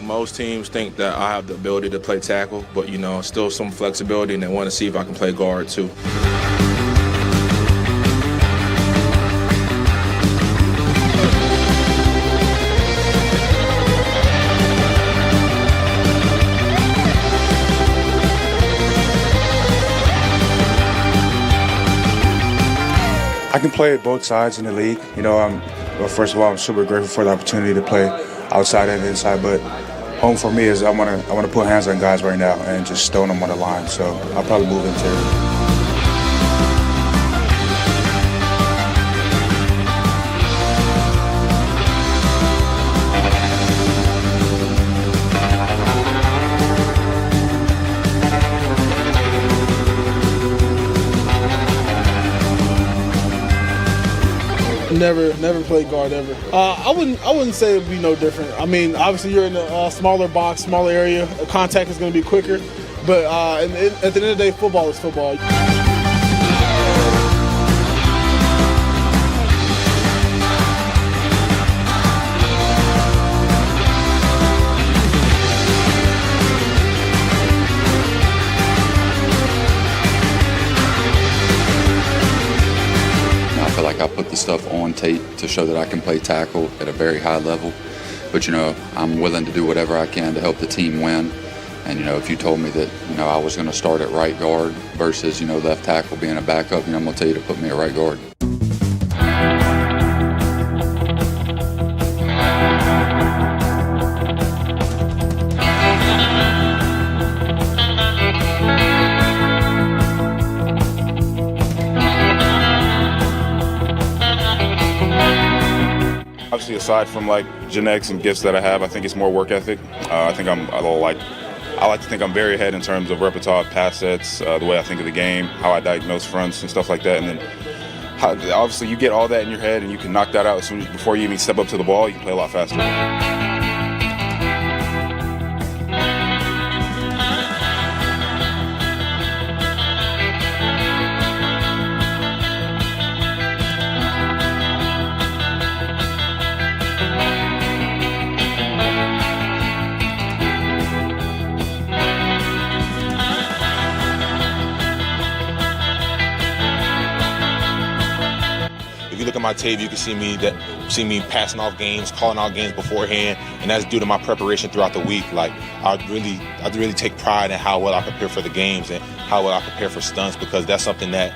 most teams think that I have the ability to play tackle, but, still some flexibility, and they want to see if I can play guard, too. I can play both sides in the league. First of all, I'm super grateful for the opportunity to play outside and inside, but home for me is I want to put hands on guys right now and just stone them on the line. So I'll probably move interior. Never played guard ever. I wouldn't say it'd be no different. I mean, obviously you're in a smaller box, smaller area. Contact is going to be quicker, but at the end of the day, football is football. I put the stuff on tape to show that I can play tackle at a very high level. But, I'm willing to do whatever I can to help the team win. And, if you told me that, I was going to start at right guard versus, left tackle being a backup, I'm going to tell you to put me at right guard. Obviously, aside from genetics and gifts that I have, I think it's more work ethic. I like to think I'm very ahead in terms of repertoire, pass sets, the way I think of the game, how I diagnose fronts and stuff like that. And then obviously you get all that in your head and you can knock that out before you even step up to the ball. You can play a lot faster. My tape, you can see me passing off games, calling out games beforehand, and that's due to my preparation throughout the week. I really take pride in how well I prepare for the games and how well I prepare for stunts, because that's something that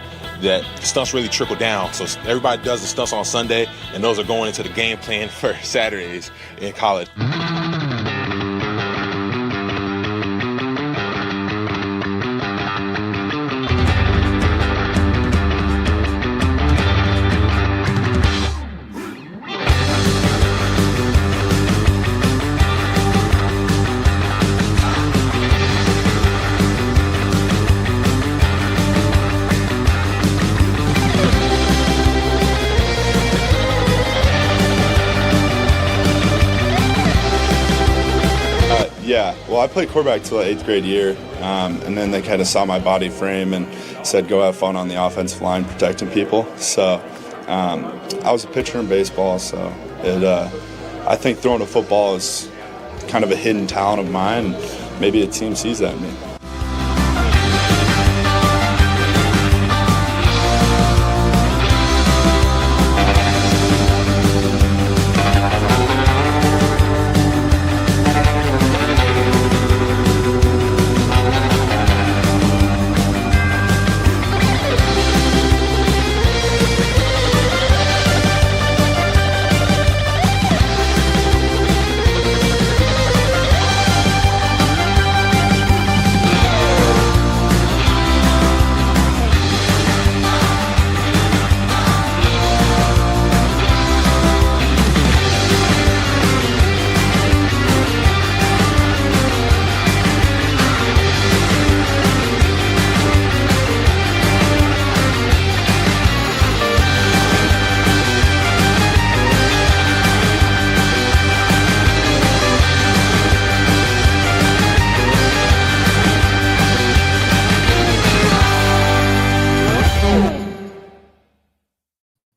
stunts really trickle down. So everybody does the stunts on Sunday, and those are going into the game plan for Saturdays in college. Yeah, well, I played quarterback till the 8th grade year, and then they kind of saw my body frame and said, go have fun on the offensive line protecting people. So I was a pitcher in baseball, so I think throwing a football is kind of a hidden talent of mine. Maybe the team sees that in me.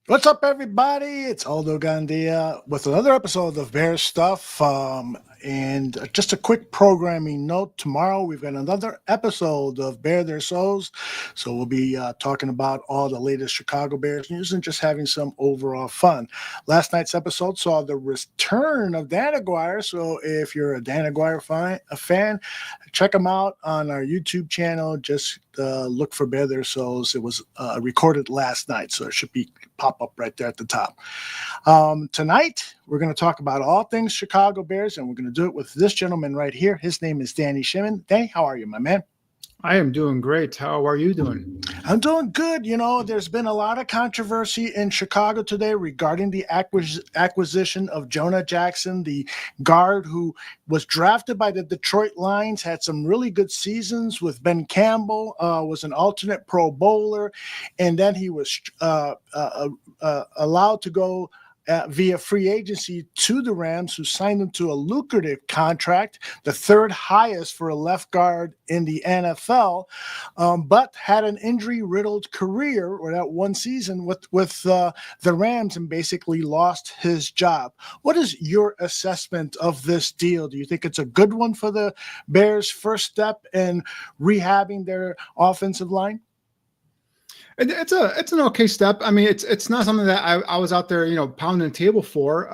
What's up, everybody? It's Aldo Gandia with another episode of Bear Stuff. And just a quick programming note. Tomorrow we've got another episode of Bear Their Souls. So we'll be talking about all the latest Chicago Bears news and just having some overall fun. Last night's episode saw the return of Dan Aguirre. So if you're a Dan Aguirre fan, check him out on our YouTube channel. Just look for Bear Their Souls. It was recorded last night, so it should pop up right there at the top. Tonight, we're going to talk about all things Chicago Bears, and we're going to do it with this gentleman right here. His name is Danny Shimon. Danny, how are you, my man? I am doing great. How are you doing? I'm doing good. You know, there's been a lot of controversy in Chicago today regarding the acquisition of Jonah Jackson, the guard who was drafted by the Detroit Lions, had some really good seasons with Ben Campbell, was an alternate Pro Bowler, and then he was allowed to go via free agency to the Rams, who signed him to a lucrative contract, the third highest for a left guard in the NFL, but had an injury-riddled career, or that one season with the Rams, and basically lost his job. What is your assessment of this deal? Do you think it's a good one for the Bears' first step in rehabbing their offensive line? It's an okay step. I mean, it's not something that I was out there, pounding the table for.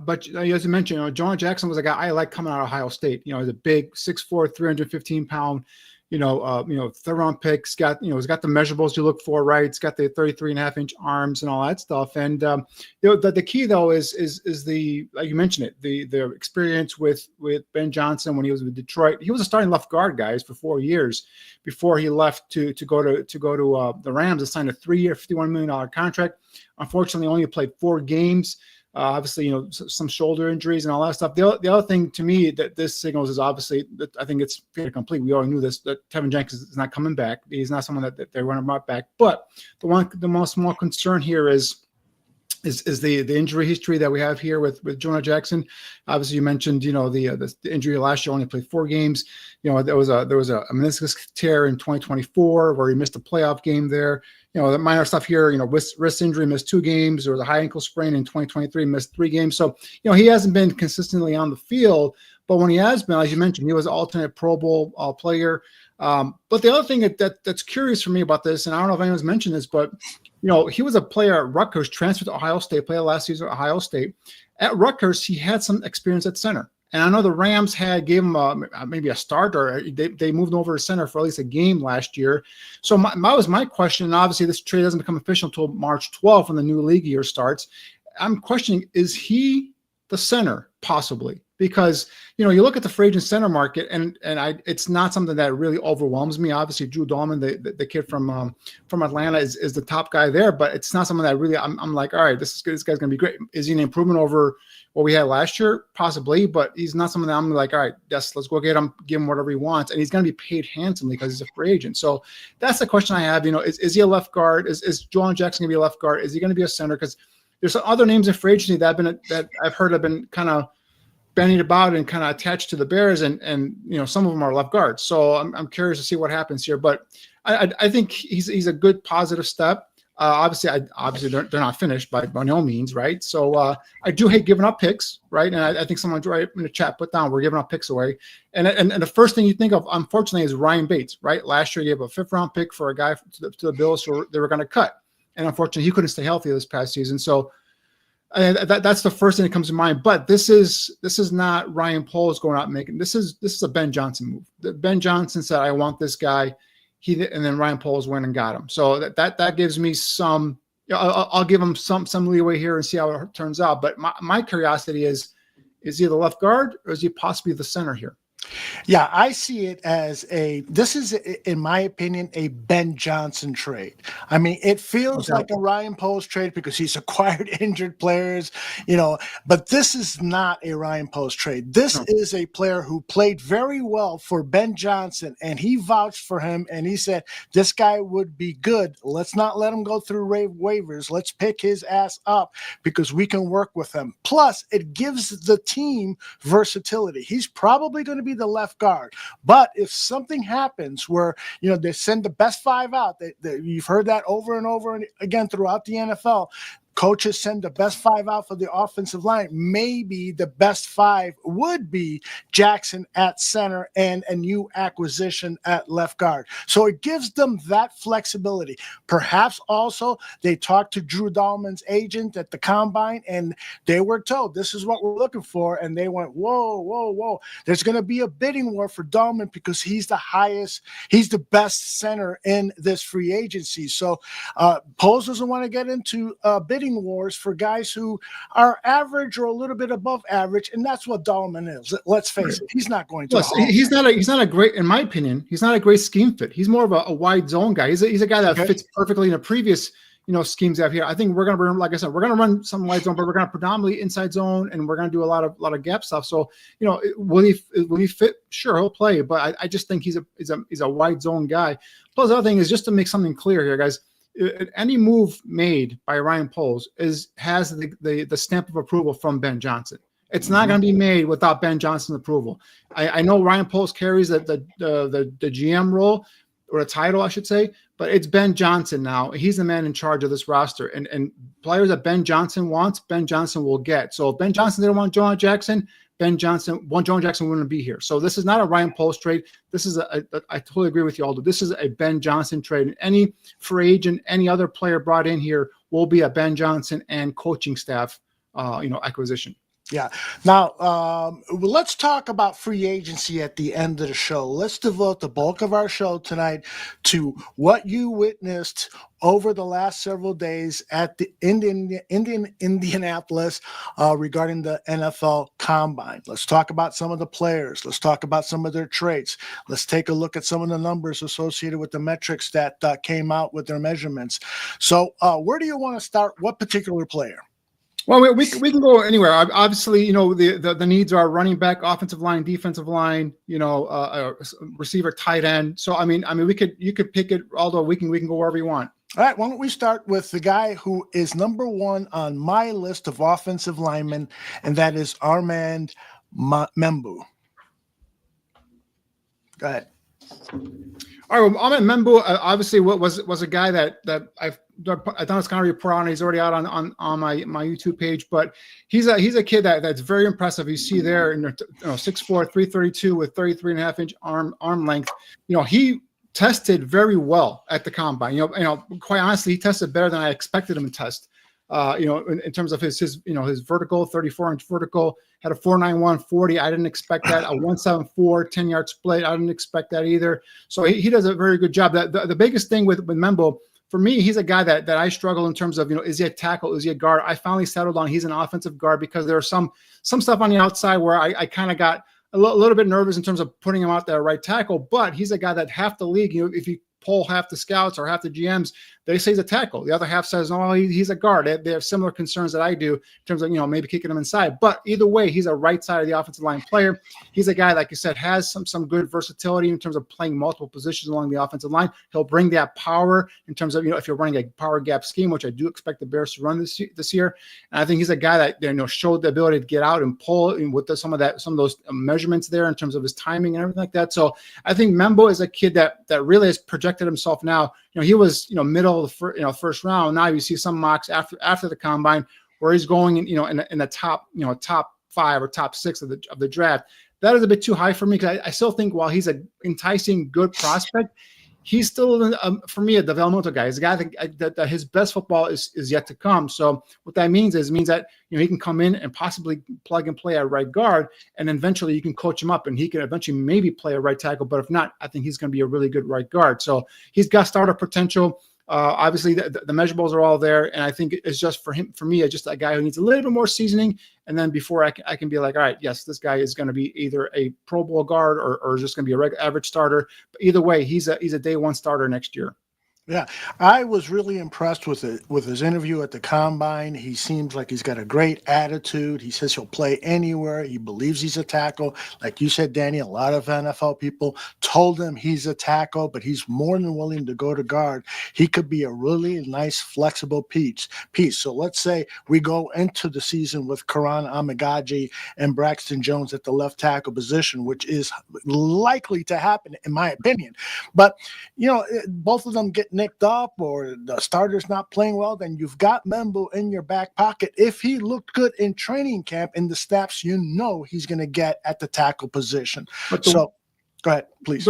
But as you mentioned, Jonah Jackson was a guy I like coming out of Ohio State. He's a big 6'4", 315-pound, third round pick. He's got the measurables you look for, right? It's got the 33.5-inch arms and all that stuff. And the key though is the, like you mentioned it, the experience with Ben Johnson when he was with Detroit. He was a starting left guard, guys, for 4 years before he left to go to the Rams and signed a 3-year, $51 million contract. Unfortunately, only played 4 games. Obviously, some shoulder injuries and all that stuff. The other thing to me that this signals is obviously that I think it's fairly complete. We already knew this, that Kelvin Jenkins is not coming back. He's not someone that they're running right back. But the most small concern here is the injury history that we have here with Jonah Jackson. Obviously, you mentioned the injury last year, only played 4 games. There was a meniscus tear in 2024 where he missed a playoff game there. The minor stuff here, wrist injury, missed 2 games. There was a high ankle sprain in 2023, missed 3 games. So, he hasn't been consistently on the field. But when he has been, as you mentioned, he was an alternate Pro Bowl player. But the other thing that's curious for me about this, and I don't know if anyone's mentioned this, but he was a player at Rutgers, transferred to Ohio State, played last season at Ohio State. At Rutgers, he had some experience at center. And I know the Rams gave him maybe a start, or they moved him over to center for at least a game last year. So my question, and obviously this trade doesn't become official until March 12th when the new league year starts. I'm questioning, is he the center possibly? Because, you look at the free agent center market, and it's not something that really overwhelms me. Obviously, Drew Dahlman, the kid from Atlanta, is the top guy there, but it's not something that really I'm like, all right, this guy's going to be great. Is he an improvement over what we had last year? Possibly, but he's not something that I'm like, all right, yes, let's go get him, give him whatever he wants, and he's going to be paid handsomely because he's a free agent. So that's the question I have. Is he a left guard? Is Jonah Jackson going to be a left guard? Is he going to be a center? Because there's some other names in free agency that I've heard have been kind of bandied about and kind of attached to the Bears, and some of them are left guards. So I'm curious to see what happens here. But I think he's a good positive step. Obviously they're not finished by no means, right? So I do hate giving up picks, right? And I think someone right in the chat put down, we're giving up picks away. And the first thing you think of, unfortunately, is Ryan Bates, right? Last year, he gave a 5th-round pick for a guy to the Bills who they were going to cut. And unfortunately, he couldn't stay healthy this past season. So that's the first thing that comes to mind. But this is not Ryan Poles going out and making this is a Ben Johnson move. Ben Johnson said, I want this guy. And then Ryan Poles went and got him. So that gives me some. I'll give him some leeway here and see how it turns out. But my curiosity is he the left guard, or is he possibly the center here? Yeah, I see it as this is, in my opinion, a Ben Johnson trade. I mean, it feels like a Ryan Poles trade because he's acquired injured players, but this is not a Ryan Poles trade. This is a player who played very well for Ben Johnson, and he vouched for him, and he said, this guy would be good. Let's not let him go through waivers. Let's pick his ass up because we can work with him. Plus, it gives the team versatility. He's probably going to be the left guard, but if something happens where they send the best 5 out, you've heard that over and over again throughout the NFL, coaches send the best 5 out for the offensive line, maybe the best 5 would be Jackson at center and a new acquisition at left guard. So it gives them that flexibility. Perhaps also they talked to Drew Dahlman's agent at the combine and they were told this is what we're looking for. And they went, whoa. There's going to be a bidding war for Dahlman because he's the best center in this free agency. So Poles doesn't want to get into bidding wars for guys who are average or a little bit above average, and that's what Dahlman is. Let's face it, he's not going to. He's not a great, in my opinion, he's not a great scheme fit. He's more of a wide zone guy. He's a guy that fits perfectly in the previous schemes I have here. I think we're going to run, like I said, we're going to run some wide zone, but we're going to predominantly inside zone, and we're going to do a lot of gap stuff. So will he fit? Sure, he'll play, but I just think he's a wide zone guy. Plus, the other thing is just to make something clear here, guys. Any move made by Ryan Poles has the stamp of approval from Ben Johnson. It's not going to be made without Ben Johnson's approval. I know Ryan Poles carries the GM role, or a title, I should say, but it's Ben Johnson now. He's the man in charge of this roster, and players that Ben Johnson wants, Ben Johnson will get. So if Ben Johnson didn't want Jonah Jackson, Jonah Jackson wouldn't be here. So this is not a Ryan Poles trade. This is I totally agree with you, Aldo. This is a Ben Johnson trade. And any free agent, any other player brought in here will be a Ben Johnson and coaching staff, acquisition. Yeah. Now, let's talk about free agency at the end of the show. Let's devote the bulk of our show tonight to what you witnessed over the last several days at the Indianapolis regarding the NFL Combine. Let's talk about some of the players. Let's talk about some of their traits. Let's take a look at some of the numbers associated with the metrics that came out with their measurements. So where do you want to start? What particular player? Well, we can go anywhere. Obviously, the needs are running back, offensive line, defensive line, receiver, tight end. So you could pick it, Aldo. We can go wherever you want. All right, why don't we start with the guy who is number one on my list of offensive linemen, and that is Armand Membou. Go ahead. All right, well, Omarian Hampton obviously was a guy that I've done this kind of report on. He's already out on my YouTube page, but he's a kid that's very impressive. You see there in 6'4", 332 with 33.5-inch arm length. He tested very well at the combine. Quite honestly, he tested better than I expected him to test. In terms of his vertical, 34-inch vertical, had a 4.91 40. I didn't expect that. A 1.74 10-yard split. I didn't expect that either. So he does a very good job. The biggest thing with Membou, for me, he's a guy that I struggle in terms of, is he a tackle? Is he a guard? I finally settled on he's an offensive guard because there are some stuff on the outside where I kind of got a little bit nervous in terms of putting him out there right tackle, but he's a guy that half the league, if you poll half the scouts or half the GMs, they say he's a tackle. The other half says, no, he's a guard. They have similar concerns that I do in terms of, maybe kicking him inside. But either way, he's a right side of the offensive line player. He's a guy, like you said, has some good versatility in terms of playing multiple positions along the offensive line. He'll bring that power in terms of, if you're running a power gap scheme, which I do expect the Bears to run this year. And I think he's a guy that, showed the ability to get out and pull with some of those measurements there in terms of his timing and everything like that. So I think Membou is a kid that really has projected himself now. He was, middle of the first round. Now you see some mocks after the combine where he's going in the top, top 5 or top 6 of the draft. That is a bit too high for me because I still think while he's an enticing, good prospect, he's still, for me, a developmental guy. He's a guy that his best football is yet to come. So what that means that, he can come in and possibly plug and play at right guard, and then eventually you can coach him up and he can eventually maybe play a right tackle. But if not, I think he's going to be a really good right guard. So he's got starter potential. Obviously, the measurables are all there, and I think it's just for me, it's just a guy who needs a little bit more seasoning. And then before I can be like, all right, yes, this guy is going to be either a Pro Bowl guard or just going to be a average starter. But either way, he's a day one starter next year. Yeah, I was really impressed with his interview at the Combine. He seems like he's got a great attitude. He says he'll play anywhere. He believes he's a tackle. Like you said, Danny, a lot of NFL people told him he's a tackle, but he's more than willing to go to guard. He could be a really nice, flexible piece. So let's say we go into the season with Karan Amagaji and Braxton Jones at the left tackle position, which is likely to happen, in my opinion. But, both of them get nicked up or the starter's not playing well, then you've got Membou in your back pocket. If he looked good in training camp in the snaps, he's going to get at the tackle position. So go ahead, please.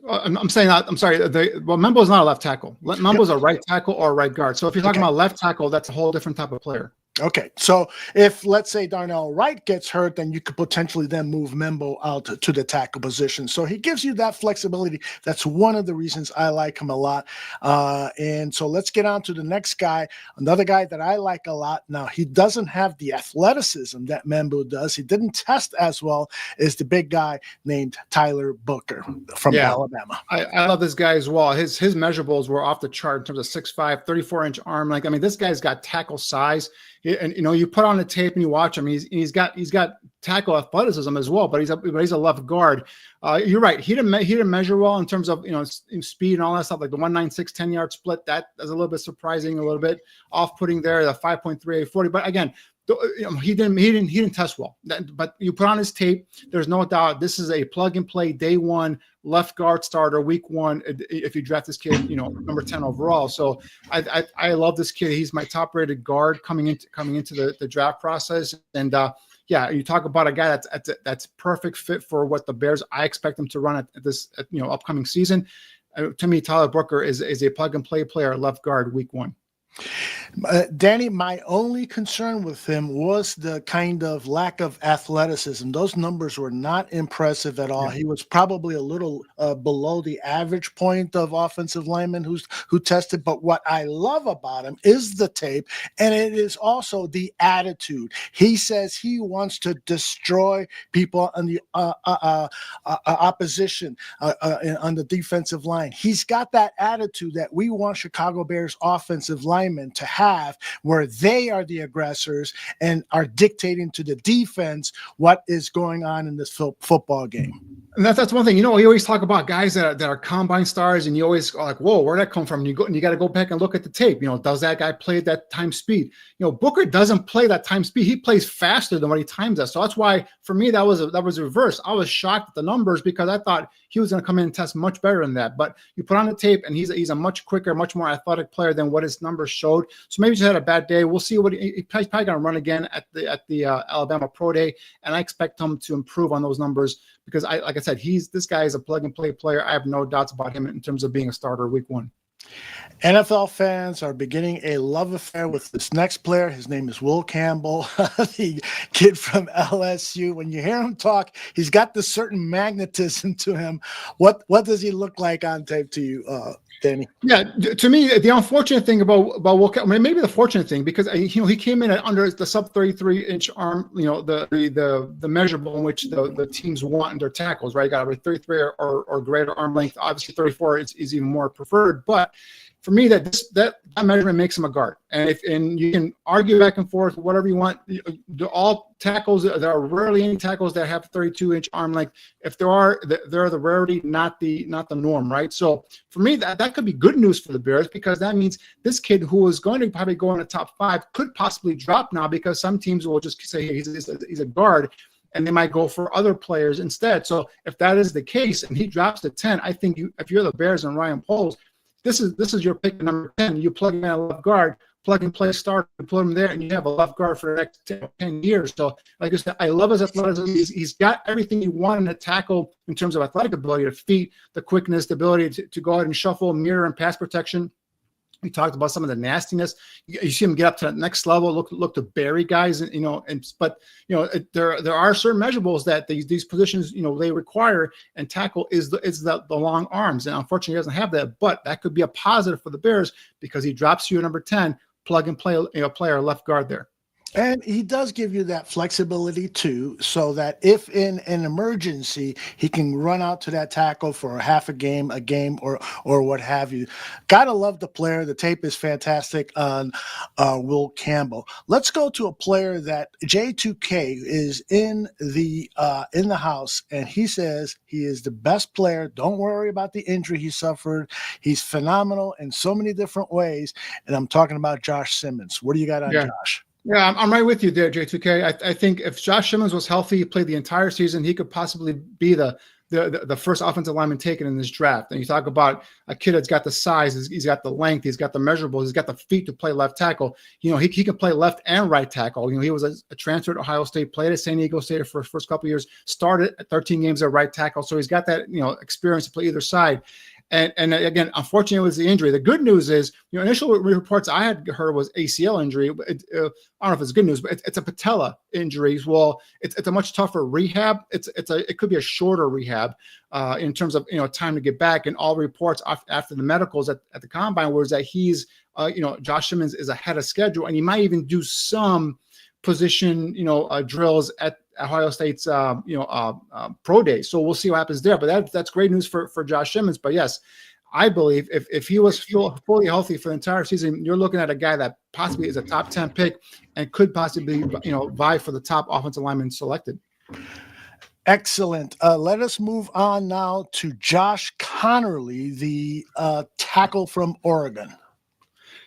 I'm saying that. I'm sorry. Membou is not a left tackle. Membou is a right tackle or a right guard. So if you're talking about left tackle, that's a whole different type of player. Okay, so if, let's say, Darnell Wright gets hurt, then you could potentially then move Membou out to the tackle position. So he gives you that flexibility. That's one of the reasons I like him a lot. And so let's get on to the next guy, another guy that I like a lot. Now, he doesn't have the athleticism that Membou does. He didn't test as well as the big guy named Tyler Booker from Alabama. I love this guy as well. His measurables were off the chart in terms of 6'5", 34-inch arm length. I mean, this guy's got tackle size. And you put on the tape and you watch him. He's got tackle athleticism as well, but he's a left guard. You're right. He didn't measure well in terms of speed and all that stuff. Like the 196 10-yard split, that is a little bit surprising, a little bit off-putting there. The 5.38 40, but again, he didn't test well. But you put on his tape. There's no doubt this is a plug and play day one left guard starter week one. If you draft this kid, number 10 overall. So I love this kid. He's my top rated guard coming into the draft process. And you talk about a guy that's perfect fit for what the Bears. I expect him to run at this upcoming season. To me, Tyler Booker is a plug and play player at left guard week one. Danny, my only concern with him was the kind of lack of athleticism. Those numbers were not impressive at all. Yeah. He was probably a little below the average point of offensive linemen who tested. But what I love about him is the tape, and it is also the attitude. He says he wants to destroy people on the opposition on the defensive line. He's got that attitude that we want Chicago Bears offensive linemen to have, where they are the aggressors and are dictating to the defense what is going on in this football game. And that's one thing. You always talk about guys that are combine stars, and you always are like, whoa, where'd that come from? And you got to go back and look at the tape. Does that guy play that time speed? Booker doesn't play that time speed. He plays faster than what he times at. So that's why, for me, that was a reverse. I was shocked at the numbers because I thought he was going to come in and test much better than that. But you put on the tape, and he's a much quicker, much more athletic player than what his numbers showed. So maybe he just had a bad day. We'll see what he's probably going to run again at the Alabama Pro Day, and I expect him to improve on those numbers because, like I said, this guy is a plug and play player. I have no doubts about him in terms of being a starter week one. NFL fans are beginning a love affair with this next player. His name is Will Campbell, the kid from LSU. When you hear him talk, he's got this certain magnetism to him. What does he look like on tape to you, Danny? Yeah, to me, the unfortunate thing about Will Campbell, maybe the fortunate thing, because he came in at under the sub 33-inch arm, the measurable in which the teams want in their tackles, right? You got a 33 or greater arm length. Obviously, 34 is even more preferred, but for me, that measurement makes him a guard, and you can argue back and forth whatever you want. All tackles, there are rarely any tackles that have 32-inch arm length. If there are, they're the rarity, not the norm, right? So for me, that could be good news for the Bears because that means this kid who is going to probably go in the top 5 could possibly drop now because some teams will just say, hey, he's a guard, and they might go for other players instead. So if that is the case and he drops to 10, I think if you're the Bears and Ryan Poles, this is your pick number 10. You plug him in a left guard, plug and play starter, and put him there, and you have a left guard for the next 10 years. So, like I said, I love his athleticism. He's got everything you want in a tackle in terms of athletic ability, the feet, the quickness, the ability to go ahead and shuffle, mirror, and pass protection. We talked about some of the nastiness. You see him get up to the next level, look to bury guys, but there are certain measurables that these positions they require, and tackle is the long arms, and unfortunately he doesn't have that. But that could be a positive for the Bears because he drops you at number 10, plug and play player left guard there. And he does give you that flexibility too, so that if in an emergency, he can run out to that tackle for a game, or what have you. Gotta love the player. The tape is fantastic on Will Campbell. Let's go to a player that J2K is in the house, and he says he is the best player. Don't worry about the injury he suffered. He's phenomenal in so many different ways, and I'm talking about Josh Simmons. What do you got on Josh? Yeah, I'm right with you there, J2K. I think if Josh Simmons was healthy, he played the entire season, he could possibly be the the first offensive lineman taken in this draft. And you talk about a kid that's got the size, he's got the length, he's got the measurables, he's got the feet to play left tackle. He can play left and right tackle. He was a transfer to Ohio State, played at San Diego State for his first couple of years, started at 13 games at right tackle. So he's got that, experience to play either side. And again, unfortunately, it was the injury. The good news is, initial reports I had heard was ACL injury. I don't know if it's good news, but it's a patella injury. Well, it's a much tougher rehab. It could be a shorter rehab in terms of time to get back. And all reports after the medicals at the combine was that he's Josh Simmons is ahead of schedule, and he might even do some position drills at Ohio State's pro day. So we'll see what happens there. But that's great news for Josh Simmons. But yes, I believe if he was fully healthy for the entire season, you're looking at a guy that possibly is a top 10 pick and could possibly vie for the top offensive lineman selected. Excellent. Let us move on now to Josh Conerly, the tackle from Oregon.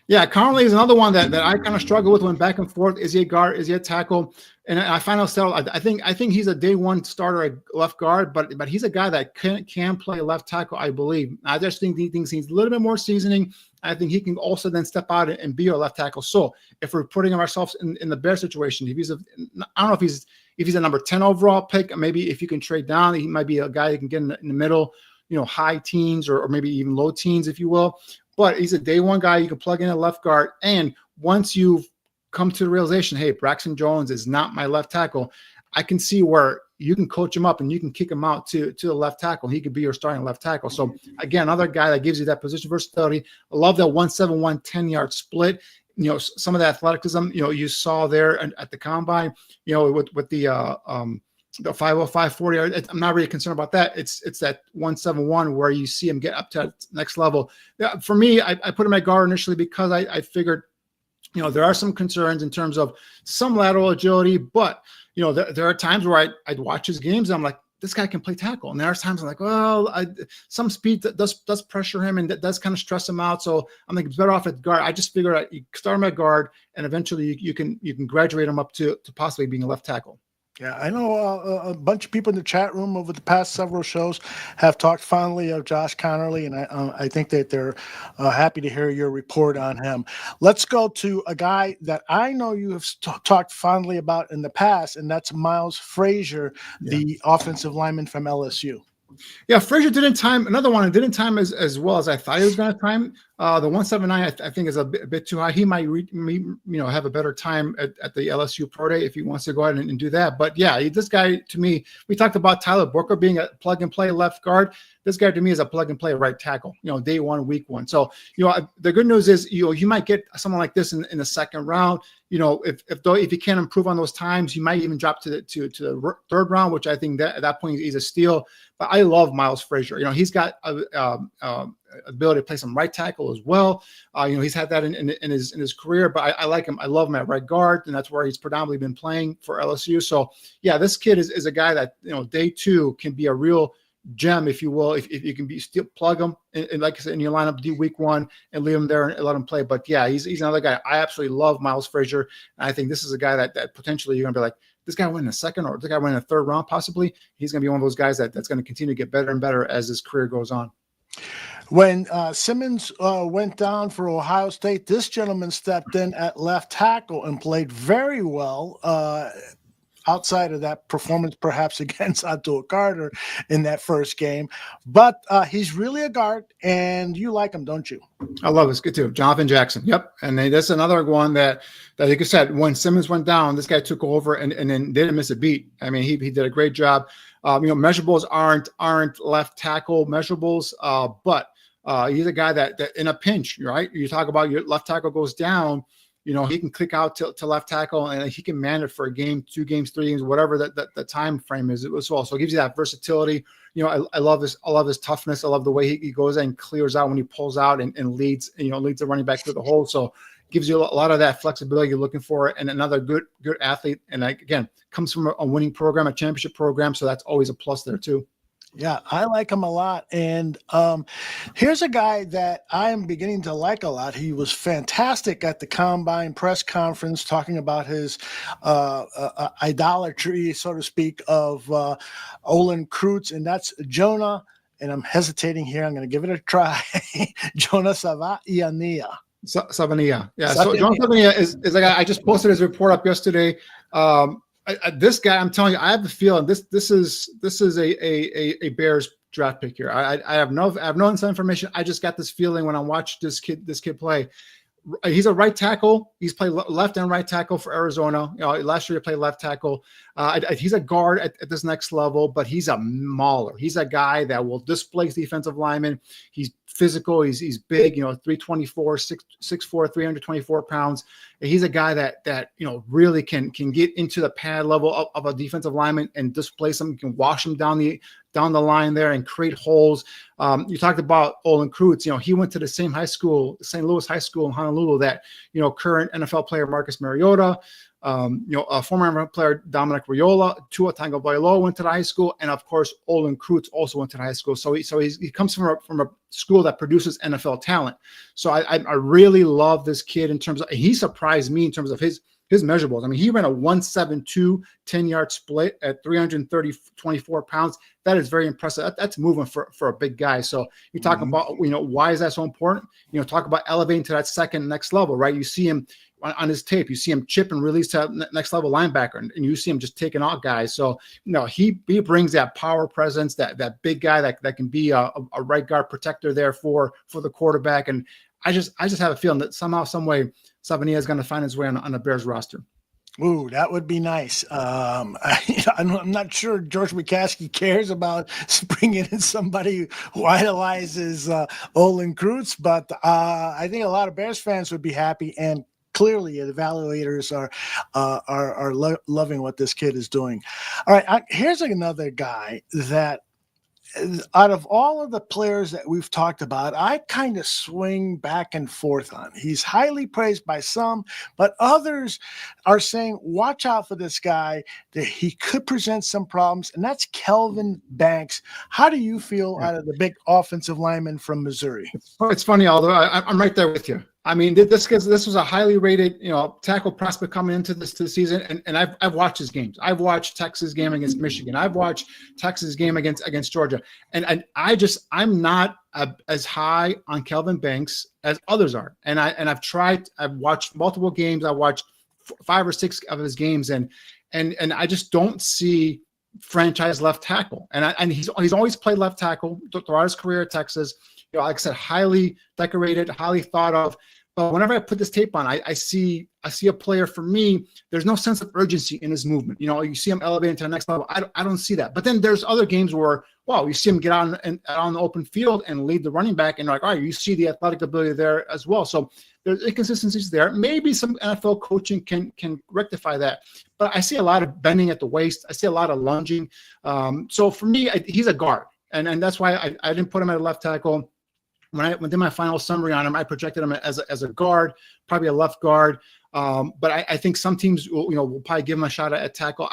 Yeah, Conerly is another one that I kind of struggle with, went back and forth. Is he a guard? Is he a tackle? And I find out I think he's a day one starter at left guard, but he's a guy that can play left tackle, I believe. I just think he thinks he's a little bit more seasoning. I think he can also then step out and be a left tackle. So if we're putting ourselves in the Bear situation, I don't know if he's a number 10 overall pick, maybe if you can trade down, he might be a guy that can get in the middle, high teens or maybe even low teens, if you will. But he's a day one guy. You can plug in a left guard. And once you've come to the realization, hey, Braxton Jones is not my left tackle, I can see where you can coach him up and you can kick him out to the left tackle. He could be your starting left tackle. So again, another guy that gives you that position versatility. I love that 171 10-yard split. Some of the athleticism, you saw there at the combine, with the 505 40. I'm not really concerned about that. It's that 171 where you see him get up to that next level. For me, I put him at guard initially because I figured, there are some concerns in terms of some lateral agility, but there are times where I'd watch his games and I'm like, this guy can play tackle. And there's times I'm like, well, some speed that does pressure him and that does kind of stress him out. So I'm like, it's better off at guard. I just figured you start him at guard and eventually you can graduate him up to possibly being a left tackle. Yeah, I know a bunch of people in the chat room over the past several shows have talked fondly of Josh Conerly, and I think that they're happy to hear your report on him. Let's go to a guy that I know you have talked fondly about in the past, and that's Miles Frasier, the offensive lineman from LSU. Yeah, Frasier didn't time as well as I thought he was going to time. The 179 I think is a bit too high. He might have a better time at the LSU Pro Day if he wants to go ahead and do that. But yeah, this guy to me, we talked about Tyler Booker being a plug and play left guard. This guy to me is a plug and play right tackle. Day one, week one. So the good news is you might get someone like this in the second round. If you can't improve on those times, you might even drop to the third round, which I think that at that point he's a steal. But I love Miles Frasier. He's got ability to play some right tackle as well. He's had that in his career, but I like him. I love him at right guard, and that's where he's predominantly been playing for LSU. So yeah, this kid is a guy that day two can be a real gem, if you will, if you can still plug him and like I said in your lineup, do week one and leave him there and let him play. But yeah, he's another guy. I absolutely love Miles Frasier, and I think this is a guy that potentially you're gonna be like, this guy went in the second or this guy went in the third round possibly. He's gonna be one of those guys that's gonna continue to get better and better as his career goes on. When Simmons went down for Ohio State, this gentleman stepped in at left tackle and played very well. Outside of that performance, perhaps against Abdul Carter in that first game. But he's really a guard, and you like him, don't you? I love this kid too, Jonathan Jackson. Yep, and that's another one that like I said, when Simmons went down, this guy took over and then didn't miss a beat. I mean, he did a great job. Measurables aren't left tackle measurables, but he's a guy that in a pinch, right? You talk about your left tackle goes down. He can click out to left tackle and he can man it for a game, 2 games, 3 games, whatever the time frame is as well. So it gives you that versatility. I love this. I love his toughness. I love the way he goes and clears out when he pulls out and leads the running back through the hole. So it gives you a lot of that flexibility you're looking for, and another good athlete. And again, comes from a winning program, a championship program. So that's always a plus there too. Yeah, I like him a lot. And here's a guy that I am beginning to like a lot. He was fantastic at the Combine press conference talking about his idolatry, so to speak, of Olin Kreutz, and that's Jonah. And I'm hesitating here. I'm going to give it a try. Jonah Savaiinaea. Savaiinaea. Yeah. So Jonah Savaiinaea is like, I just posted his report up yesterday. This guy, I'm telling you, I have the feeling this is a Bears draft pick here. I have no inside information. I just got this feeling when I watched this kid play. He's a right tackle. He's played left and right tackle for Arizona. Last year he played left tackle. He's a guard at this next level, but he's a mauler. He's a guy that will displace defensive linemen. He's physical. He's big. 324, 6'4", 324 pounds. He's a guy that really can get into the pad level of a defensive lineman and displace him. Can wash him down the line there and create holes. You talked about Olin Kreutz. He went to the same high school, St. Louis High School in Honolulu, that current NFL player Marcus Mariota, a former NFL player Dominic Raiola, Tua Tagovailoa went to the high school, and of course Olin Kreutz also went to the high school. So he comes from a school that produces NFL talent. So I really love this kid in terms of, he surprised me in terms of his measurables. I mean, he ran a 1.72 10-yard split at 24 pounds. That is very impressive. That's moving for a big guy. So you talk about, why is that so important? Talk about elevating to that next level, right? You see him on his tape, you see him chip and release to next level linebacker, and you see him just taking out guys. So, he brings that power presence, that big guy that can be a right guard protector there for the quarterback. And I just have a feeling that somehow, some way, Savaiinaea is going to find his way on the Bears roster. Ooh, that would be nice. I'm not sure George McCaskey cares about bringing in somebody who idolizes Olin Kreutz, but I think a lot of Bears fans would be happy, and clearly the evaluators are loving what this kid is doing. All right, here's another guy that, out of all of the players that we've talked about, I kind of swing back and forth on. He's highly praised by some, but others are saying, watch out for this guy, that he could present some problems, and that's Kelvin Banks. How do you feel out of the big offensive lineman from Missouri? It's funny, Aldo. I'm right there with you. I mean, this was a highly rated, tackle prospect coming into this season, and I've watched his games. I've watched Texas game against Michigan. I've watched Texas game against Georgia, and I'm not as high on Kelvin Banks as others are. And I've watched multiple games. I watched 5 or 6 of his games, and I just don't see franchise left tackle. And he's always played left tackle throughout his career at Texas. Like I said, highly decorated, highly thought of. But whenever I put this tape on, I see a player, for me, there's no sense of urgency in his movement. You see him elevating to the next level. I don't see that. But then there's other games where, you see him get on the open field and lead the running back, and you're like, all right, you see the athletic ability there as well. So there's inconsistencies there. Maybe some NFL coaching can rectify that. But I see a lot of bending at the waist. I see a lot of lunging. So for me, he's a guard. And that's why I didn't put him at a left tackle. When I did my final summary on him, I projected him as a guard, probably a left guard. But I think some teams will probably give him a shot at tackle.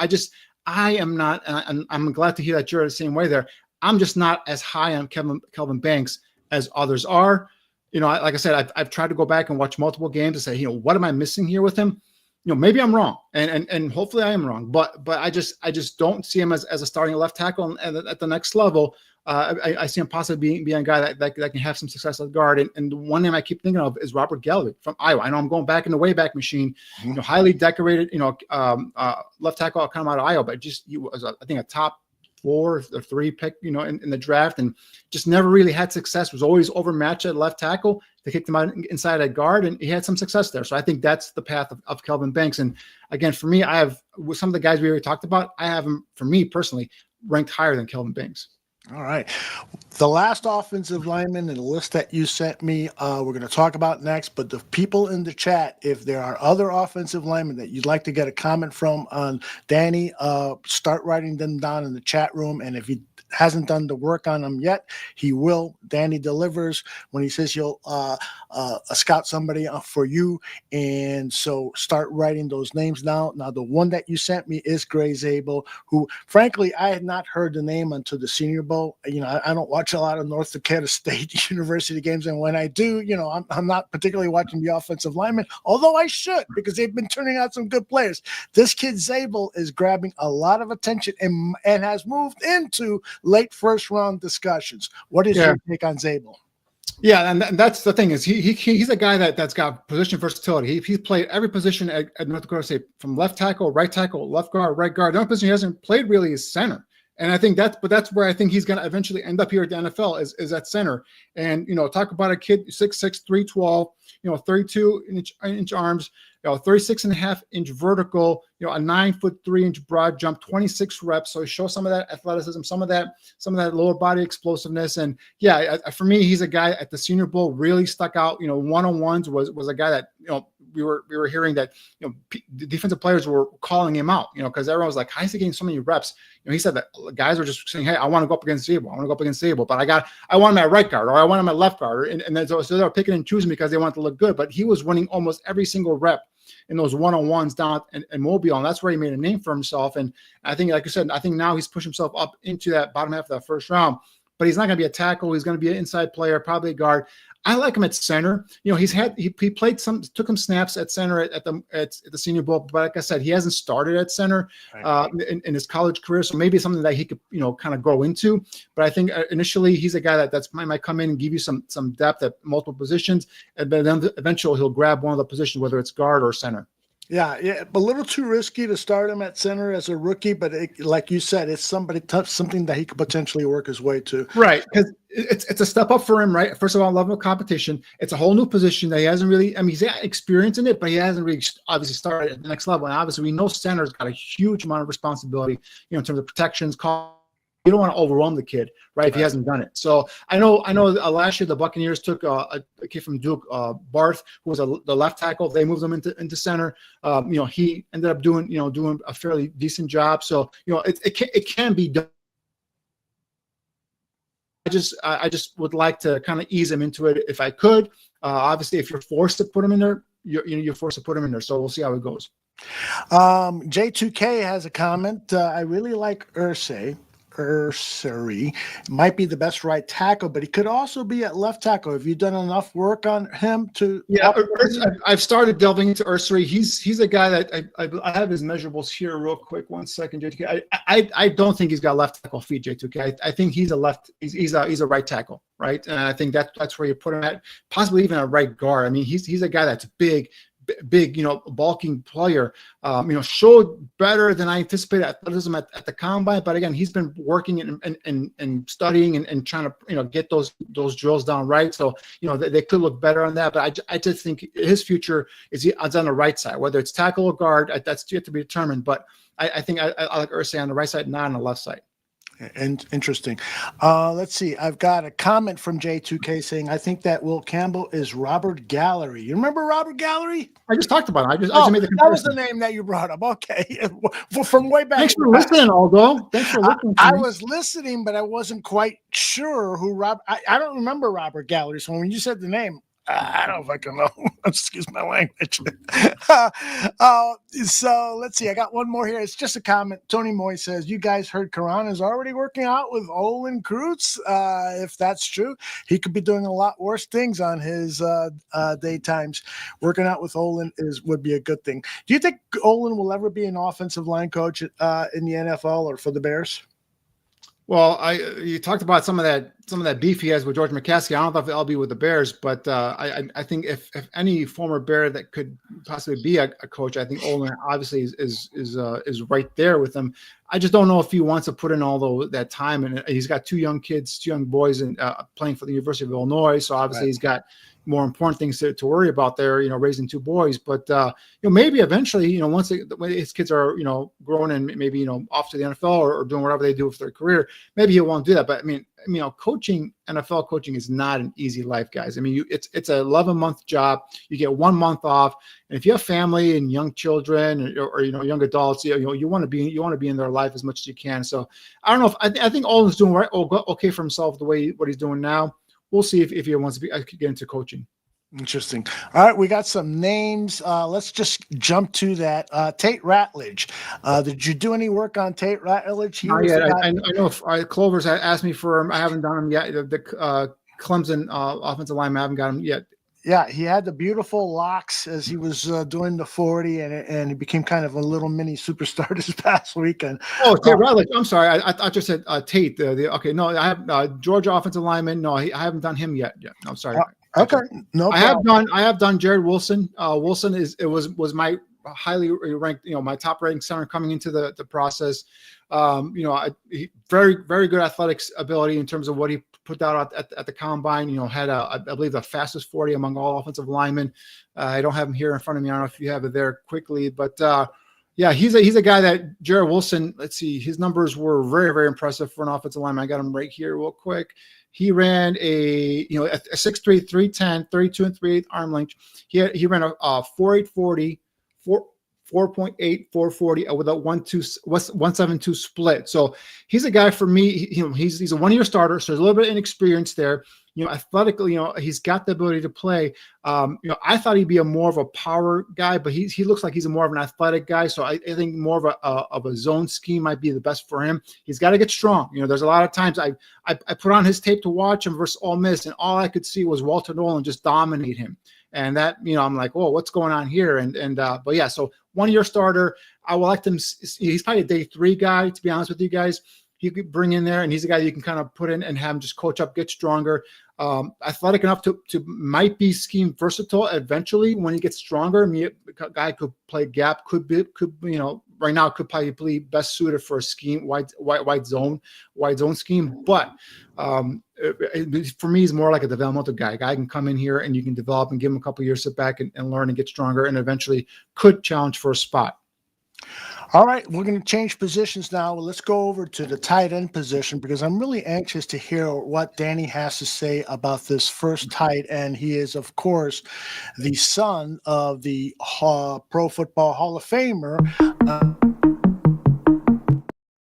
I am not, and I'm glad to hear that you're the same way there. I'm just not as high on Kelvin Banks as others are. Like I said, I've tried to go back and watch multiple games and say, what am I missing here with him? Maybe I'm wrong, and hopefully I am wrong. But I just don't see him as a starting left tackle, and at the next level. I see him possibly being a guy that can have some success at guard. And the one name I keep thinking of is Robert Galvin from Iowa. I know I'm going back in the Wayback Machine, highly decorated, left tackle come out of Iowa, but he was, I think, a top 4 or 3 pick, in the draft, and just never really had success, was always overmatched at left tackle. They kicked him out inside at guard, and he had some success there. So I think that's the path of Kelvin Banks. And again, for me, I have, with some of the guys we already talked about, I have him, for me personally, ranked higher than Kelvin Banks. All right. The last offensive lineman in the list that you sent me, we're going to talk about next. But the people in the chat, if there are other offensive linemen that you'd like to get a comment from on Danny, start writing them down in the chat room. And if you hasn't done the work on them yet. He will. Danny delivers when he says he'll scout somebody for you. And so start writing those names now. Now, the one that you sent me is Gray Zabel, who, frankly, I had not heard the name until the Senior Bowl. You know, I don't watch a lot of North Dakota State University games. And when I do, you know, I'm not particularly watching the offensive linemen, although I should, because they've been turning out some good players. This kid Zabel is grabbing a lot of attention and has moved into late first round discussions. What is your take on Zabel? Yeah, and that's the thing is he's a guy that's got position versatility. He's played every position at North Dakota State, from left tackle, left guard, right guard. The only position he hasn't played really is center. And I think that's where I think he's going to eventually end up here at the NFL is at center. And, you know, talk about a kid 6'6", 312, you know, 32-inch arms, you know, 36.5-inch vertical, you know, a 9'3" broad jump, 26 reps. So he shows some of that athleticism, some of that lower body explosiveness. And yeah, for me, he's a guy at the Senior Bowl really stuck out. You know, one-on-ones was a guy that, you know, we were hearing that, you know, the defensive players were calling him out, you know, because everyone was like, how is he getting so many reps? You know, he said that guys were just saying, hey, I want to go up against Zabel. But I want him at right guard, or I want him at left guard. And then so they were picking and choosing because they wanted to look good. But he was winning almost every single rep in those one-on-ones down in Mobile, and that's where he made a name for himself. And I think, like I said, I think now he's pushed himself up into that bottom half of that first round. But he's not going to be a tackle. He's going to be an inside player, probably a guard. I like him at center. You know, he played took some snaps at center at the Senior Bowl, but like I said, he hasn't started at center in his college career. So maybe something that he could, you know, kind of grow into. But I think initially he's a guy that might come in and give you some depth at multiple positions, and then eventually he'll grab one of the positions, whether it's guard or center. Yeah, but a little too risky to start him at center as a rookie. But like you said, it's something that he could potentially work his way to. Right, because it's a step up for him, right? First of all, level of competition. It's a whole new position that he hasn't really. I mean, he's got experience in it, but he hasn't really obviously started at the next level. And obviously, we know center's got a huge amount of responsibility, you know, in terms of protections, call. You don't want to overwhelm the kid, right? If he hasn't done it. So I know. Last year the Buccaneers took a kid from Duke, Barth, who was the left tackle. They moved him into center. You know, he ended up doing a fairly decent job. So you know, it can be done. I just would like to kind of ease him into it if I could. Obviously, if you're forced to put him in there, you're forced to put him in there. So we'll see how it goes. J2K has a comment. I really like Ersery. Might be the best right tackle, but he could also be at left tackle. Have you done enough work on him to? Yeah, I've started delving into Ersery. He's a guy that I have his measurables here real quick. 1 second, J2K. I don't think he's got left tackle feet, J2K. I think he's a right tackle, right? And I think that's where you put him at, possibly even a right guard. I mean, he's a guy that's big, you know, bulking player, you know, showed better than I anticipated athleticism at the combine. But again, he's been working and studying and trying to, you know, get those drills down right. So, you know, they could look better on that. But I just think his future is on the right side, whether it's tackle or guard, that's yet to be determined. But I think I like Ersery on the right side, not on the left side. And interesting. Let's see. I've got a comment from J2K saying, I think that Will Campbell is Robert Gallery. You remember Robert Gallery? I just talked about it. I just made the comparison. That was the name that you brought up. Okay. From way back. Thanks for listening, Aldo. Thanks for listening. I was listening, but I wasn't quite sure who I don't remember Robert Gallery. So when you said the name, I don't fucking know. Excuse my language. So let's see. I got one more here. It's just a comment. Tony Moy says, you guys heard Karan is already working out with Olin Kreutz. If that's true, he could be doing a lot worse things on his daytimes. Working out with Olin would be a good thing. Do you think Olin will ever be an offensive line coach in the NFL or for the Bears? Well, you talked about some of that beef he has with George McCaskey. I don't know if I'll be with the Bears, but I think if any former Bear that could possibly be a coach, I think Olin obviously is right there with him. I just don't know if he wants to put in all that time, and he's got two young boys, and playing for the University of Illinois. So obviously he's got more important things to worry about there, you know, raising two boys. But you know, maybe eventually, you know, once his kids are, you know, grown and maybe, you know, off to the NFL or doing whatever they do with their career, maybe he won't do that. But I mean, coaching, NFL coaching is not an easy life, guys. I mean, it's an 11-month job. You get 1 month off, and if you have family and young children or young adults, you want to be in their life as much as you can. So I don't know if I think Olin's doing okay for himself the way what he's doing now. We'll see if he wants to get into coaching. Interesting. All right, we got some names. Let's just jump to that. Tate Ratledge. Did you do any work on Tate Ratledge? Not yet. I know Clover's asked me for him. I haven't done him yet. The Clemson offensive lineman, I haven't got him yet. Yeah, he had the beautiful locks as he was doing the 40, and he became kind of a little mini superstar this past weekend. Oh, Tate Ratledge. I'm sorry. I just said Tate. Okay, no, I have Georgia offensive lineman. No, I haven't done him yet. Yeah, I'm sorry. Okay, no problem. I have done Jared Wilson. Wilson was my highly ranked, my top ranked center coming into the process. Very, very good athletics ability in terms of what he put out at the combine. Had I believe the fastest 40 among all offensive linemen. I don't have him here in front of me. I don't know if you have it there quickly, but yeah, he's a guy that Jared Wilson. Let's see, his numbers were very, very impressive for an offensive lineman. I got him right here real quick. He ran a 6'3", 310, 32 and 3/8 arm length. He ran a 4.8 40, 4.8 440 with a 1.72 split. So he's a guy for me. He's a 1-year starter, so there's a little bit of inexperience there. Athletically, he's got the ability to play. I thought he'd be more of a power guy, but he looks like he's more of an athletic guy. So I think more of a zone scheme might be the best for him. He's got to get strong. There's a lot of times I put on his tape to watch him versus Ole Miss, and all I could see was Walter Nolan just dominate him. And that, I'm like, whoa, what's going on here? But yeah, so 1-year starter. I will elect him. He's probably a day 3 guy, to be honest with you guys. He could bring in there, and he's a guy you can kind of put in and have him just coach up, get stronger. Athletic enough to might be scheme versatile eventually when he gets stronger. I mean, a guy could play gap, could right now could probably be best suited for a scheme wide zone scheme. But for me, he's more like a developmental guy. A guy can come in here and you can develop and give him a couple years, sit back and learn and get stronger, and eventually could challenge for a spot. All right, we're going to change positions now. Let's go over to the tight end position because I'm really anxious to hear what Danny has to say about this first tight end. He is, of course, the son of the Pro Football Hall of Famer. I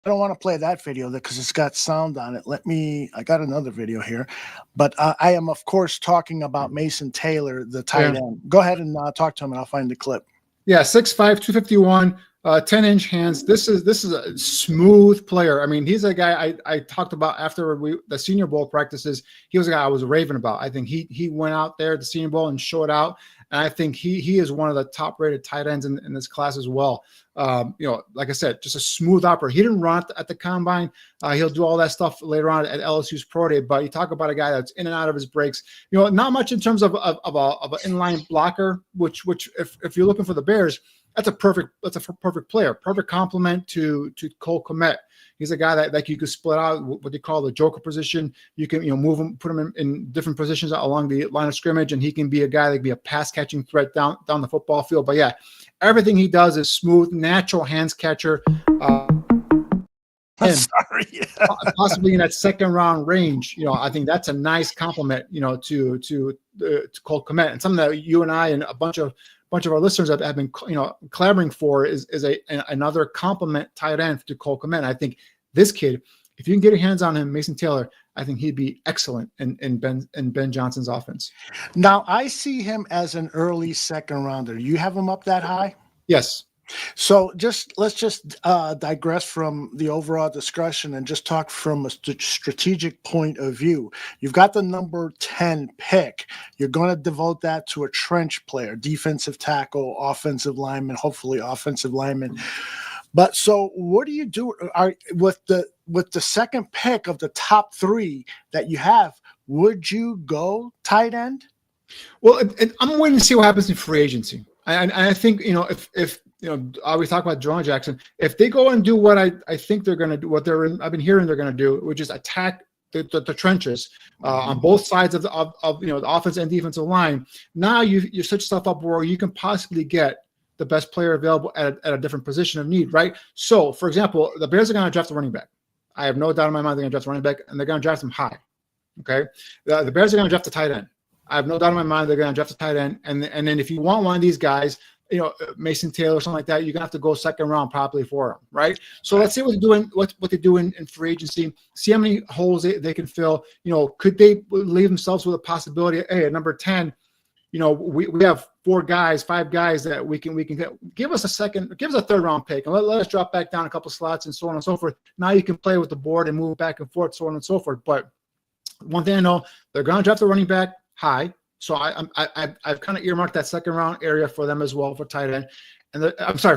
don't want to play that video because it's got sound on it. I got another video here. But I am, of course, talking about Mason Taylor, the tight end. Go ahead and talk to him, and I'll find the clip. Yeah, 6'5", 251. 10-inch hands. This is a smooth player. I mean, he's a guy I talked about after the Senior Bowl practices. He was a guy I was raving about. I think he went out there at the Senior Bowl and showed out. And I think he is one of the top-rated tight ends in this class as well. Like I said, just a smooth operator. He didn't run at the combine. He'll do all that stuff later on at LSU's Pro Day. But you talk about a guy that's in and out of his breaks. Not much in terms of an inline blocker. Which if you're looking for the Bears, that's a perfect player, perfect complement to Cole Kmet. He's a guy that you could split out what they call the joker position. You can move him, put him in different positions along the line of scrimmage, and he can be a guy that can be a pass catching threat down the football field. But yeah, everything he does is smooth, natural hands catcher. Possibly in that second round range. I think that's a nice compliment. To Cole Kmet, and something that you and I and a bunch of our listeners have been clamoring for is another compliment tight end to Cole Kmet. I think this kid, if you can get your hands on him, Mason Taylor, I think he'd be excellent in Ben Johnson's offense. Now I see him as an early second rounder. You have him up that high? Yes. So let's just digress from the overall discussion and just talk from a strategic point of view. You've got the number 10 pick. You're going to devote that to a trench player, defensive tackle, offensive lineman, hopefully offensive lineman. But so what do you do with the second pick of the top 3 that you have? Would you go tight end? Well, I'm waiting to see what happens in free agency. I think, if we talk about Jonah Jackson. If they go and do what I think they're going to do, I've been hearing they're going to do, which is attack the trenches on both sides of the offense and defensive line. Now you set yourself up where you can possibly get the best player available at a different position of need, right? So, for example, the Bears are going to draft a running back. I have no doubt in my mind they're going to draft a running back, and they're going to draft him high. Okay, the Bears are going to draft a tight end. I have no doubt in my mind they're going to draft a tight end, and then if you want one of these guys, Mason Taylor or something like that, you're gonna have to go second round probably for him, right? So let's see what they're doing, what they do in free agency. See how many holes they can fill. Could they leave themselves with a possibility? Hey, at number 10, we have 5 guys that we can get. Give us a third round pick, and let us drop back down a couple slots and so on and so forth. Now you can play with the board and move back and forth, so on and so forth. But one thing I know, they're gonna draft a running back high. So I've kind of earmarked that second round area for them as well for tight end,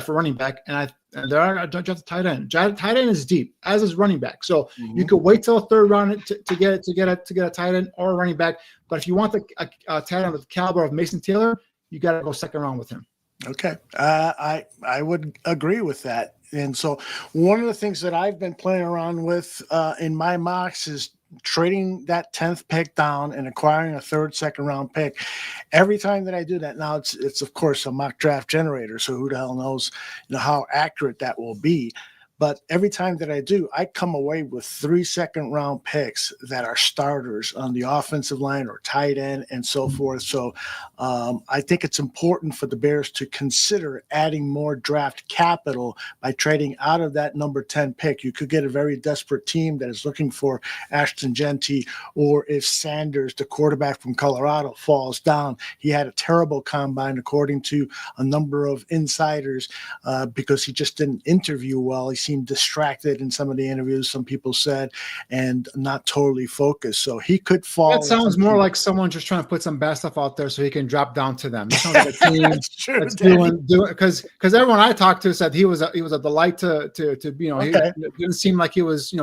for running back, and they're draft the tight end. Tight end is deep, as is running back. So you could wait till a third round to get a tight end or a running back. But if you want a tight end with the caliber of Mason Taylor, you got to go second round with him. Okay, I would agree with that. And so one of the things that I've been playing around with in my mocks is trading that 10th pick down and acquiring a second round pick. Every time that I do that, now it's of course a mock draft generator, so who the hell knows how accurate that will be. But every time that I do, I come away with 3 second-round picks that are starters on the offensive line or tight end and so forth. So I think it's important for the Bears to consider adding more draft capital by trading out of that number 10 pick. You could get a very desperate team that is looking for Ashton Genty, or if Sanders, the quarterback from Colorado, falls down. He had a terrible combine, according to a number of insiders, because he just didn't interview well. He seemed distracted in some of the interviews, some people said, and not totally focused. So he could fall. That sounds more like someone just trying to put some bad stuff out there so he can drop down to them. It sounds like a team that's true, that's doing because everyone I talked to said he was a delight to okay. He didn't seem like he was he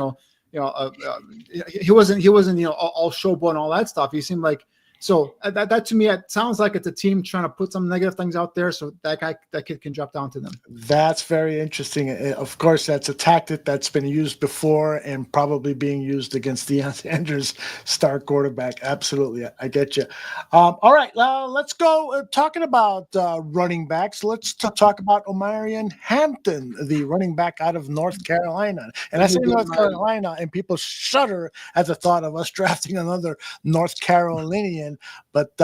wasn't all showboat and all that stuff. He seemed like. So that to me, it sounds like it's a team trying to put some negative things out there so that kid can drop down to them. That's very interesting. Of course, that's a tactic that's been used before and probably being used against Deion Sanders, star quarterback. Absolutely. I get you. All right. Let's go talking about running backs. Let's talk about Omarian Hampton, the running back out of North Carolina. And I say North Carolina, and people shudder at the thought of us drafting another North Carolinian. But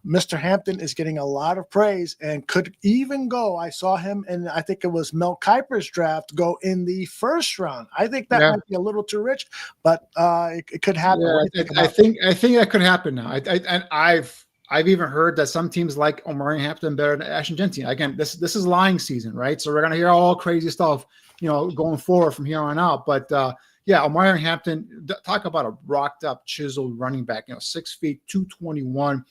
Mr. Hampton is getting a lot of praise and could even go. I saw him, and I think it was Mel Kiper's draft, go in the first round. I think that might be a little too rich, but it could happen. Yeah, I think that could happen now. I've even heard that some teams like Omarian Hampton better than Ashton Genty. Again, this is lying season, right? So we're gonna hear all crazy stuff, going forward from here on out. But Omarian Hampton, talk about a rocked up, chiseled running back, 6 feet, 221,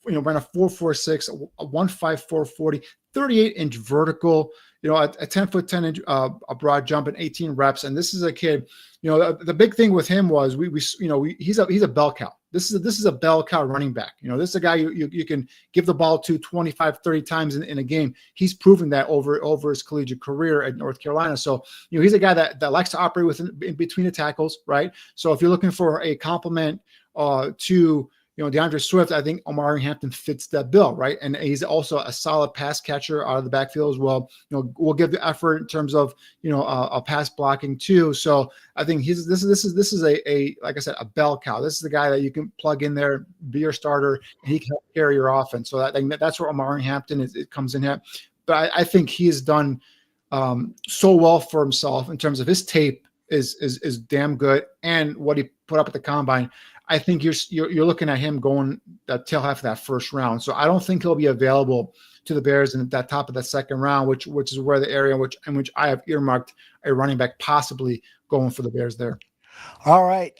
ran a 4.46, a 1.54 40, 38-inch vertical, a 10-foot 10-inch a broad jump and 18 reps. And this is a kid, the big thing with him was he's a bell cow. This is a bell cow running back. This is a guy you can give the ball to 25, 30 times in a game. He's proven that over his collegiate career at North Carolina. So, he's a guy that likes to operate in between the tackles, right? So if you're looking for a complement to DeAndre Swift, I think Omarian Hampton fits that bill, right? And he's also a solid pass catcher out of the backfield as well. We'll give the effort in terms of a pass blocking too. So I think this is a like I said, a bell cow. This is the guy that you can plug in there, be your starter, and he can help carry your offense. So that's where Omarian Hampton it comes in here. But I think he has done so well for himself in terms of his tape is damn good, and what he put up at the combine. I think you're looking at him going the tail half of that first round. So I don't think he'll be available to the Bears in that top of that second round, which is where the area in which I have earmarked a running back possibly going for the Bears there. All right.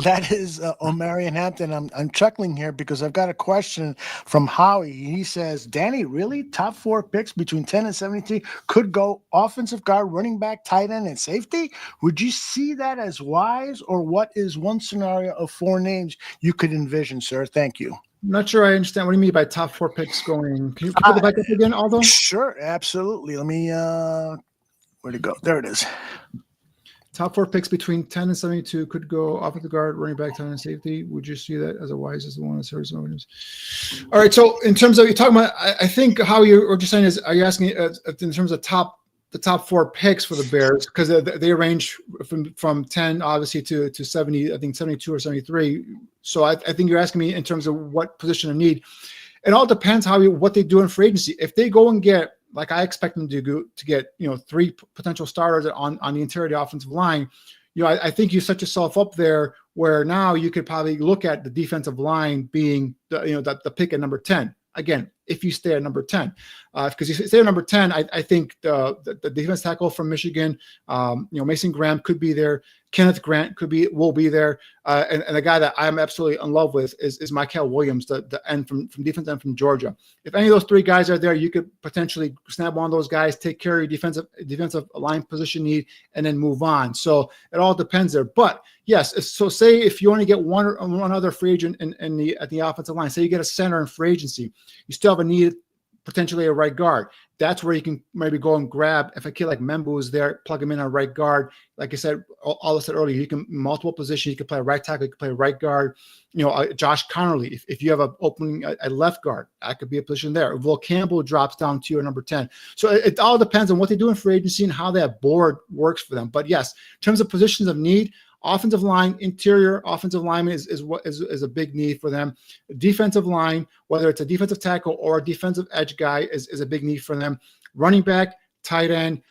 That is Omarian Hampton. I'm chuckling here because I've got a question from Howie. He says, Danny, really? Top 4 picks between 10 and 73 could go offensive guard, running back, tight end, and safety? Would you see that as wise, or what is one scenario of 4 names you could envision, sir? Thank you. I'm not sure I understand. What do you mean by top 4 picks going? Can you put it back up again, Aldo? Sure, absolutely. Let me where'd it go? There it is. Top 4 picks between 10 and 72 could go offensive guard, running back, tight end, safety. Would you see that as a wise as the one that's Arizona? All right. So in terms of you're talking about, I think how you're just saying is, are you asking in terms of top the top 4 picks for the Bears, because they range from 10 obviously to 70, I think 72 or 73. So I think you're asking me in terms of what position of need. It all depends what they do in free agency. If they go and get, like I expect them to get 3 potential starters on the interior of the offensive line, I think you set yourself up there where now you could probably look at the defensive line being the pick at number 10. Again, if you stay at number 10, because you stay at number 10, I think the defense tackle from Michigan, Mason Graham could be there. Kenneth Grant will be there. And the guy that I'm absolutely in love with is Mikel Williams, the end from defense end from Georgia. If any of those 3 guys are there, you could potentially snap one of those guys, take care of your defensive line position need, and then move on. So it all depends there. But yes, so say if you only get one other free agent at the offensive line, say you get a center in free agency, you still have a need potentially a right guard. That's where you can maybe go and grab, if a kid like Membou is there, plug him in on right guard. Like I said, all I said earlier, you can multiple positions. You can play right tackle, you can play right guard. Josh Conerly, if you have an opening at left guard, that could be a position there. Will Campbell drops down to your number 10. So it all depends on what they do in free agency and how that board works for them. But yes, in terms of positions of need, offensive line, interior offensive lineman is a big need for them. Defensive line, whether it's a defensive tackle or a defensive edge guy, is a big need for them. Running back, tight end,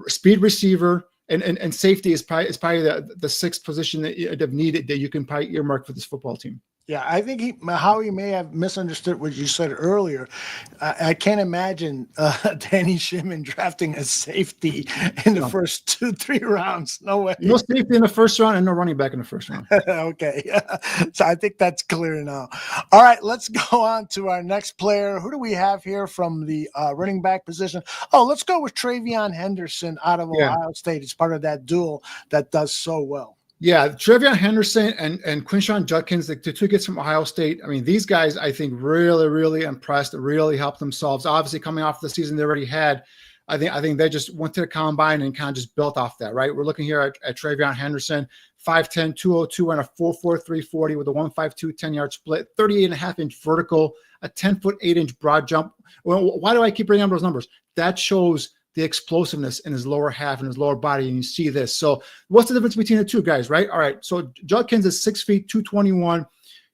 speed receiver, and safety is probably the 6th position that needed that you can probably earmark for this football team. Yeah, I think Howie may have misunderstood what you said earlier. I can't imagine Danny Shimon drafting a safety in the first 2-3 rounds. No way. No safety in the first round and no running back in the first round. Okay. So I think that's clear now. All right, let's go on to our next player. Who do we have here from the running back position? Oh, let's go with Travion Henderson out of Ohio State. It's part of that duel that does so well. Yeah, Travion Henderson and Quinshon Judkins, the 2 kids from Ohio State. I mean, these guys, I think, really, really impressed, really helped themselves. Obviously, coming off the season they already had, I think they just went to the combine and kind of just built off that, right? We're looking here at Travion Henderson, 5'10", 202, and a 4'4", 340 with a 152 10-yard split, 38.5-inch vertical, a 10-foot 8-inch broad jump. Well, why do I keep bringing up those numbers? That shows the explosiveness in his lower half and his lower body, and you see this. So what's the difference between the 2 guys, right? All right, so Judkins is 6 feet, 221.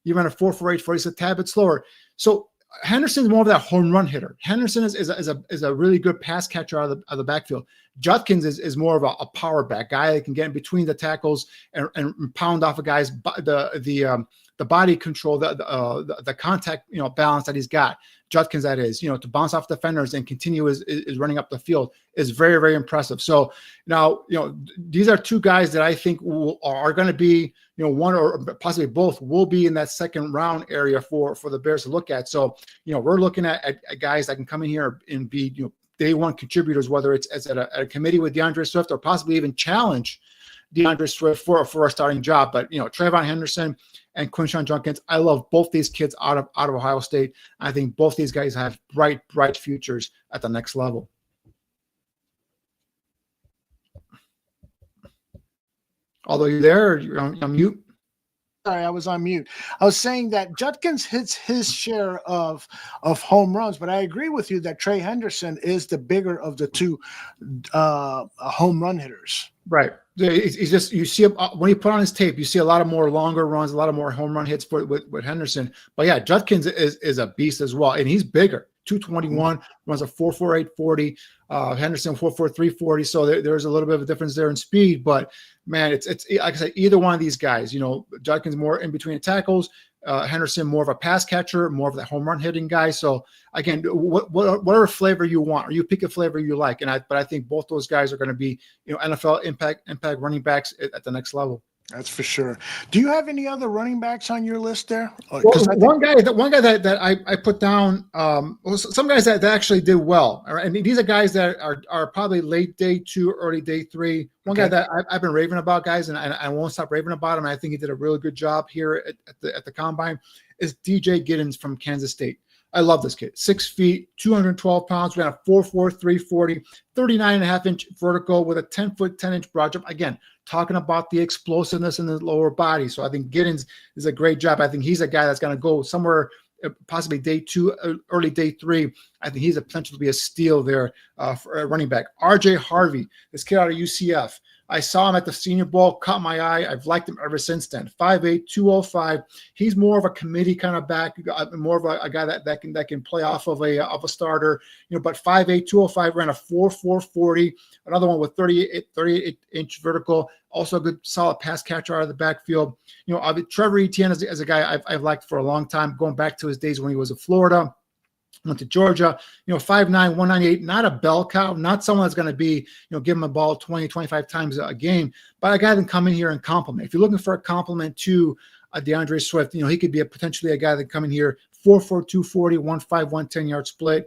You ran a 4.48 40, so a tad bit slower. So Henderson's more of that home run hitter. Henderson is a really good pass catcher out of the backfield. Judkins is more of a power back guy that can get in between the tackles and pound off a guy's the body control, the contact balance that he's got. Judkins, that is, to bounce off defenders and continue is running up the field is very, very impressive. So now, these are 2 guys that I think are going to be, one or possibly both will be in that second round area for the Bears to look at. So, we're looking at guys that can come in here and be, day one contributors, whether it's at a committee with DeAndre Swift or possibly even challenge DeAndre Swift for a starting job. But, Travion Henderson and Quinshon Judkins, I love both these kids out of Ohio State. I think both these guys have bright futures at the next level. Although you're there, you're on mute. Sorry, I was on mute. I was saying that Judkins hits his share of home runs, but I agree with you that Trey Henderson is the bigger of the 2 home run hitters. Right. He's just, you see him when you put on his tape, you see a lot of more longer runs, a lot of more home run hits with Henderson. But yeah, Judkins is a beast as well, and he's bigger. 221, runs a 4.48 40. Henderson 4.4 340. So there's a little bit of a difference there in speed, but man, it's like I said, either one of these guys. Judkins more in between the tackles. Henderson more of a pass catcher, more of that home run hitting guy. So again, whatever flavor you want, or you pick a flavor you like. But I think both those guys are going to be, NFL impact running backs at the next level. That's for sure. Do you have any other running backs on your list there? Well, one guy that I put down, some guys that actually did well. And these are guys that are probably late day 2, early day 3. One guy that I've been raving about, guys, and I won't stop raving about him. I think he did a really good job here at the combine, is DJ Giddens from Kansas State. I love this kid. 6 feet, 212 pounds, ran a 4.4 340, 39.5-inch vertical with a 10-foot 10-inch broad jump. Again, talking about the explosiveness in the lower body. So I think Giddens is a great job. I think he's a guy that's going to go somewhere possibly day 2, early day 3. I think he's a potential to be a steal there for a running back. R.J. Harvey, this kid out of UCF. I saw him at the Senior Bowl, caught my eye. I've liked him ever since then. 5'8", 205. He's more of a committee kind of back, more of a guy that can play off of a starter. But 5'8", 205, ran a 4.40. Another one with 38-inch vertical. Also a good solid pass catcher out of the backfield. Trevor Etienne is a guy I've liked for a long time, going back to his days when he was at Florida. Went to Georgia, 5'9", 198, not a bell cow, not someone that's going to be, give him a ball 20, 25 times a game, but a guy that can come in here and compliment. If you're looking for a compliment to DeAndre Swift, he could be potentially a guy that come in here, 4'4", 240, 1.5, 110-yard split.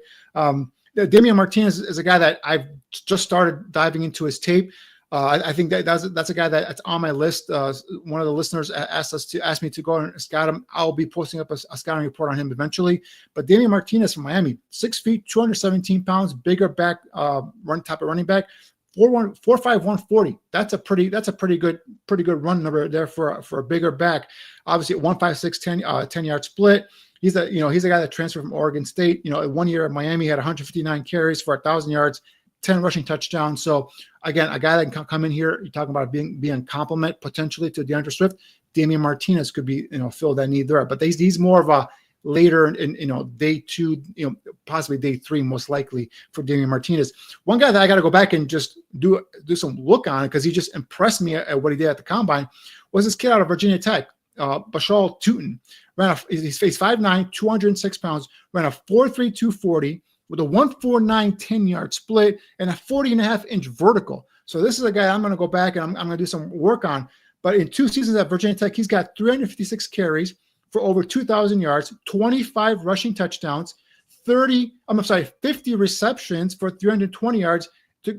Damian Martinez is a guy that I've just started diving into his tape. I think that's a guy that's on my list. One of the listeners asked me to go and scout him. I'll be posting up a scouting report on him eventually. But Damian Martinez from Miami, 6 feet, 217 pounds, bigger back, type of running back, 4'5", 140. That's a pretty good run number there for a bigger back. Obviously, 1.56, 10-yard split. He's a guy that transferred from Oregon State. 1 year at Miami, he had 159 carries for 1,000 yards. 10 rushing touchdowns. So again, a guy that can come in here, you're talking about being a complement potentially to DeAndre Swift. Damian Martinez could be, fill that need there. But he's more of a later in day 2, possibly day 3, most likely for Damian Martinez. One guy that I got to go back and just do some look on because he just impressed me at what he did at the combine was this kid out of Virginia Tech, Bhayshul Tuten. He's 5'9", 206 pounds, ran a 4.3, 240. With a 1.49 10-yard split and a 40.5-inch vertical. So this is a guy I'm going to go back and I'm going to do some work on. But in 2 seasons at Virginia Tech, he's got 356 carries for over 2,000 yards, 25 rushing touchdowns, 50 receptions for 320 yards,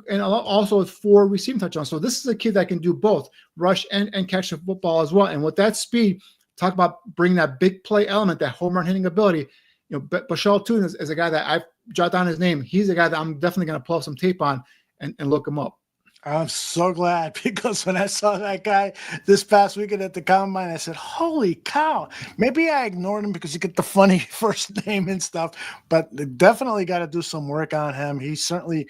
and also 4 receiving touchdowns. So this is a kid that can do both rush and catch the football as well. And with that speed, talk about bringing that big play element, that home run hitting ability. Bhayshul Tuten is a guy that I've jotted down his name. He's a guy that I'm definitely going to pull up some tape on and look him up. I'm so glad because when I saw that guy this past weekend at the combine, I said, holy cow. Maybe I ignored him because you get the funny first name and stuff, but definitely got to do some work on him. He certainly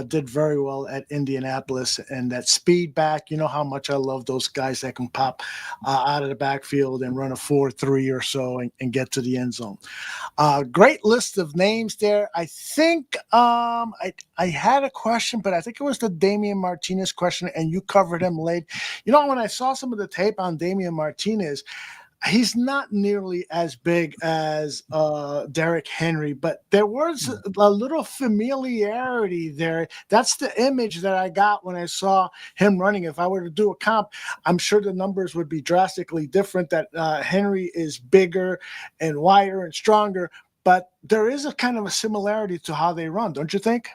did very well at Indianapolis, and that speed back, how much I love those guys that can pop out of the backfield and run a 4.3 or so and get to the end zone. Great list of names there. I think I had a question, but I think it was the Damian Martinez question, and you covered him late. When I saw some of the tape on Damian Martinez, he's not nearly as big as Derrick Henry, but there was a little familiarity there. That's the image that I got when I saw him running. If I were to do a comp, I'm sure the numbers would be drastically different, that Henry is bigger and wider and stronger, but there is a kind of a similarity to how they run, don't you think?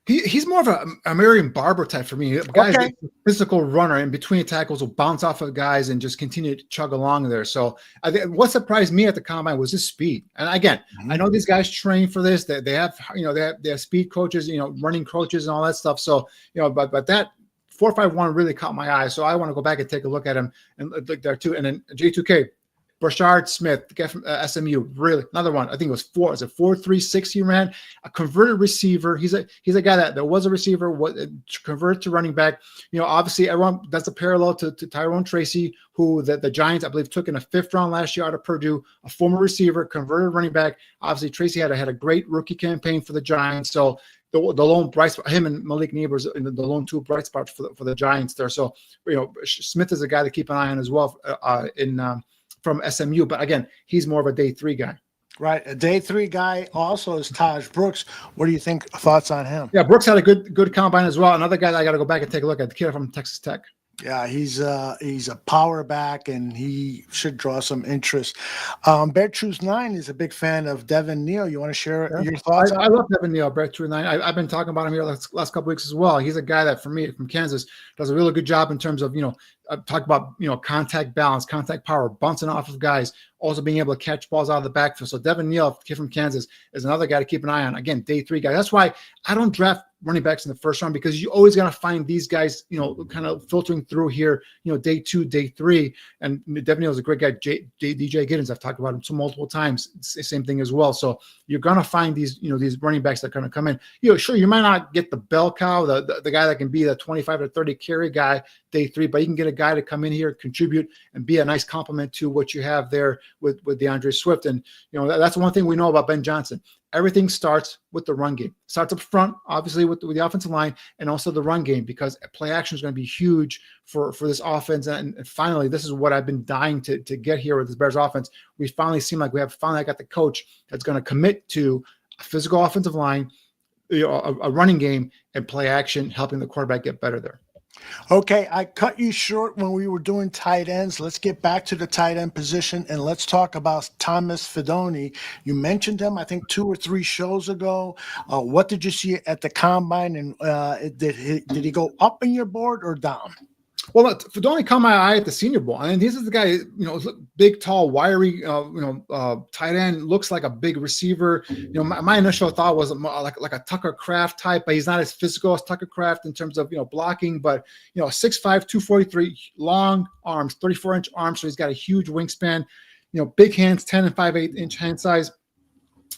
He's more of a Marion Barber type for me. Guys, okay. A physical runner in between tackles will bounce off of guys and just continue to chug along there. So I think what surprised me at the combine was his speed. And again, I know these guys train for this. They have, they have speed coaches, running coaches and all that stuff. So, but that 4.51 really caught my eye. So I want to go back and take a look at him and look there too. And then J2K. Brashard Smith, the guy from SMU, really another one. I think it was 4.36 he ran. A converted receiver. He's a guy that was a receiver, converted to running back. Obviously everyone that's a parallel to Tyrone Tracy, who the Giants I believe took in a 5th round last year out of Purdue. A former receiver, converted running back. Obviously Tracy had a great rookie campaign for the Giants. So the lone bright spot, him and Malik Neighbors, the lone 2 bright spots for the Giants there. So Smith is a guy to keep an eye on as well from SMU, but again, he's more of a day 3 guy. Right, a day 3 guy also is Taj Brooks. What do you think? Thoughts on him? Yeah, Brooks had a good combine as well. Another guy that I got to go back and take a look at, the kid from Texas Tech. Yeah, he's a power back, and he should draw some interest. Bear Truth 9 is a big fan of Devin Neal. You want to share your thoughts? I love Devin Neal, Bear Truth 9. I've been talking about him here last couple weeks as well. He's a guy that, for me, from Kansas, does a really good job in terms of, talk about, contact balance, contact power, bouncing off of guys, also being able to catch balls out of the backfield. So Devin Neal, kid from Kansas, is another guy to keep an eye on. Again, day 3 guy. That's why I don't draft running backs in the first round, because you always got to find these guys, kind of filtering through here, day 2, day 3. And definitely was a great guy, DJ Giddens. I've talked about him multiple times. It's the same thing as well. So you're going to find these, these running backs that are going to come in. Sure, you might not get the bell cow, the guy that can be the 25 to 30 carry guy day 3, but you can get a guy to come in here, contribute, and be a nice complement to what you have there with DeAndre Swift. And, that's one thing we know about Ben Johnson. Everything starts with the run game. Starts up front, obviously, with the offensive line, and also the run game, because play action is going to be huge for this offense. And finally, this is what I've been dying to get here with this Bears offense. We finally seem like we have finally got the coach that's going to commit to a physical offensive line, a running game, and play action, helping the quarterback get better there. Okay, I cut you short when we were doing tight ends. Let's get back to the tight end position, and let's talk about Thomas Fidone. You mentioned him, I think, 2 or 3 shows ago. What did you see at the combine, and did he go up in your board or down? Well, Fidone caught my eye at the Senior Bowl. I mean, this is the guy, big, tall, wiry, tight end, looks like a big receiver. My initial thought was like a Tucker Kraft type, but he's not as physical as Tucker Kraft in terms of, blocking. But, 6'5", 243, long arms, 34-inch arms, so he's got a huge wingspan. Big hands, 10 and 5/8 inch hand size.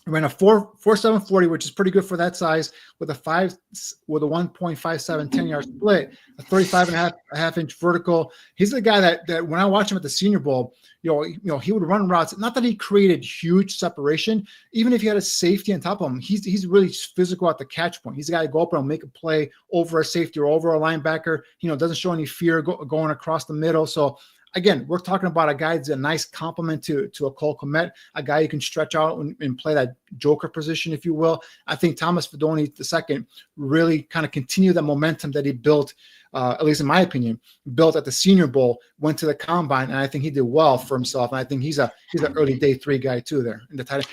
Ran a 4.7 40, which is pretty good for that size, with a 1.57 10-yard split, a 35.5 inch vertical. He's the guy that when I watched him at the Senior Bowl, he would run routes. Not that he created huge separation. Even if he had a safety on top of him, he's really physical at the catch point. He's the guy to go up and make a play over a safety or over a linebacker. Doesn't show any fear going across the middle. So again, we're talking about a guy that's a nice complement to a Cole Kmet, a guy you can stretch out and play that joker position, if you will. I think Thomas Fidone II really kind of continued the momentum that he built, at least in my opinion, built at the Senior Bowl, went to the combine, and I think he did well for himself. And I think he's an early day 3 guy too there. And the tight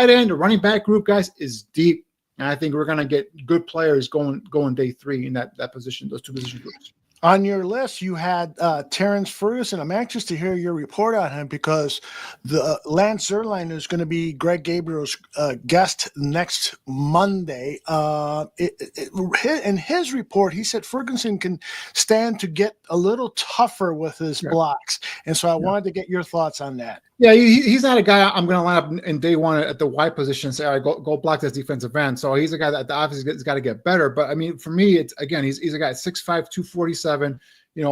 end, the running back group, guys, is deep. And I think we're going to get good players going day 3 in that position, those 2 position groups. On your list, you had Terence Ferguson. I'm anxious to hear your report on him, because the Lance Zierlein is going to be Greg Gabriel's guest next Monday. In his report, he said Ferguson can stand to get a little tougher with his blocks. And so I wanted to get your thoughts on that. Yeah, he's not a guy I'm going to line up in day 1 at the wide position and say, all right, go block this defensive end. So he's a guy that obviously has got to get better. But I mean, for me, it's again, he's a guy at 6'5", 247. He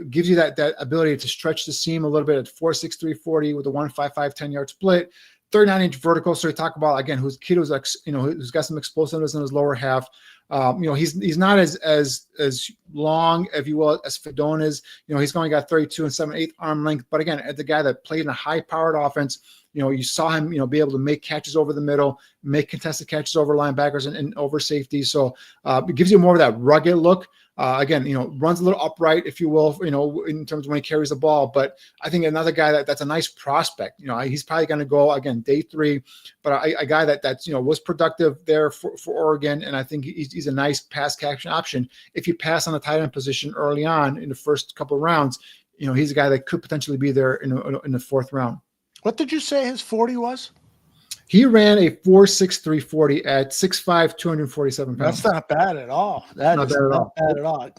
gives you that ability to stretch the seam a little bit at 4.63 40 with a 1.55 10-yard split, 39-inch vertical. So we talk about again, who's got some explosiveness in his lower half. He's not as long, if you will, as Fidone is. He's only got 32 and 7/8 arm length. But again, as the guy that played in a high-powered offense, you saw him, be able to make catches over the middle, make contested catches over linebackers and over safety. So it gives you more of that rugged look. Again, runs a little upright, if you will, in terms of when he carries the ball. But I think another guy that's a nice prospect. He's probably going to go again day 3, but a guy that's was productive there for Oregon, and I think he's a nice pass catching option. If you pass on the tight end position early on in the first couple of rounds, he's a guy that could potentially be there in the 4th round. What did you say his 40 was? He ran a 4.63 40 at 6'5", 247 pounds. That's not bad at all. That is not bad at all.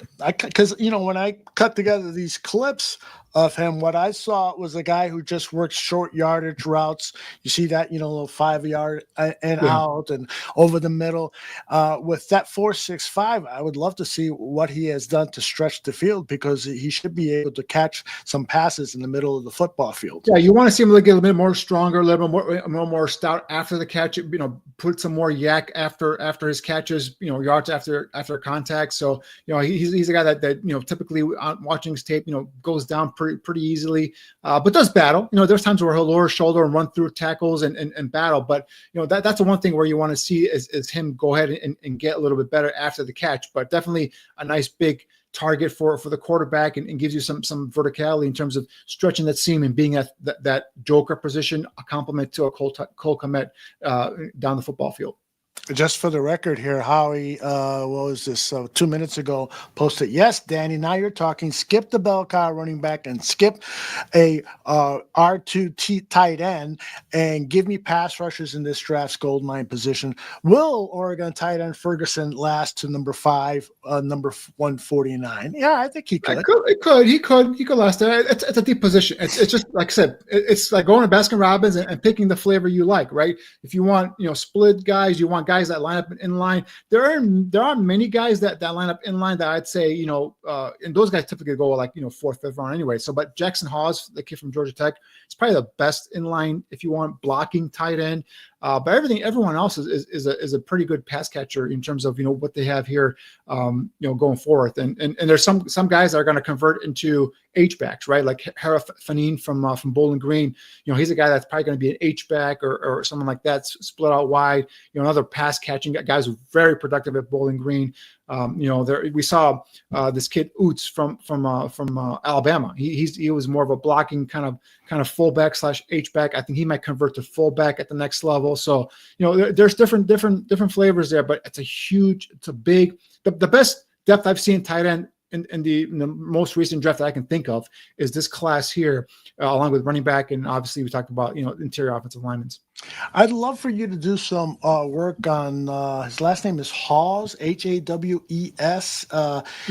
Because, when I cut together these clips of him, what I saw was a guy who just works short yardage routes. You see that, little 5-yard and out and over the middle. With that 4.65, I would love to see what he has done to stretch the field, because he should be able to catch some passes in the middle of the football field. Yeah, you want to see him get a little bit more stronger, a little more stout after the catch. Put some more yak after his catches. Yards after contact. So he's a guy that typically watching his tape goes down pretty easily, but does battle. There's times where he'll lower his shoulder and run through tackles and battle. But that's the one thing where you want to see is him go ahead and get a little bit better after the catch. But definitely a nice big target for the quarterback, and gives you some verticality in terms of stretching that seam and being at that joker position, a complement to a Cole Kmet down the football field. Just for the record here, Howie, what was this, 2 minutes ago, posted, yes, Danny, now you're talking. Skip the bell cow running back and skip a R2 tight end and give me pass rushers in this draft's gold mine position. Will Oregon tight end Ferguson last to number 5, number 149? Yeah, I think he could. He could last there. It's a deep position. It's just, like I said, it's like going to Baskin Robbins and picking the flavor you like, right? If you want, split guys, you want guys that line up in line. There are many guys that line up in line that I'd say, and those guys typically go like, 4th, 5th round anyway. So, but Jackson Hawes, the kid from Georgia Tech, is probably the best in line if you want blocking tight end. But everyone else is a pretty good pass catcher in terms of what they have here, going forward. And there's some guys that are going to convert into H backs, right? Like Hara Fanine from Bowling Green. He's a guy that's probably going to be an H back or something like that, split out wide. Another pass catching guys who are very productive at Bowling Green. We saw this kid Oots from Alabama. He was more of a blocking kind of fullback / H back. I think he might convert to fullback at the next level. So there's different flavors there, but it's a big. The best depth I've seen tight end in the most recent draft that I can think of is this class here, along with running back, and obviously we talked about interior offensive linemen. I'd love for you to do some work on his last name is Hawes, Hawes.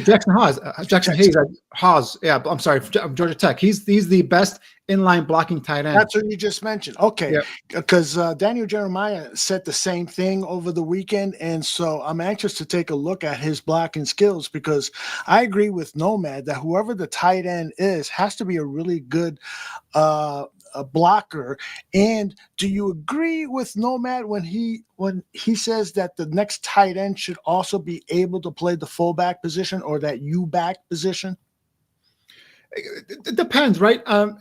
Jackson Hawes, Jackson Hayes Hawes. Yeah, I'm sorry, Georgia Tech. He's the best inline blocking tight end. That's what you just mentioned. Okay, because Daniel Jeremiah said the same thing over the weekend, and so I'm anxious to take a look at his blocking skills, because I agree with Nomad that whoever the tight end is has to be a really good a blocker. And do you agree with Nomad when he says that the next tight end should also be able to play the fullback position or that U-back position? It depends, right? I'm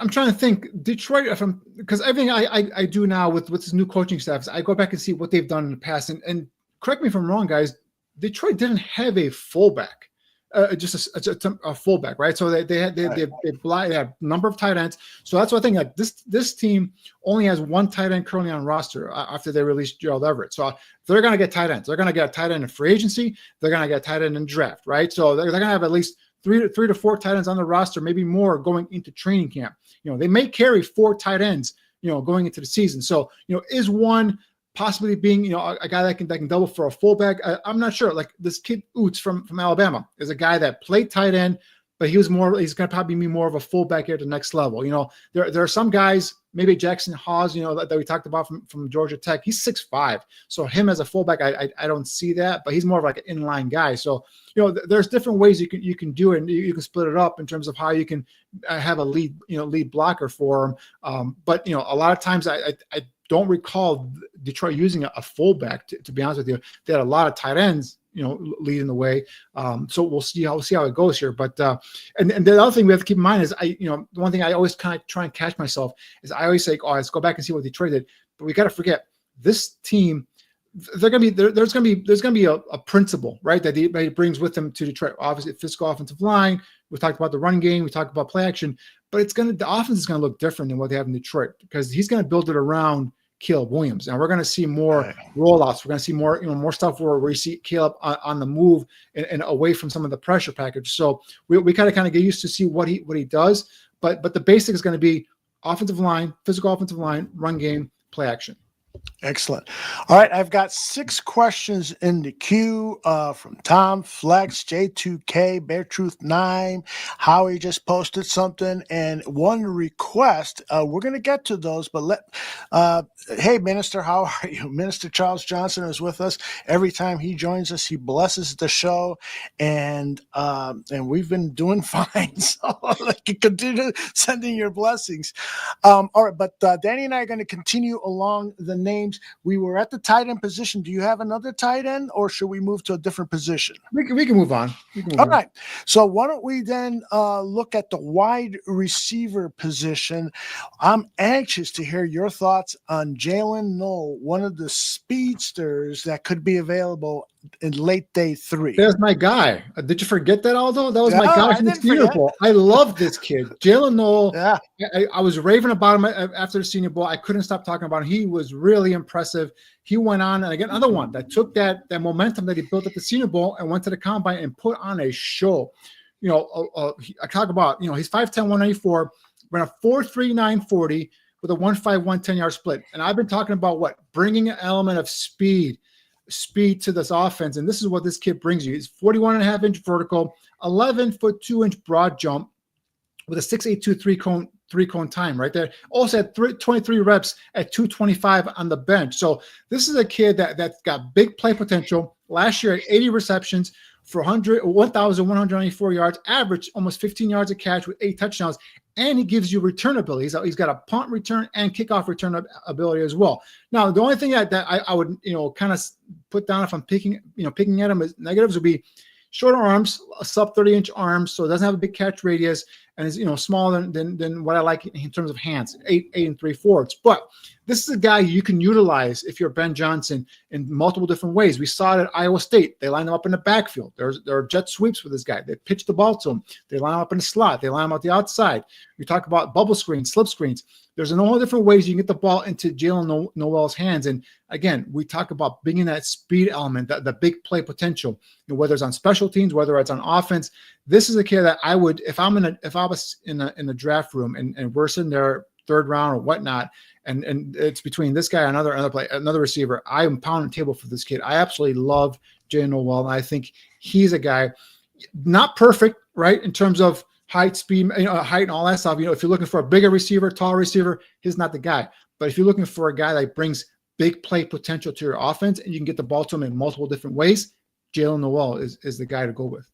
trying to think. Detroit, because everything I do now with this new coaching staff, I go back and see what they've done in the past. And correct me if I'm wrong, guys. Detroit didn't have a fullback, just a fullback, right? So they have a number of tight ends. So that's what I think. Like this team only has one tight end currently on roster after they released Gerald Everett. So they're going to get tight ends. They're going to get a tight end in free agency. They're going to get a tight end in draft, right? So they're going to have at least three to four tight ends on the roster, maybe more going into training camp. They may carry 4 tight ends, going into the season. So, is one possibly being, a guy that can double for a fullback? I'm not sure. Like this kid Oots from Alabama is a guy that played tight end, but he's going to probably be more of a fullback here at the next level. There are some guys, maybe Jackson Hawes, that we talked about from Georgia Tech. He's 6'5", so him as a fullback, I don't see that, but he's more of like an inline guy. So there's different ways you can do it, and you can split it up in terms of how you can have a lead blocker for him. But a lot of times I don't recall Detroit using a fullback. To be honest with you, they had a lot of tight ends, leading the way. So we'll see how it goes here. But and the other thing we have to keep in mind is the one thing I always kind of try and catch myself is I always say, let's go back and see what Detroit did. But we got to forget this team. There's gonna be a principle, right, that he brings with him to Detroit. Obviously, physical offensive line. We talked about the running game. We talked about play action. But the offense is going to look different than what they have in Detroit, because he's going to build it around Caleb Williams, and we're going to see more rollouts. We're going to see more stuff where we see Caleb on the move and away from some of the pressure package. So we kind of get used to see what he does. But the basic is going to be offensive line, physical offensive line, run game, play action. Excellent. All right, I've got 6 questions in the queue from Tom Flex, J2K, Bear Truth 9. Howie just posted something, and one request. We're going to get to those, but hey, Minister, how are you? Minister Charles Johnson is with us. Every time he joins us, he blesses the show, and we've been doing fine. So continue sending your blessings. All right, but Danny and I are going to continue along the names. We were at the tight end position. Do you have another tight end, or should we move to a different position? We can move on. All right. So why don't we then look at the wide receiver position? I'm anxious to hear your thoughts on Jaylen Noel, one of the speedsters that could be available in late day 3. There's my guy. Did you forget that, Aldo? That was my No, guy I from the didn't Senior forget. Bowl. I love this kid. Jaylen Noel. Yeah. I was raving about him after the Senior Bowl. I couldn't stop talking about him. He was really impressive. He went on, and again, another one that took that momentum that he built at the Senior Bowl and went to the Combine and put on a show. I talk about, he's 5'10", 194, ran a 4.39 40 with a 1.5 110-yard split. And I've been talking about bringing an element of speed to this offense, and this is what this kid brings you. He's 41.5-inch vertical, 11-foot 2-inch broad jump with a 6.82 three-cone time right there. Also had 23 reps at 225 on the bench. So this is a kid that's got big play potential. Last year, 80 receptions for 1,194 yards, average almost 15 yards a catch with 8 touchdowns, and he gives you return ability. He's got a punt return and kickoff return ability as well. Now, the only thing that I would kind of put down if I'm picking at him as negatives would be shorter arms, a sub 30-inch arms, so it doesn't have a big catch radius, and is smaller than what I like in terms of hands, 8 3/4. But this is a guy you can utilize if you're Ben Johnson in multiple different ways. We saw it at Iowa State. They line him up in the backfield. There are jet sweeps with this guy. They pitch the ball to him. They line him up in the slot. They line him out the outside. We talk about bubble screens, slip screens. There's all different ways you can get the ball into Jaylen Noel's hands. And again, we talk about bringing that speed element, the big play potential, whether it's on special teams, whether it's on offense. This is a kid that I would, if I was in the draft room and we're sitting there 3rd round or whatnot, and it's between this guy and another receiver, I am pounding the table for this kid. I absolutely love Jaylen Noel, and I think he's a guy not perfect, right, in terms of height, speed, height, and all that stuff. If you're looking for a bigger receiver, tall receiver, he's not the guy. But if you're looking for a guy that brings big play potential to your offense and you can get the ball to him in multiple different ways, Jaylen Noel is the guy to go with.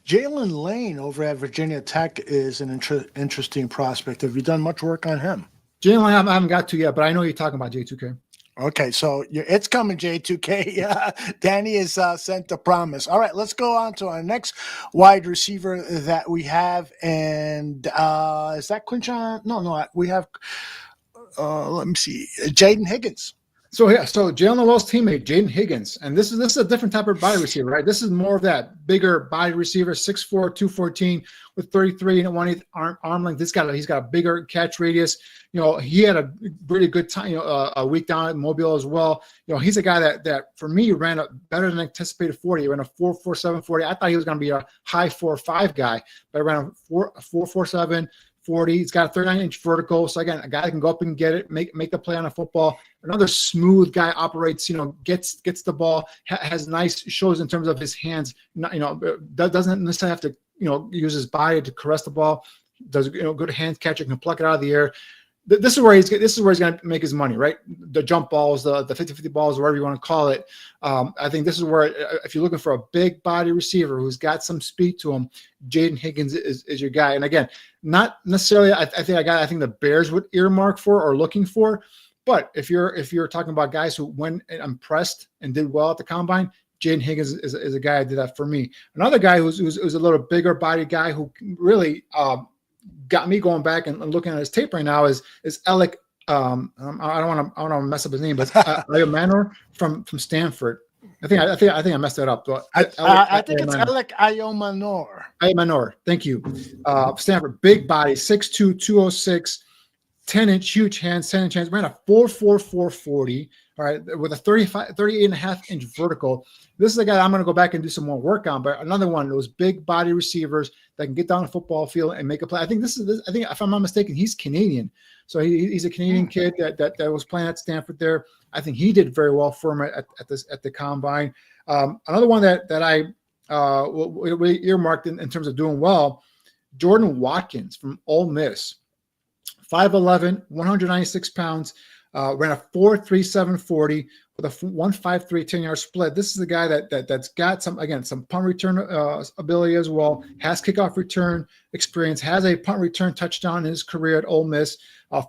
Jalen Lane over at Virginia Tech is an interesting prospect. Have you done much work on him? Jalen Lane I haven't got to yet, but I know you're talking about J2K. Okay, so it's coming, J2K. Danny has sent the promise. All right, let's go on to our next wide receiver that we have. And is that Quinshon? No, we have, let me see, Jaden Higgins. So Jaylen Noel's teammate, Jaden Higgins, and this is a different type of body receiver, right? This is more of that bigger body receiver, 6'4", 214 with 33 and 1/8 arm length. He's got a bigger catch radius. He had a really good time, a week down at Mobile as well. He's a guy that for me ran a better than anticipated 40. He ran a 4.47 40. I thought he was going to be a high 4.5 guy, but I ran a 4.47 40. He's got a 39-inch vertical. So again, a guy that can go up and get it, make the play on a football. Another smooth guy, operates, gets the ball, has nice shows in terms of his hands. That doesn't necessarily have to, use his body to caress the ball. Does good hand catcher, can pluck it out of the air. This is where he's going to make his money, right? The jump balls, the 50-50 balls, whatever you want to call it. I think this is where, if you're looking for a big body receiver who's got some speed to him, Jaden Higgins is your guy. And again, not necessarily, I think the Bears would earmark for or looking for. But if you're talking about guys who went and impressed and did well at the Combine, Jaden Higgins is a guy that did that for me. Another guy who's a little bigger body guy who really got me going back and looking at his tape right now is Alec. I don't want to mess up his name, but Manor from Stanford. I think I messed that up. I think it's Alec Ayomanor. Ayomanor, thank you. Stanford, big body, 6'2", 206, 10-inch, huge hands, 10-inch hands. Ran a 4.44 40. All right, with a 38.5-inch vertical. This is a guy I'm going to go back and do some more work on, but another one of those big body receivers that can get down the football field and make a play. I think if I'm not mistaken, he's Canadian. So he's a Canadian kid that was playing at Stanford there. I think he did very well for him at the Combine. Another one that I earmarked in terms of doing well, Jordan Watkins from Ole Miss. 5'11", 196 pounds. Ran a 4.37 40 with a 1.53 10-yard split. This is a guy that's got some punt return ability as well. Has kickoff return experience. Has a punt return touchdown in his career at Ole Miss.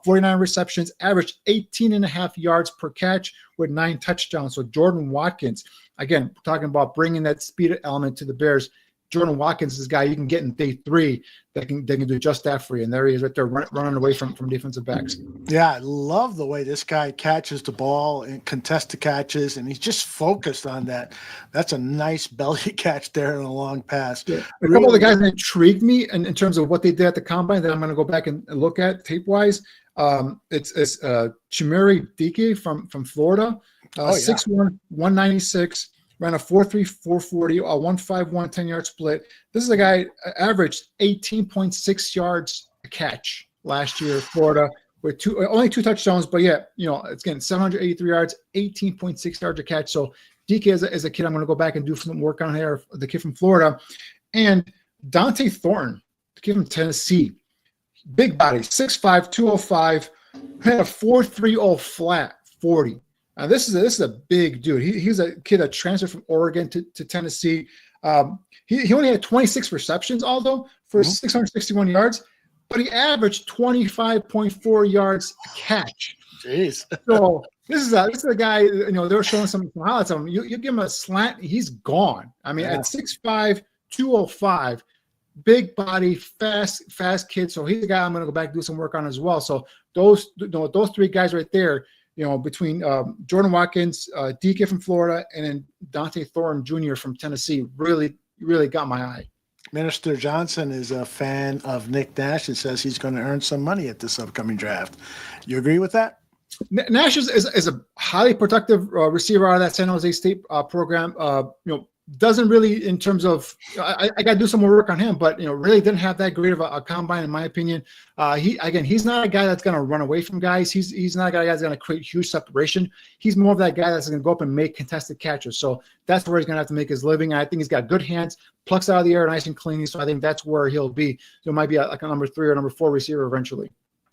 49 receptions, averaged 18.5 yards per catch with 9 touchdowns. So Jordan Watkins, again, talking about bringing that speed element to the Bears. Jordan Watkins is this guy you can get in day 3 that can do just that for you. And there he is right there running away from defensive backs. Yeah, I love the way this guy catches the ball and contested catches, and he's just focused on that. That's a nice belly catch there in a long pass. Yeah. A couple of the guys that intrigued me in terms of what they did at the combine that I'm going to go back and look at tape-wise. It's Chimere Dike from Florida, 6'1", 196. Ran a 4.3, 4.40, a 1.51 10-yard split. This is a guy averaged 18.6 yards a catch last year in Florida with only 2 touchdowns, but it's getting 783 yards, 18.6 yards a catch. So DK is a kid I'm going to go back and do some work on here, the kid from Florida. And Dante Thornton, the kid from Tennessee, big body, 6'5", 205, had a 4.30 flat, 40. This is a big dude. He's a kid that transferred from Oregon to Tennessee. He only had 26 receptions, Aldo, for 661 yards, but he averaged 25.4 yards a catch. Jeez. So this is a guy. They're showing some highlights of him. You give him a slant, he's gone. I mean, at 6'5", 205. Big body, fast kid. So he's a guy I'm going to go back and do some work on as well. So those 3 guys right there. Between Jordan Watkins, DK from Florida, and then Dante Thornton Jr. from Tennessee really, really got my eye. Minister Johnson is a fan of Nick Nash and says he's going to earn some money at this upcoming draft. You agree with that? Nash is a highly productive receiver out of that San Jose State program. Doesn't really, in terms of, I got to do some more work on him, but really didn't have that great of a combine in my opinion. He's not a guy that's going to run away from guys. He's not a guy that's going to create huge separation. He's more of that guy that's going to go up and make contested catches. So that's where he's going to have to make his living. And I think he's got good hands, plucks out of the air nice and clean. So I think that's where he'll be. So it might be like a number 3 or number 4 receiver eventually.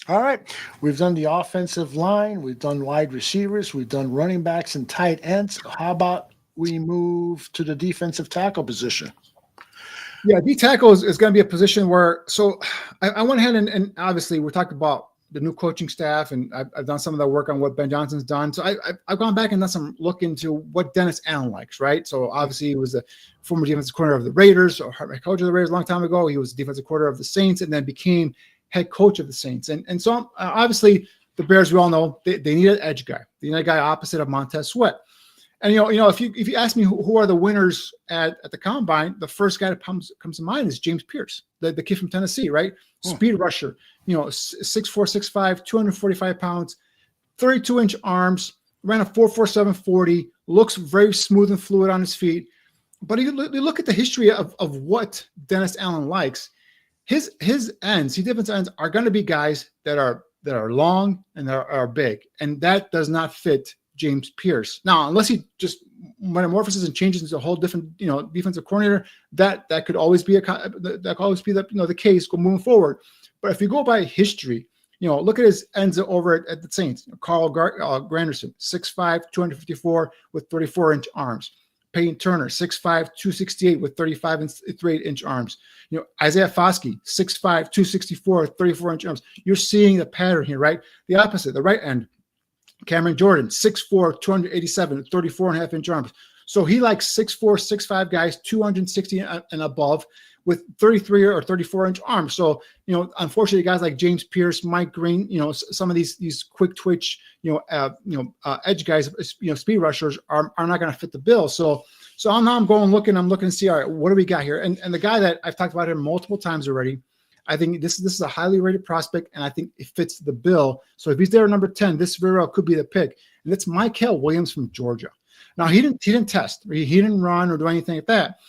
All right. We've done the offensive line. We've done wide receivers. We've done running backs and tight ends. How about we move to the defensive tackle position? Yeah, D tackle is going to be a position where, so I went ahead and obviously we're talking about the new coaching staff, and I've done some of that work on what Ben Johnson's done. So I've gone back and done some look into what Dennis Allen likes, right? So obviously he was the former defensive coordinator of the Raiders, or head coach of the Raiders a long time ago. He was defensive coordinator of the Saints and then became head coach of the Saints. And so obviously the Bears, we all know, they need an edge guy. They need a guy opposite of Montez Sweat. And if you ask me who are the winners at the combine, the first guy that comes to mind is James Pierce, the kid from Tennessee, right? Speed rusher, 6'4", 6'5", 245 pounds, 32-inch arms, ran a 4.47 40, looks very smooth and fluid on his feet. But you look at the history of what Dennis Allen likes. His defensive ends are going to be guys that are long and that are big, and that does not fit James Pierce. Now, unless he just metamorphoses and changes into a whole different, defensive coordinator, that could always be the case moving forward. But if you go by history, look at his ends over at the Saints. Carl Granderson, 6'5", 254 with 34-inch arms. Peyton Turner, 6'5", 268 with 35 and 38-inch arms. Isaiah Foskey, 6'5", 264, 34-inch arms. You're seeing the pattern here, right? The opposite, the right end. Cameron Jordan, 6'4", 287, 34.5-inch arms. So he likes 6'4", 6'5 guys, 260 and above with 33 or 34-inch arms. So, unfortunately, guys like James Pierce, Mike Green, some of these quick twitch, edge guys, speed rushers are not going to fit the bill. So I'm looking to see, all right, what do we got here? And the guy that I've talked about him multiple times already, I think this is a highly rated prospect, and I think it fits the bill. So if he's there at number 10, this very well could be the pick. And it's Mikel Williams from Georgia. Now, he didn't test. He didn't run or do anything like that,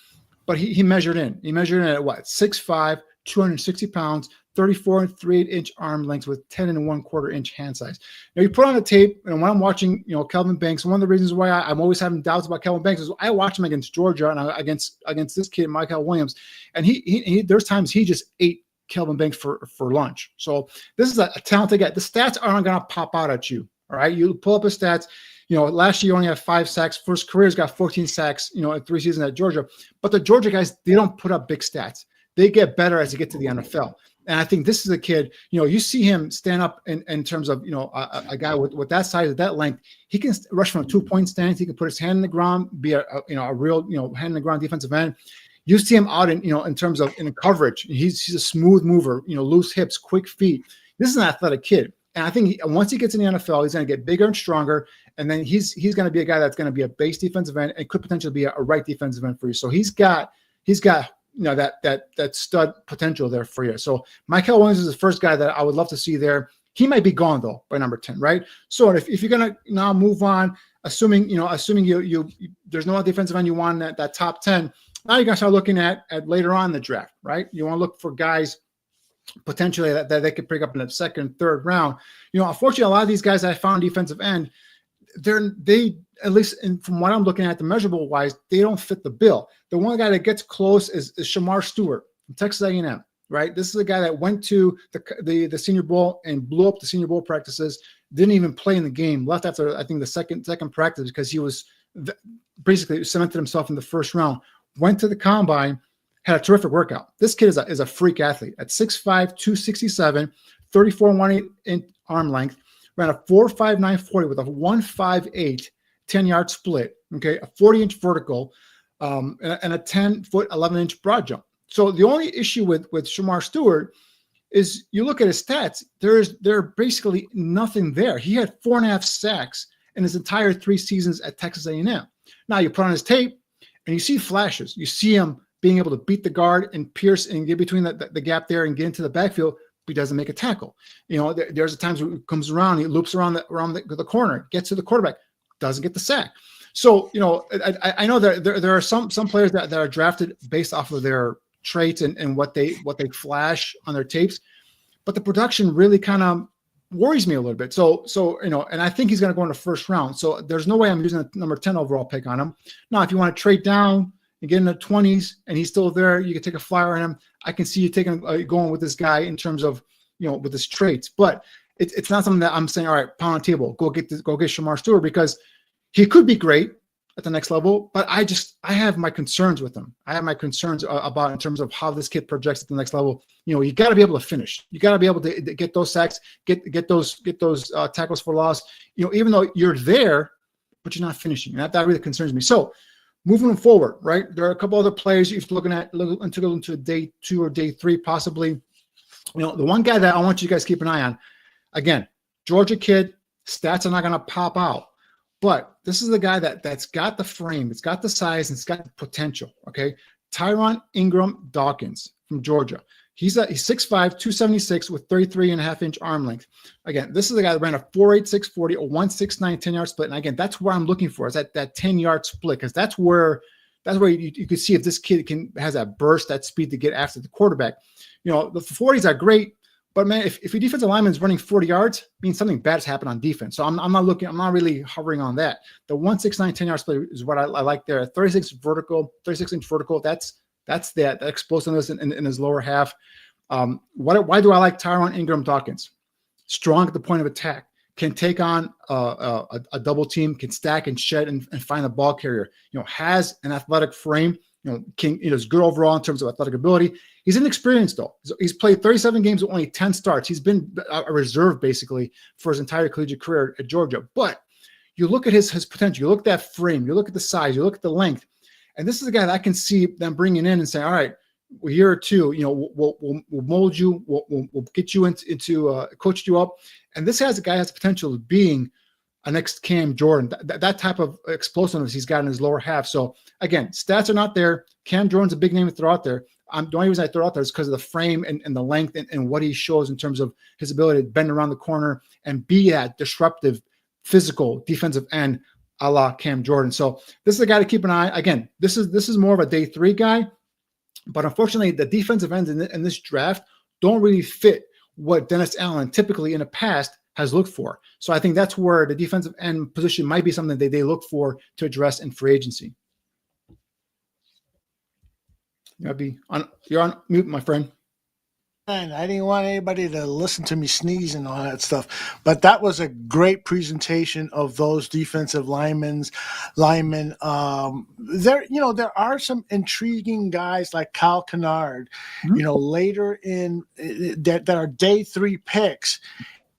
but he measured in. He measured in at what? 6'5", 260 pounds, 34 and 3/8-inch arm lengths with 10 and 1/4-inch hand size. Now, you put on the tape, and when I'm watching, Kelvin Banks, one of the reasons why I'm always having doubts about Kelvin Banks is I watch him against Georgia and against this kid, Mikel Williams, and he there's times he just ate Kelvin Banks for lunch. So this is a talented guy. The stats aren't going to pop out at you. All right. You pull up his stats. Last year you only had 5 sacks. First career's got 14 sacks, in 3 seasons at Georgia. But the Georgia guys, they don't put up big stats. They get better as they get to the NFL. And I think this is a kid, you see him stand up in terms of, a guy with that size, that length. He can rush from a 2-point stance. He can put his hand in the ground, be a real, hand in the ground defensive end. You see him out in terms of in coverage. He's a smooth mover, loose hips, quick feet. This is an athletic kid. And I think once he gets in the NFL, he's going to get bigger and stronger. And then he's going to be a guy that's going to be a base defensive end and could potentially be a right defensive end for you. So he's got that stud potential there for you. So Mikel Williams is the first guy that I would love to see there. He might be gone though by number 10, right? So if you're gonna now move on, assuming you there's no defensive end you want in that top 10, now you're gonna start looking at later on in the draft, right? You want to look for guys potentially that they could pick up in the second, third round. Unfortunately, a lot of these guys that I found defensive end, they at least from what I'm looking at the measurable wise, they don't fit the bill. The one guy that gets close is Shamar Stewart from Texas A&M, right? This is a guy that went to the Senior Bowl and blew up the Senior Bowl practices, didn't even play in the game, left after I think the second practice because he was basically cemented himself in the first round, went to the combine, had a terrific workout. This kid is a freak athlete at 6'5", 267, 34.18 in arm length, ran a 4.59 40 with a 1.58 10-yard split, okay, a 40-inch vertical, and a 10-foot, 11-inch broad jump. So the only issue with Shamar Stewart is you look at his stats, there's basically nothing there. He had 4.5 sacks in his entire 3 seasons at Texas A&M. Now you put on his tape and you see flashes. You see him being able to beat the guard and pierce and get between the gap there and get into the backfield, but he doesn't make a tackle. There's a times when he comes around, he loops around the corner, gets to the quarterback, doesn't get the sack. So, I know that there are some players that are drafted based off of their traits and what they flash on their tapes, but the production really kind of worries me a little bit. So and I think he's going to go in the first round. So there's no way I'm using a number 10 overall pick on him. Now, if you want to trade down and get in the 20s and he's still there, you can take a flyer on him. I can see you going with this guy in terms of, with his traits, but it's not something that I'm saying, all right, pound on the table, go get Shamar Stewart, because he could be great at the next level, but I have my concerns with him. I have my concerns about in terms of how this kid projects at the next level. You got to be able to finish. You got to be able to get those sacks, get those tackles for loss. Even though you're there, but you're not finishing. And that really concerns me. So moving forward, right? There are a couple other players you're looking at into day 2 or day 3 possibly. The one guy that I want you guys to keep an eye on, again, Georgia kid, stats are not going to pop out. But this is the guy that's got the frame, it's got the size, and it's got the potential, okay? Tyron Ingram-Dawkins from Georgia. He's 6'5", 276 with 33.5-inch arm length. Again, this is the guy that ran a 4.86 40, a 1.69 10-yard split. And again, that's where I'm looking for, is that 10-yard split, because that's where you can see if this kid has that burst, that speed to get after the quarterback. The 40s are great, but man, if your defensive lineman is running 40 yards, it means something bad's happened on defense. So I'm not really hovering on that. The 1.69 10-yard split is what I like there. 36-inch vertical. That's that explosiveness in his lower half. Why do I like Tyron Ingram-Dawkins? Strong at the point of attack, can take on a double team, can stack and shed and find a ball carrier. Has an athletic frame. Is good overall in terms of athletic ability. He's inexperienced though. He's played 37 games with only 10 starts. He's been a reserve basically for his entire collegiate career at Georgia. But you look at his potential. You look at that frame. You look at the size. You look at the length. And this is a guy that I can see them bringing in and saying, all right, a year or two, we'll mold you. We'll get you into coach you up. And this guy has the potential of being a next Cam Jordan, that type of explosiveness he's got in his lower half. So again, stats are not there. Cam Jordan's a big name to throw out there. The only reason I throw it out there is because of the frame and the length and what he shows in terms of his ability to bend around the corner and be that disruptive, physical defensive end a la Cam Jordan. So this is a guy to keep an eye. Again, this is more of a day 3 guy, but unfortunately the defensive ends in this draft don't really fit what Dennis Allen typically in the past has looked for. So I think that's where the defensive end position might be something that they look for to address in free agency. You're on mute, my friend. And I didn't want anybody to listen to me sneeze and all that stuff, but that was a great presentation of those defensive linemen. There are some intriguing guys like Kyle Kennard, later in that are day 3 picks,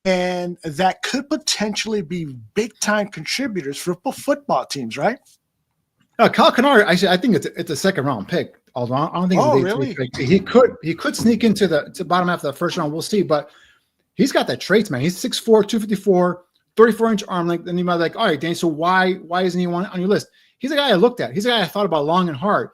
and that could potentially be big time contributors for football teams, right? Kyle Kennard, I think it's a second round pick. Although I don't think Oh, he's a day 3 pick. He could sneak into the bottom half of the first round. We'll see, but he's got that traits, man. He's 6'4", 254, 34-inch arm length. And you might be like, all right, Danny, so why isn't he on your list? He's a guy I looked at. He's a guy I thought about long and hard.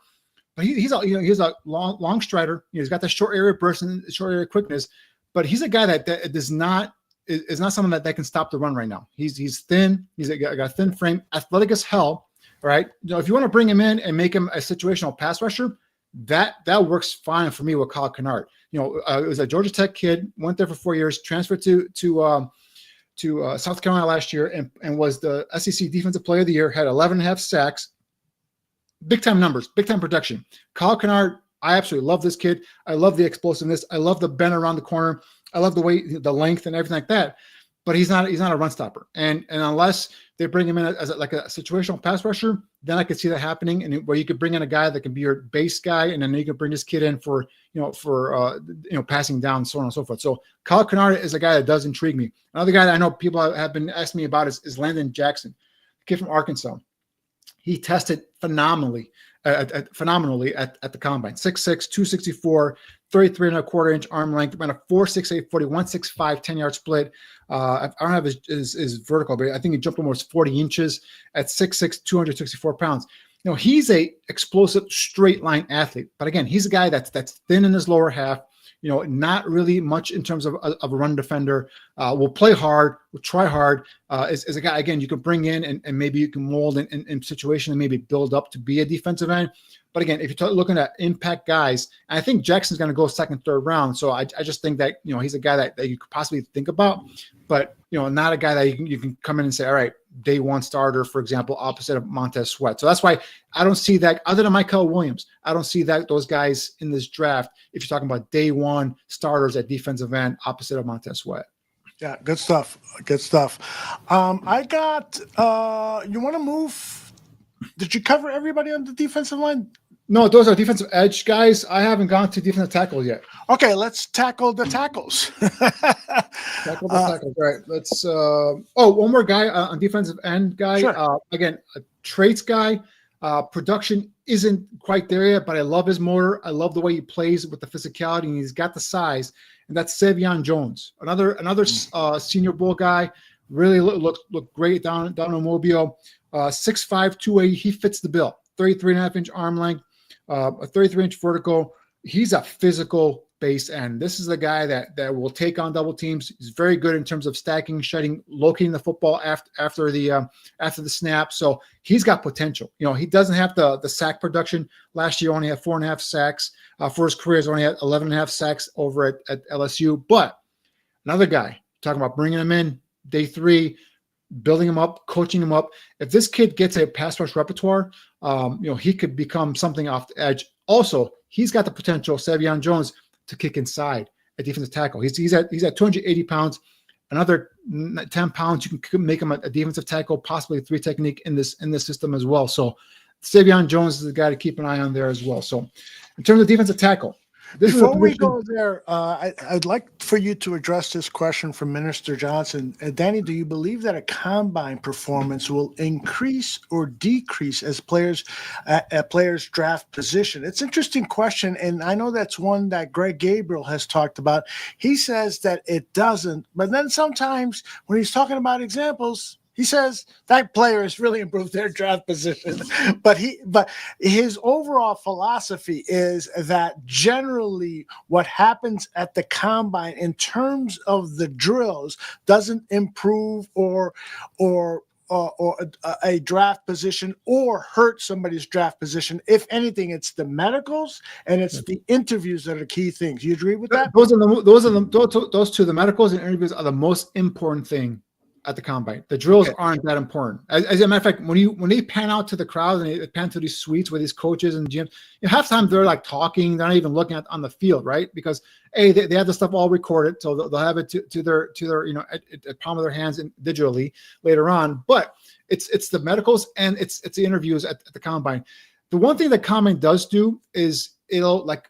But he's a long strider. He's got that short area burst and short area quickness. But he's a guy that is not someone that can stop the run right now. He's thin. He's got a thin frame, athletic as hell. Right? If you want to bring him in and make him a situational pass rusher, that works fine for me with Kyle Kennard. It was a Georgia Tech kid, went there for 4 years, transferred to South Carolina last year, and was the SEC Defensive Player of the Year. Had 11.5 sacks. Big time numbers, big time production. Kyle Kennard, I absolutely love this kid. I love the explosiveness. I love the bend around the corner. I love the weight, the length, and everything like that. But he's not a run stopper. And unless they bring him in as a situational pass rusher, then I could see that happening. And where you could bring in a guy that can be your base guy, and then you could bring this kid in for passing down, so on and so forth. So Kyle Kennard is a guy that does intrigue me. Another guy that I know people have been asking me about is Landon Jackson, the kid from Arkansas. He tested phenomenally at the combine. 6'6", 264, 33.25-inch arm length, ran a 4.68 40, 165 10-yard split. I don't have his vertical, but I think he jumped almost 40 inches at 6'6", 264 pounds. He's a explosive straight line athlete, but again, he's a guy that's thin in his lower half. Not really much in terms of a run defender. Will play hard, will try hard. Is a guy, again, you can bring in and maybe you can mold in situation and maybe build up to be a defensive end. But again, if you're looking at impact guys, and I think Jackson's going to go second, third round. So I just think that, he's a guy that you could possibly think about, but, not a guy that you can come in and say, all right, day one starter, for example, opposite of Montez Sweat. So that's why I don't see that, other than Mikel Williams, I don't see those guys in this draft if you're talking about day one starters at defensive end opposite of Montez Sweat. Yeah, good stuff. Good stuff. I got you want to move? Did you cover everybody on the defensive line? No, those are defensive edge guys. I haven't gone to defensive tackle yet. Okay, let's tackle the tackles. Tackle the tackles. All right. Let's one more guy on defensive end guy. Sure. Again, a traits guy. Production isn't quite there yet, but I love his motor. I love the way he plays with the physicality, and he's got the size. And that's Savan Jones, another Senior Bowl guy. Really look great down in Mobile. 6'5", 280. He fits the bill. 33.5-inch arm length, a 33-inch vertical. He's a physical base end. This is the guy that will take on double teams. He's very good in terms of stacking, shedding, locating the football after the snap. So he's got potential. He doesn't have the sack production. Last year only had 4.5 sacks. For his career, he's only had 11.5 sacks over at LSU. But another guy, talking about bringing him in day 3, building him up, coaching him up. If this kid gets a pass rush repertoire, he could become something off the edge. Also, he's got the potential, Savan Jones, to kick inside at defensive tackle. He's at 280 pounds. Another 10 pounds, you can make him a defensive tackle, possibly a 3 technique in this system as well. So Savan Jones is the guy to keep an eye on there as well. So in terms of defensive tackle, before we go there, I'd like for you to address this question from Minister Johnson. Danny, do you believe that a combine performance will increase or decrease as players draft position? It's an interesting question, and I know that's one that Greg Gabriel has talked about. He says that it doesn't, but then sometimes when he's talking about examples, he says that player has really improved their draft position, but his overall philosophy is that generally what happens at the combine in terms of the drills doesn't improve or a draft position or hurt somebody's draft position. If anything, it's the medicals and it's the interviews that are key things. You agree with that? Those two, the medicals and interviews, are the most important thing at the combine. The drills aren't that important. As a matter of fact, when they pan out to the crowd and they pan to these suites with these coaches and gyms, half the time they're like talking, they're not even looking at on the field, right? Because they have the stuff all recorded, so they'll have it to their at palm of their hands and digitally later on. But it's the medicals and it's the interviews at the combine. The one thing that combine does do is it'll look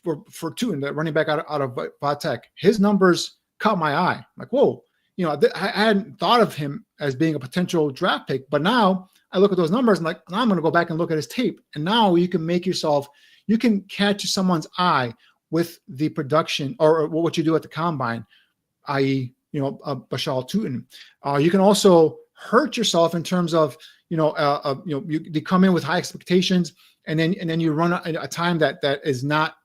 for Tuten, the running back out of Vatech, his numbers caught my eye. Like, whoa. I hadn't thought of him as being a potential draft pick, but now I look at those numbers and now I'm going to go back and look at his tape. And now you can make yourself, You can catch someone's eye with the production or what you do at the combine, i.e., Bhayshul Tuten. You can also hurt yourself in terms of, they come in with high expectations, and then you run a time that is not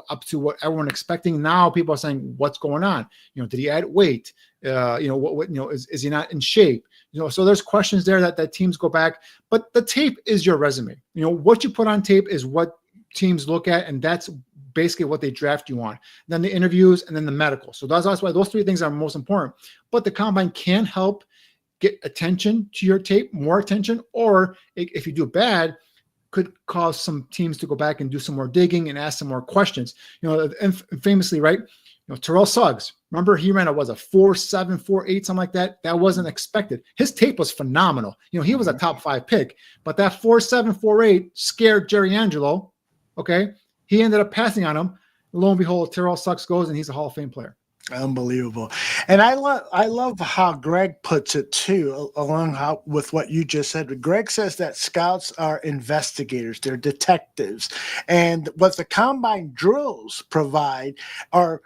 up to what everyone expecting. Now people are saying, what's going on? Did he add weight? Is he not in shape? So there's questions there that teams go back, but the tape is your resume. What you put on tape is what teams look at, and that's basically what they draft you on. Then the interviews, and then the medical. So that's why those three things are most important. But the combine can help get attention to your tape, more attention, or if you do bad, could cause some teams to go back and do some more digging and ask some more questions. Famously, right? Terrell Suggs, remember he ran a 4.7, 4.8, something like that. That wasn't expected. His tape was phenomenal. He was a top 5 pick, but that 4.7, 4.8 scared Jerry Angelo. Okay, he ended up passing on him. Lo and behold, Terrell Suggs goes, and he's a Hall of Fame player. Unbelievable. And I love how Greg puts it too, along with what you just said. Greg says that scouts are investigators, they're detectives, and what the combine drills provide are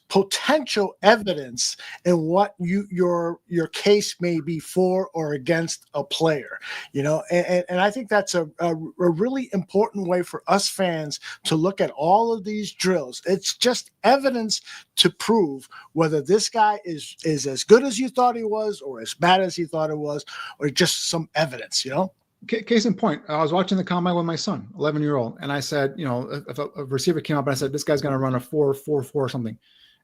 potential evidence in what your case may be for or against a player, and I think that's a really important way for us fans to look at all of these drills. It's just evidence to prove whether this guy is as good as you thought he was, or as bad as he thought it was, or just some evidence. Case in point, I was watching the combine with my son, 11-year-old, and I said, if a receiver came up and I said, this guy's going to run a 4.44 or something,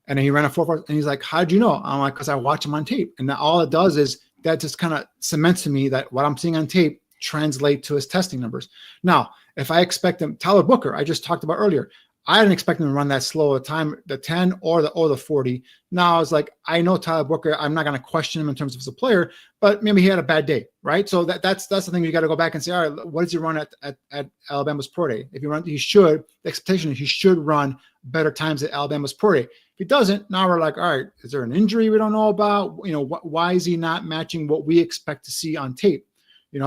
and then he ran a 4.4, and he's like, how'd you know? I'm like, because I watch him on tape. And all it does is that just kind of cements to me that what I'm seeing on tape translate to his testing numbers. Now, if I expect him, Tyler Booker, I just talked about earlier, I didn't expect him to run that slow a time, the 10 or the 40. Now I was like, I know Tyler Booker, I'm not going to question him in terms of as a player, but maybe he had a bad day, right? So that's the thing you got to go back and say, all right, what does he run at Alabama's pro day? If the expectation is he should run better times at Alabama's pro day. If he doesn't, now we're like, all right, is there an injury we don't know about? Why is he not matching what we expect to see on tape?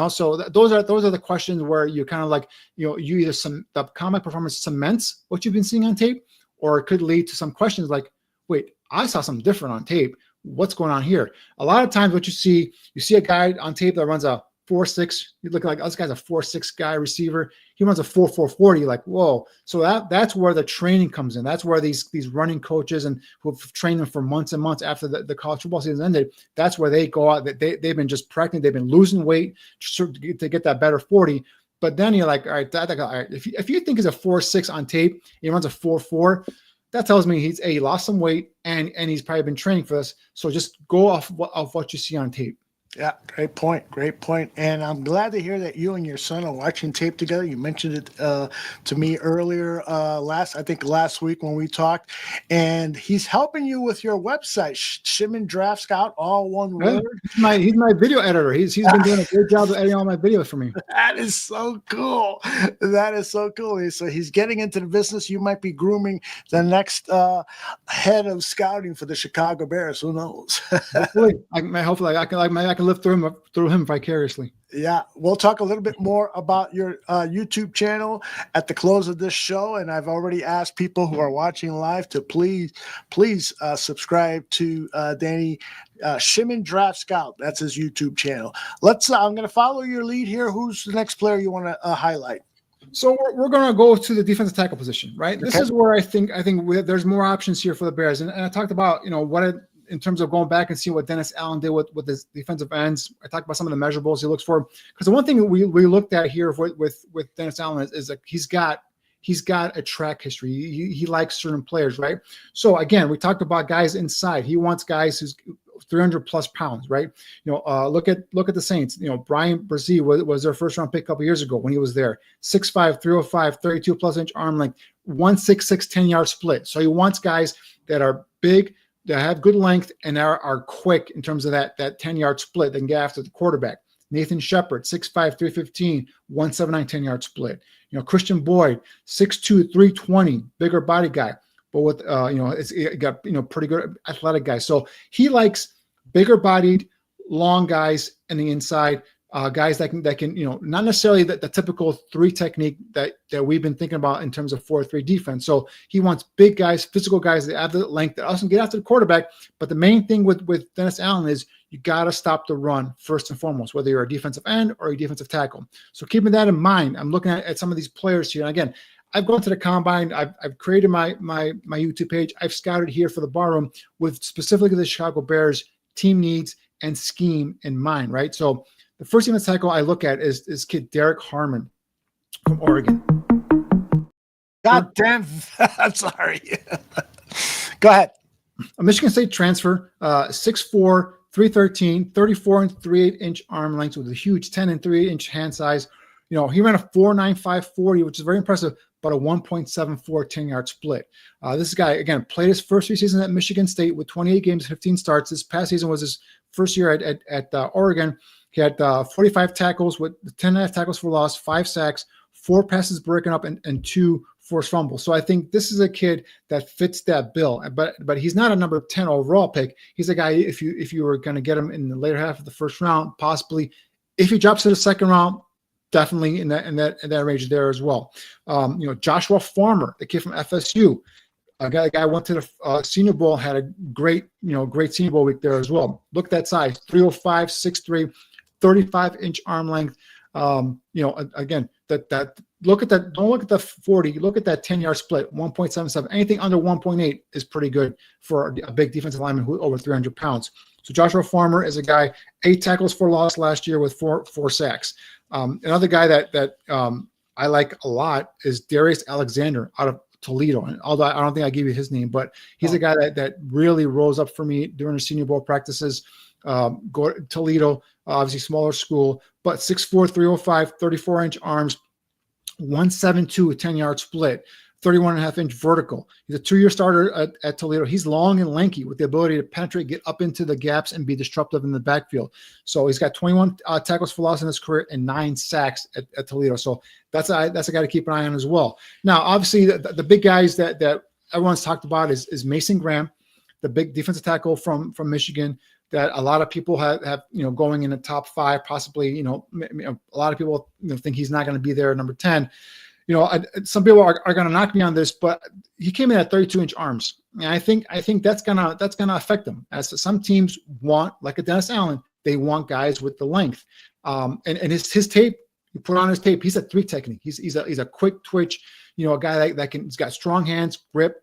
So those are the questions where you kind of like, you either the combine performance cements what you've been seeing on tape, or it could lead to some questions like, wait, I saw something different on tape. What's going on here? A lot of times what you see a guy on tape that runs a 4.6. You look like this guy's a 4.6 guy receiver. He runs a 4.440. Like, whoa. So that's where the training comes in. That's where these running coaches and who have trained them for months and months after the college football season ended, that's where they go out. They've been just practicing. They've been losing weight to get that better 40. But then you're like, all right, all right. If you think he's a 4.6 on tape, he runs a 4.4. That tells me he lost some weight and he's probably been training for this. So just go off what you see on tape. Yeah, great point. And I'm glad to hear that you and your son are watching tape together. You mentioned it to me earlier last week when we talked. And he's helping you with your website, Shimon Draft Scout, all one word. He's my video editor. He's been doing a great job of editing all my videos for me. That is so cool. So he's getting into the business. You might be grooming the next head of scouting for the Chicago Bears. Who knows? Hopefully I can live through him vicariously. Yeah, we'll talk a little bit more about your YouTube channel at the close of this show, and I've already asked people who are watching live to please subscribe to Danny Shimon Draft Scout. That's his YouTube channel. I'm going to follow your lead here. Who's the next player you want to highlight? So we're going to go to the defensive tackle position, right? This is where I think there's more options here for the Bears, and I talked about in terms of going back and seeing what Dennis Allen did with his defensive ends. I talked about some of the measurables he looks for, because the one thing we looked at here with Dennis Allen is that he's got a track history. He likes certain players, right? So again, we talked about guys inside. He wants guys who's 300 plus pounds, right? Look at the Saints. Brian Brzee was their first round pick a couple years ago when he was there. 6'5", 305, 32 plus inch arm length, 1.66, 10-yard split. So he wants guys that are big, that have good length, and are quick in terms of that 10-yard split. They can get after the quarterback. Nathan Shepard, 6'5", 315, 179, 10-yard split. Christian Boyd, 6'2", 320, bigger body guy, but with it's got pretty good athletic guys. So he likes bigger bodied, long guys in the inside guys that can, not necessarily the typical 3 technique that we've been thinking about in terms of 4-3 defense. So he wants big guys, physical guys that have the length, that also get after the quarterback. But the main thing with Dennis Allen is you got to stop the run first and foremost, whether you're a defensive end or a defensive tackle. So keeping that in mind, I'm looking at some of these players here. And again, I've gone to the combine. I've created my YouTube page. I've scouted here for the bar room with specifically the Chicago Bears team needs and scheme in mind, right? So the first defensive tackle I look at is this kid, Derek Harmon from Oregon. God damn. I'm sorry. Go ahead. A Michigan State transfer, 6'4", 313, 34 and 3/8 inch arm length with a huge 10 and 3/8 inch hand size. He ran a 4.95 40, which is very impressive, but a 1.74 10-yard split. This guy, again, played his first 3 seasons at Michigan State with 28 games, 15 starts. This past season was his first year at Oregon. He had 45 tackles with 10.5 tackles for loss, 5 sacks, 4 passes breaking up, and 2 forced fumbles. So I think this is a kid that fits that bill. But he's not a number 10 overall pick. He's a guy, if you were going to get him in the later half of the first round, possibly. If he drops to the second round, definitely in that range there as well. Joshua Farmer, the kid from FSU. A guy went to the Senior Bowl, had a great Senior Bowl week there as well. Look at that size, 305, 6'3", 35-inch arm length. Again, that look at that. Don't look at the 40. Look at that 10-yard split, 1.77. Anything under 1.8 is pretty good for a big defensive lineman who's over 300 pounds. So Joshua Farmer is a guy, 8 tackles for loss last year with 4 sacks. Another guy that I like a lot is Darius Alexander out of Toledo. And although I don't think I gave you his name, but he's a guy that really rose up for me during the Senior Bowl practices. Toledo, obviously smaller school, but 6'4", 305, 34-inch arms, 172, 10-yard split, 31.5-inch vertical. He's a 2-year starter at Toledo. He's long and lanky with the ability to penetrate, get up into the gaps, and be disruptive in the backfield. So he's got 21 tackles for loss in his career and 9 sacks at Toledo. So that's a guy to keep an eye on as well. Now, obviously, the big guys that everyone's talked about is Mason Graham, the big defensive tackle from Michigan, that a lot of people have going in the top 5, possibly. A lot of people think he's not going to be there at number 10. Some people are going to knock me on this, but he came in at 32-inch arms, and I think that's gonna affect him. As some teams want, like a Dennis Allen, they want guys with the length. And his tape, you put on his tape, he's a 3 technique. He's a quick twitch, a guy he's got strong hands, rip,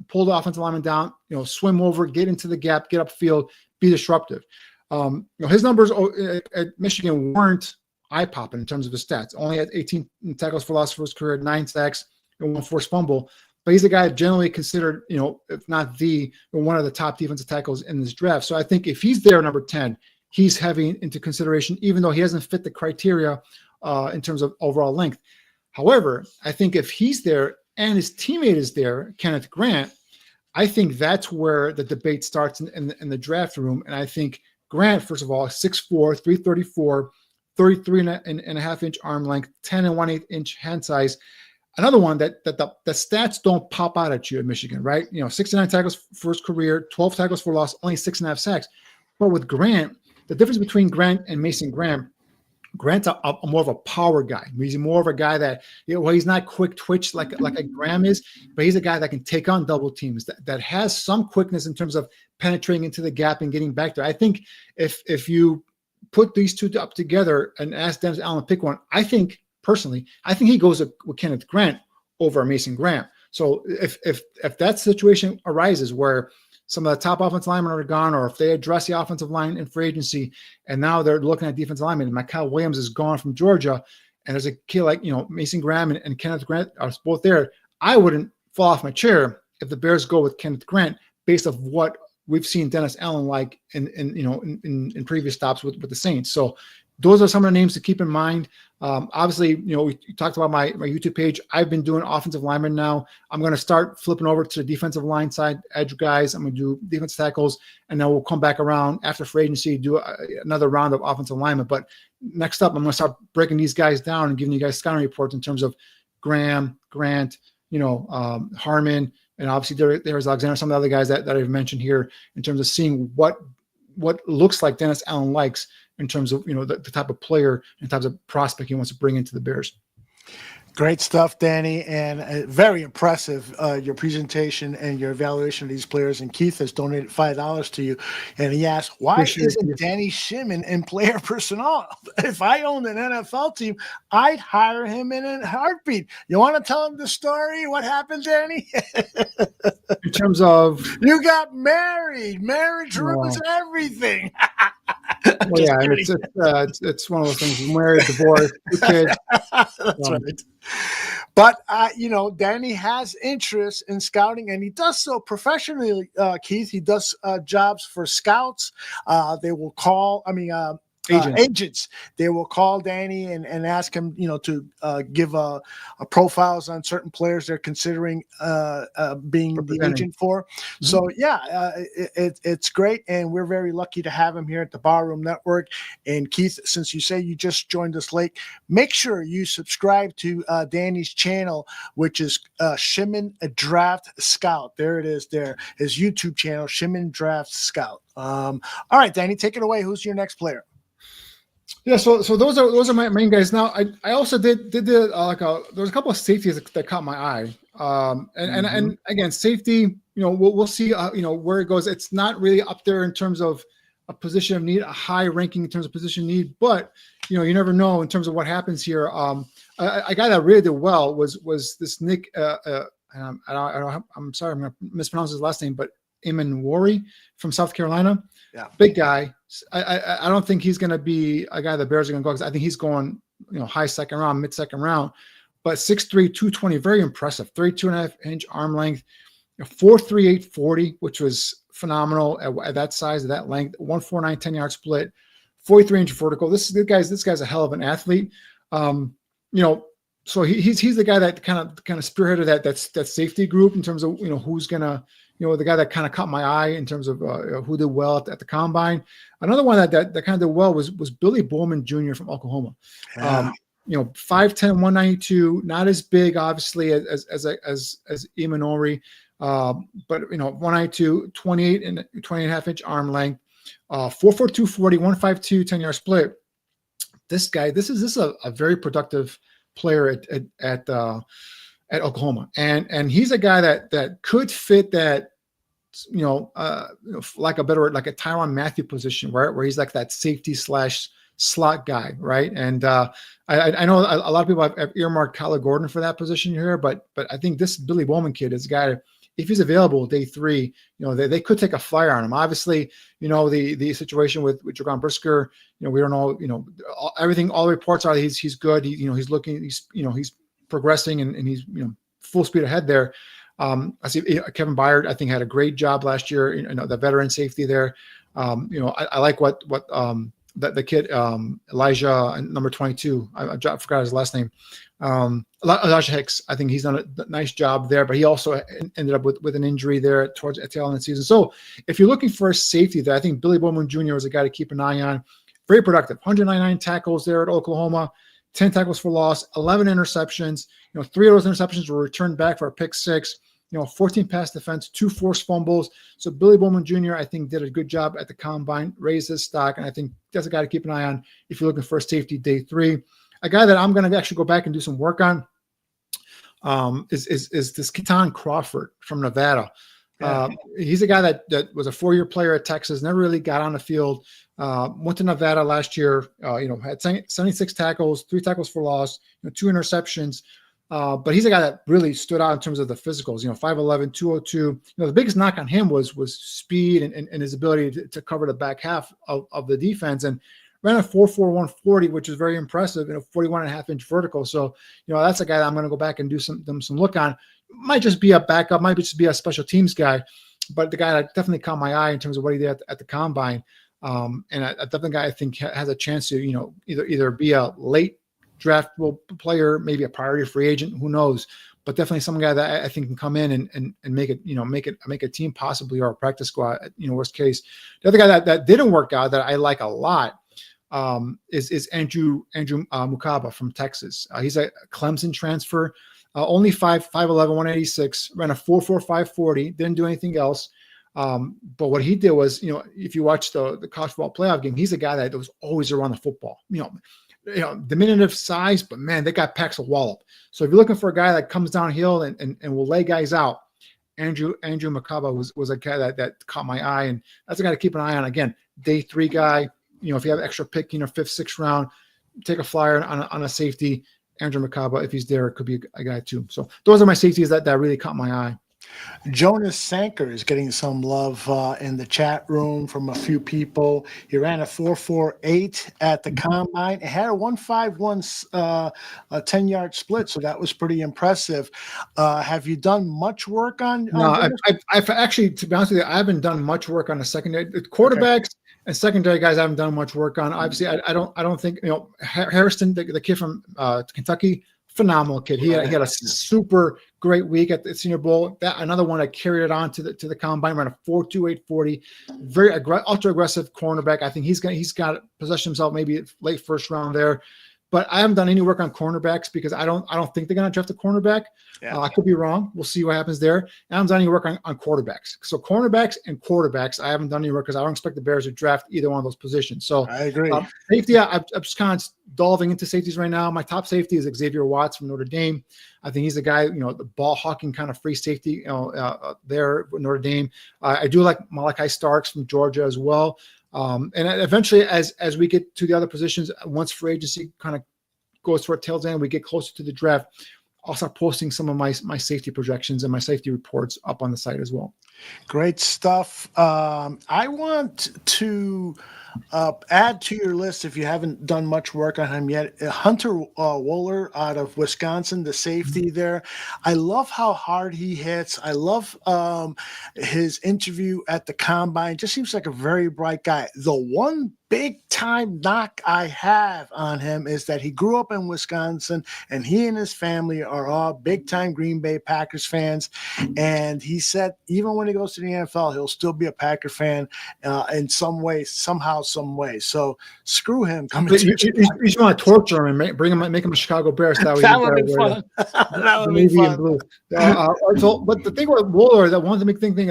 pull the offensive lineman down, swim over, get into the gap, get upfield, be disruptive. His numbers at Michigan weren't eye-popping in terms of his stats. Only had 18 tackles for loss for his career, 9 sacks, and 1 forced fumble. But he's a guy generally considered, if not one of the top defensive tackles in this draft. So I think if he's there, number 10, he's heavy into consideration, even though he hasn't fit the criteria in terms of overall length. However, I think if he's there and his teammate is there, Kenneth Grant, I think that's where the debate starts in the draft room. And I think Grant, first of all, 6'4", 334, 33.5-inch arm length, 10 and 1/8 inch hand size. Another one that the stats don't pop out at you at Michigan, right? 69 tackles for his career, 12 tackles for loss, only 6.5 sacks. But with Grant, the difference between Grant and Mason Graham, Grant's a more of a power guy. He's more of a guy that, he's not quick twitch like a Graham is, but he's a guy that can take on double teams, that has some quickness in terms of penetrating into the gap and getting back there. I think if you put these two up together and ask Dennis Allen to pick one, I think he goes with Kenneth Grant over Mason Graham. So if that situation arises where some of the top offensive linemen are gone, or if they address the offensive line in free agency, and now they're looking at defensive linemen, and Mikel Williams is gone from Georgia, and there's a kid like Mason Graham and Kenneth Grant are both there, I wouldn't fall off my chair if the Bears go with Kenneth Grant based off what we've seen Dennis Allen like in previous stops with the Saints. So those are some of the names to keep in mind. Obviously, we talked about my YouTube page. I've been doing offensive linemen now. I'm going to start flipping over to the defensive line side, edge guys. I'm going to do defensive tackles, and then we'll come back around after free agency, do another round of offensive linemen. But next up, I'm going to start breaking these guys down and giving you guys scouting reports in terms of Graham, Grant, Harmon, and obviously there's Alexander, some of the other guys that I've mentioned here in terms of seeing what what looks like Dennis Allen likes in terms of, the type of player and types of prospect he wants to bring into the Bears. Great stuff, Danny, and very impressive, your presentation and your evaluation of these players. And Keith has donated $5 to you, and he asked, why isn't Danny Shimon in player personnel? If I owned an NFL team, I'd hire him in a heartbeat. You want to tell him the story? What happened, Danny? In terms of? You got married. Marriage ruins everything. Well, yeah, it's one of those things. Married, divorced, 2 kids. That's right. But Danny has interest in scouting, and he does so professionally. Keith, he does jobs for scouts. They will call. Agents. They will call Danny and ask him, to give a profiles on certain players they're considering being the agent for. Mm-hmm. So it's great, and we're very lucky to have him here at the Barroom Network. And Keith, since you say you just joined us late, make sure you subscribe to Danny's channel, which is Shimon Draft Scout. There it is. There, his YouTube channel, Shimon Draft Scout. All right, Danny, take it away. Who's your next player? Yeah, so those are my main guys. Now I also did there was a couple of safeties that caught my eye. And again, safety, we'll see where it goes. It's not really up there in terms of a position of need, a high ranking in terms of position need, but you never know in terms of what happens here. A guy that really did well was this Nick. I'm sorry, I'm going to mispronounce his last name, but Imanwori from South Carolina. Yeah, big guy. I don't think he's going to be a guy the Bears are going to go, because I think he's going, high second round, mid second round. But 6'3", 220, very impressive. 32.5-inch arm length, 4.38 40, which was phenomenal at that size, at that length. 149 10-yard split, 43-inch vertical. This guy's a hell of an athlete. So he's the guy that kind of spearheaded that safety group in terms of who's gonna. The guy that kind of caught my eye in terms of who did well at the combine. Another one that kind of did well was Billy Bowman Jr. from Oklahoma. Yeah. 5'10", 192, not as big obviously as Imanwori, but 192, 28 and 28.5-inch arm length, 4'4", 240, 152, 10-yard split. This guy, this is a very productive player at Oklahoma, and he's a guy that could fit that, like a Tyrann Mathieu position, right, where he's like that safety / slot guy, right? And I know a lot of people have earmarked Kyler Gordon for that position here, but I think this Billy Bowman kid is a guy, if he's available day 3, they could take a flyer on him. Obviously, the situation with Jaquan Brisker, we don't know, everything, all the reports are he's good. He's looking, he's progressing and he's full speed ahead there. I see Kevin Byard, I think, had a great job last year. The veteran safety there. I like what the kid Elijah, number 22. I forgot his last name. Elijah Hicks. I think he's done a nice job there, but he also ended up with an injury there at the tail end of the season. So if you're looking for a safety there, I think Billy Bowman Jr. is a guy to keep an eye on. Very productive. 199 tackles there at Oklahoma. 10 tackles for loss, 11 interceptions. 3 of those interceptions were returned back for a pick 6. 14 pass defense, 2 forced fumbles. So Billy Bowman Jr., I think, did a good job at the combine, raised his stock, and I think that's a guy to keep an eye on if you're looking for a safety day 3. A guy that I'm going to actually go back and do some work on is this Keaton Crawford from Nevada. He's a guy that was a 4-year player at Texas, never really got on the field. Went to Nevada last year, had 76 tackles, 3 tackles for loss, 2 interceptions. But he's a guy that really stood out in terms of the physicals, 5'11", 202. The biggest knock on him was speed and his ability to cover the back half of the defense, and ran a 4.4 140, which is very impressive, 41.5-inch vertical. So, that's a guy that I'm going to go back and do some look on. Might just be a backup, might just be a special teams guy, but the guy that definitely caught my eye in terms of what he did at the combine. And a definitely guy I think has a chance to, either be a late draftable player, maybe a priority free agent, who knows, but definitely some guy that I think can come in and make it, make a team possibly, or a practice squad, worst case. The other guy that didn't work out that I like a lot is Andrew Mukaba from Texas. He's a Clemson transfer, only 5'11", 186, ran a 4.45 40, didn't do anything else. But what he did was, if you watch the college football playoff game, he's a guy that was always around the football. Diminutive size, but man, that guy packs a wallop. So if you're looking for a guy that comes downhill and will lay guys out, Andrew Makaba was a guy that caught my eye, and that's a guy to keep an eye on. Again, day 3 guy. If you have extra pick, 5th, 6th round, take a flyer on a safety. Andrew Makaba, if he's there, could be a guy too. So those are my safeties that really caught my eye. Jonas Sanker is getting some love in the chat room from a few people. He ran a 4.48 at the combine. It had a 1.51 a 10-yard split, so that was pretty impressive. Have you done much work on? No, I've actually, to be honest with you, I haven't done much work on the secondary quarterbacks. Okay. And secondary guys, I haven't done much work on. Obviously, I don't think Harrison, the kid from Kentucky, phenomenal kid. He had a super great week at the Senior Bowl. That another one that carried it on to the combine, ran a 4.28 40. Very ultra aggressive cornerback. I think he's got possession himself maybe late first round there. But I haven't done any work on cornerbacks because I don't think they're going to draft a cornerback. Yeah. I could be wrong. We'll see what happens there. And I haven't done any work on quarterbacks. So cornerbacks and quarterbacks, I haven't done any work because I don't expect the Bears to draft either one of those positions. So I agree. Safety, I'm just kind of delving into safeties right now. My top safety is Xavier Watts from Notre Dame. I think he's a guy, the ball hawking kind of free safety there with Notre Dame. I do like Malachi Starks from Georgia as well. And eventually, as we get to the other positions, once free agency kind of goes toward tail's end, we get closer to the draft, I'll start posting some of my safety projections and my safety reports up on the site as well. Great stuff. I want to add to your list, if you haven't done much work on him yet, Hunter Wohler out of Wisconsin, the safety there. I love how hard he hits. I love his interview at the combine. Just seems like a very bright guy. The one big time knock I have on him is that he grew up in Wisconsin and he and his family are all big time Green Bay Packers fans. And he said even when he goes to the NFL, he'll still be a Packer fan in some way, somehow, some way. So screw him. You just want to torture him and make him a Chicago Bears. That would be fun. That would be fun. Blue. But the thing with Wohler, that one big thing,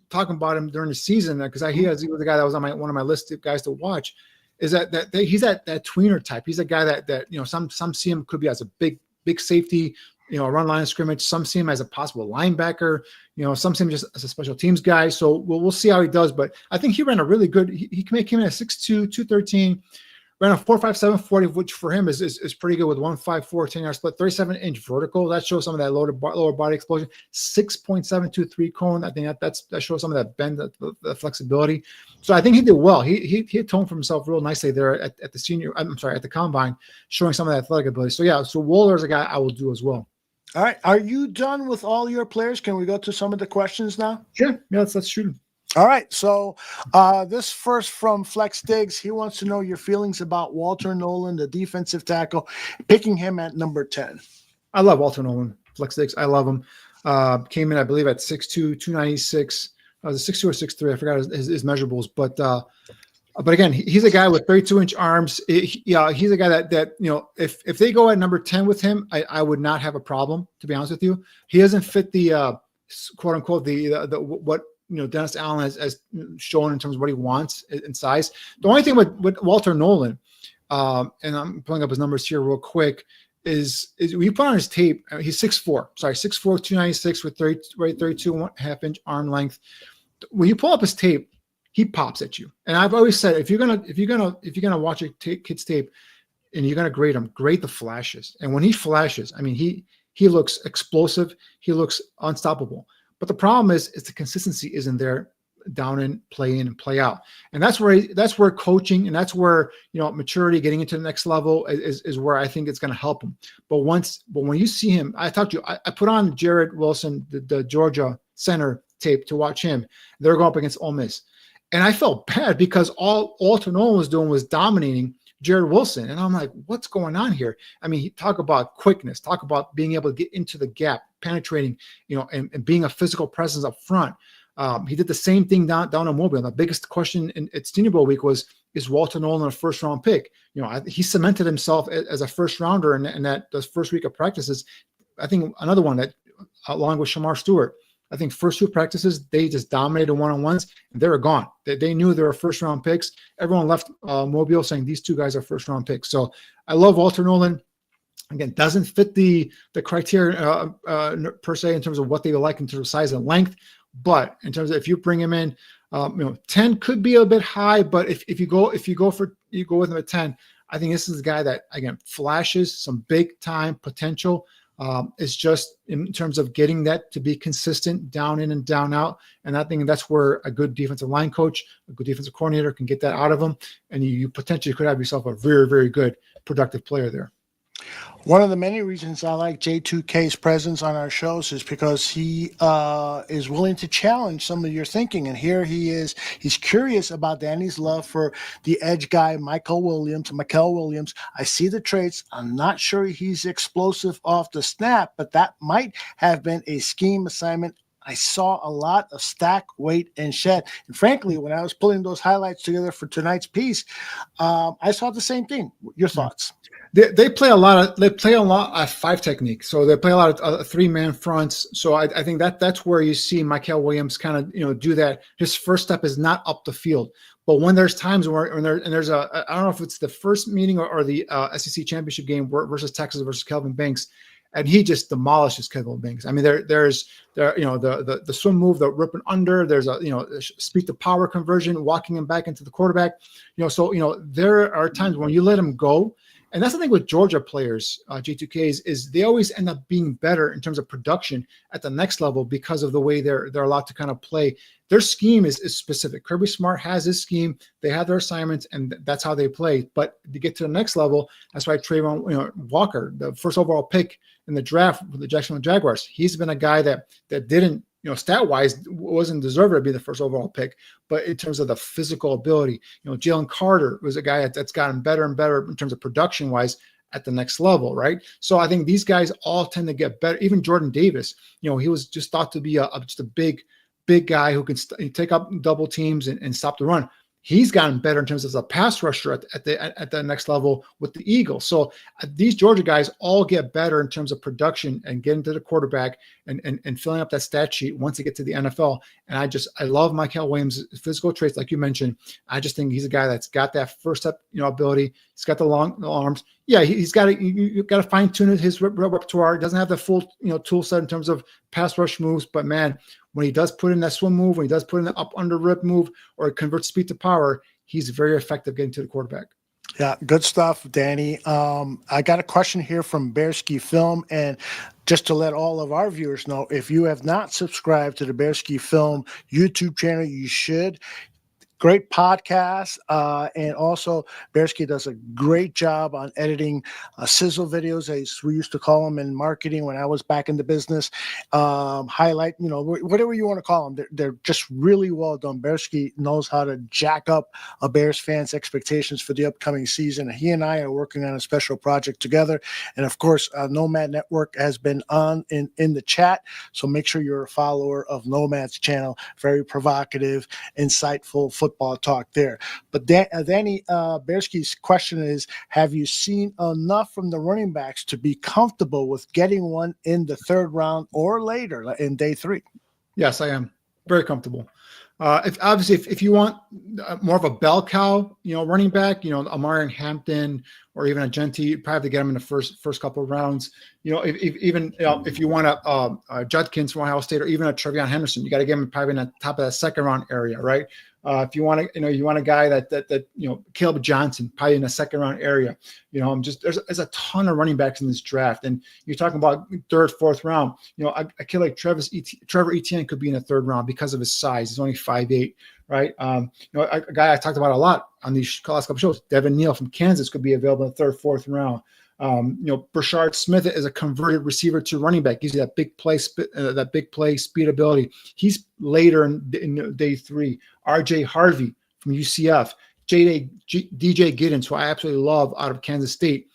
talking about him during the season, because he was the guy that was on one of my list of guys to watch, is that he's that tweener type. He's a guy that some see him could be as a big safety, run line of scrimmage. Some see him as a possible linebacker. Some see him just as a special teams guy. So we'll see how he does. But I think he ran a really good. He came in at 6'2", 213. Ran a 4.57 40, which for him is pretty good with 1.54 10-yard split, 37-inch vertical. That shows some of that lower body explosion. 6.723 cone. I think that shows some of that bend, the flexibility. So I think he did well. He atoned for himself real nicely there at the combine, showing some of that athletic ability. So yeah, so Wohler is a guy I will do as well. All right, are you done with all your players? Can we go to some of the questions now? Sure. Yeah, let's shoot them. All right, so this first from Flex Diggs. He wants to know your feelings about Walter Nolan, the defensive tackle, picking him at number 10. I love Walter Nolan, Flex Diggs. I love him. Came in, I believe, at 6'2", 296. I was a 6'2" or 6'3". I forgot his measurables, but again, he's a guy with 32-inch arms. He's a guy that if they go at number 10 with him, I would not have a problem. To be honest with you, he doesn't fit the quote unquote the what. Dennis Allen has shown in terms of what he wants in size. The only thing with Walter Nolan, and I'm pulling up his numbers here real quick, is when you put on his tape, he's 6'4", 296 with 32.5-inch arm length. When you pull up his tape, he pops at you. And I've always said, if you're gonna watch a kid's tape and you're gonna grade him, grade the flashes. And when he flashes, I mean, he looks explosive. He looks unstoppable. But the problem is the consistency isn't there down in play in and play out. And that's where coaching and that's where, maturity, getting into the next level is where I think it's going to help him. But when you see him, I talked to you, I put on Jared Wilson, the Georgia center tape to watch him. They're going up against Ole Miss. And I felt bad because all Walter Nolan was doing was dominating Jared Wilson. And I'm like, what's going on here? I mean, talk about quickness, talk about being able to get into the gap, penetrating, and being a physical presence up front. He did the same thing down in Mobile. The biggest question at Senior Bowl week was, is Walter Nolan a first round pick? He cemented himself as a first rounder in that those first week of practices. I think another one that, along with Shamar Stewart, I think first 2 practices, they just dominated one-on-ones, and they were gone. They knew they were first-round picks. Everyone left Mobile saying these 2 guys are first-round picks. So I love Walter Nolan. Again, doesn't fit the criteria per se in terms of what they like in terms of size and length, but in terms of if you bring him in, 10 could be a bit high, but if you go with him at 10, I think this is a guy that, again, flashes some big time potential. It's just in terms of getting that to be consistent down in and down out. And I think that's where a good defensive line coach, a good defensive coordinator can get that out of him. And you potentially could have yourself a very, very good productive player there. One of the many reasons I like J2K's presence on our shows is because he is willing to challenge some of your thinking. And here he is. He's curious about Danny's love for the edge guy, Mikel Williams. I see the traits. I'm not sure he's explosive off the snap, but that might have been a scheme assignment. I saw a lot of stack, wait, and shed. And frankly, when I was pulling those highlights together for tonight's piece, I saw the same thing. Your thoughts? They play a lot of 5 technique. So they play a lot of 3-man fronts. So I think that's where you see Mikel Williams kind of do that. His first step is not up the field. But when there's times when there's I don't know if it's the first meeting or the SEC championship game versus Texas versus Kelvin Banks, and he just demolishes Kelvin Banks. I mean, there's the swim move, the ripping under. There's a speed to power conversion, walking him back into the quarterback. So there are times when you let him go. And that's the thing with Georgia players, J2Ks, is they always end up being better in terms of production at the next level because of the way they're allowed to kind of play. Their scheme is specific. Kirby Smart has his scheme. They have their assignments, and that's how they play. But to get to the next level, that's why Trayvon Walker, the first overall pick in the draft with the Jacksonville Jaguars, he's been a guy that didn't, stat-wise, wasn't deserved to be the first overall pick, but in terms of the physical ability, Jalen Carter was a guy that's gotten better and better in terms of production-wise at the next level, right? So I think these guys all tend to get better. Even Jordan Davis, he was just thought to be just a big guy who can take up double teams and stop the run. He's gotten better in terms of a pass rusher at the next level with the Eagles. So these Georgia guys all get better in terms of production and getting to the quarterback and filling up that stat sheet once they get to the NFL. And I love Mikel Williams' physical traits, like you mentioned. I just think he's a guy that's got that first step, ability. He's got the long arms. Yeah, he's got to. You've got to fine tune his repertoire. He doesn't have the full, tool set in terms of pass rush moves, but man, when he does put in that swim move, when he does put in the up under rip move, or converts speed to power, he's very effective getting to the quarterback. Yeah, good stuff, Danny. I got a question here from Bearski Film, and just to let all of our viewers know, if you have not subscribed to the Bearski Film YouTube channel, you should. Great podcast, and also Bearski does a great job on editing sizzle videos, as we used to call them in marketing when I was back in the business. Highlight, whatever you want to call them, they're just really well done. Bearski knows how to jack up a Bears fan's expectations for the upcoming season. He and I are working on a special project together, and of course, Nomad Network has been on in the chat, so make sure you're a follower of Nomad's channel. Very provocative, insightful football talk there. But Danny, Bearski's question is, have you seen enough from the running backs to be comfortable with getting one in the 3rd round or later in day 3? Yes, I am very comfortable. If you want more of a bell cow, running back, Omarian Hampton or even a Genty, you probably have to get him in the first couple of rounds. If you want a Judkins from Ohio State or even a Trevion Henderson, you got to get him probably in the top of that 2nd round area, right? If you want a guy that Caleb Johnson, probably in the 2nd round area. There's a ton of running backs in this draft, and you're talking about 3rd, 4th round. A kid like Trevor Etienne could be in the 3rd round because of his size. He's only 5'8", right? A guy I talked about a lot on these last couple shows, Devin Neal from Kansas, could be available in the 3rd, 4th round. Brashard Smith is a converted receiver to running back. Gives you that big play speed ability. He's later in day 3. RJ Harvey from UCF, DJ Giddens, who I absolutely love out of Kansas State.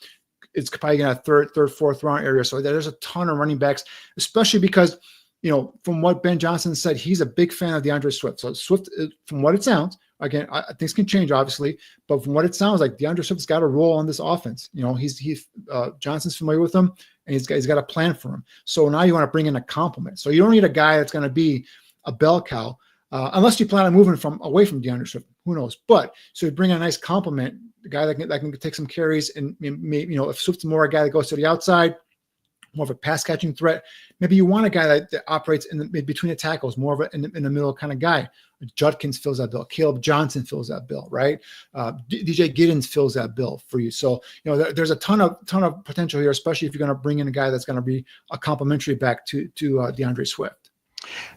It's probably in a 3rd, 4th round area. So there's a ton of running backs, especially because from what Ben Johnson said, he's a big fan of DeAndre Swift. So Swift, from what it sounds, again, things can change obviously, but from what it sounds like, DeAndre Swift's got a role on this offense. Johnson's familiar with him, and he's got a plan for him. So now you want to bring in a complement. So you don't need a guy that's going to be a bell cow, unless you plan on moving away from DeAndre Swift. Who knows? But so you bring in a nice complement, the guy that can take some carries, and maybe, if Swift's more a guy that goes to the outside, more of a pass catching threat. Maybe you want a guy that operates between the tackles, more of a in the middle kind of guy. Judkins fills that bill. Caleb Johnson fills that bill, right? DJ Giddens fills that bill for you. So there's a ton of potential here, especially if you're going to bring in a guy that's going to be a complementary back to DeAndre Swift.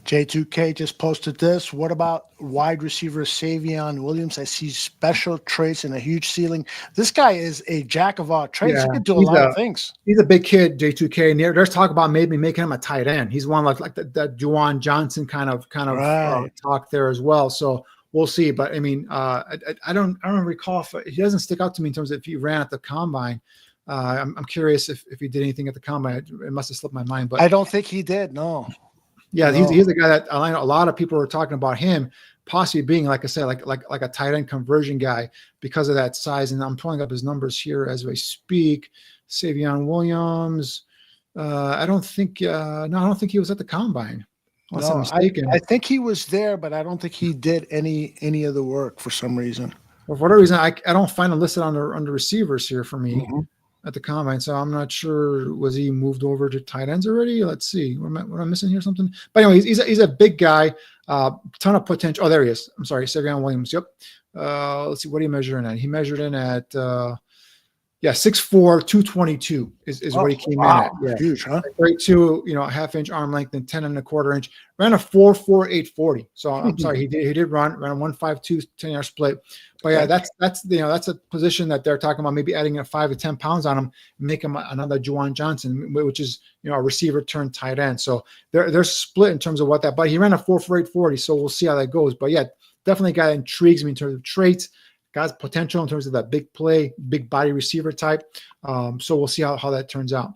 J2K just posted this. What about wide receiver Savion Williams? I see special traits and a huge ceiling. This guy is a jack of all trades. Yeah, he can do a lot of things. He's a big kid, J2K. And there's talk about maybe making him a tight end. He's one like that Juwan Johnson kind of right. Talk there as well. So we'll see. But I mean, I don't recall if he doesn't stick out to me in terms of if he ran at the combine. I'm curious if he did anything at the combine. It must have slipped my mind. But I don't think he did. No. Yeah, he's the guy that a lot of people are talking about him possibly being, like I said, like a tight end conversion guy because of that size. And I'm pulling up his numbers here as we speak. Savion Williams. I don't think he was at the combine. Unless I'm mistaken. I think he was there, but I don't think he did any of the work for some reason. For whatever reason, I don't find him listed on the receivers here for me. Mm-hmm. At the combine, so I'm not sure. Was he moved over to tight ends already? Let's see. What am I missing here? Something. But anyway, he's a big guy. Ton of potential. Oh, there he is. I'm sorry, Savion Williams. Yep. Let's see. What are you measuring at? He measured in at 6'4", 222 is what he came in at. Yeah. Huge, huh? 32, a half-inch arm length and 10 1/4 inch. Ran a 4.4 840. So I'm sorry, he did run a 1.52 10-yard split. But yeah, that's a position that they're talking about maybe adding 5 to 10 pounds on him, make him another Juwan Johnson, which is a receiver turned tight end. So they're split in terms of what that. But he ran a 4.4 840. So we'll see how that goes. But yeah, definitely a guy that intrigues me in terms of traits. Guy's potential in terms of that big play, big body receiver type. So we'll see how that turns out.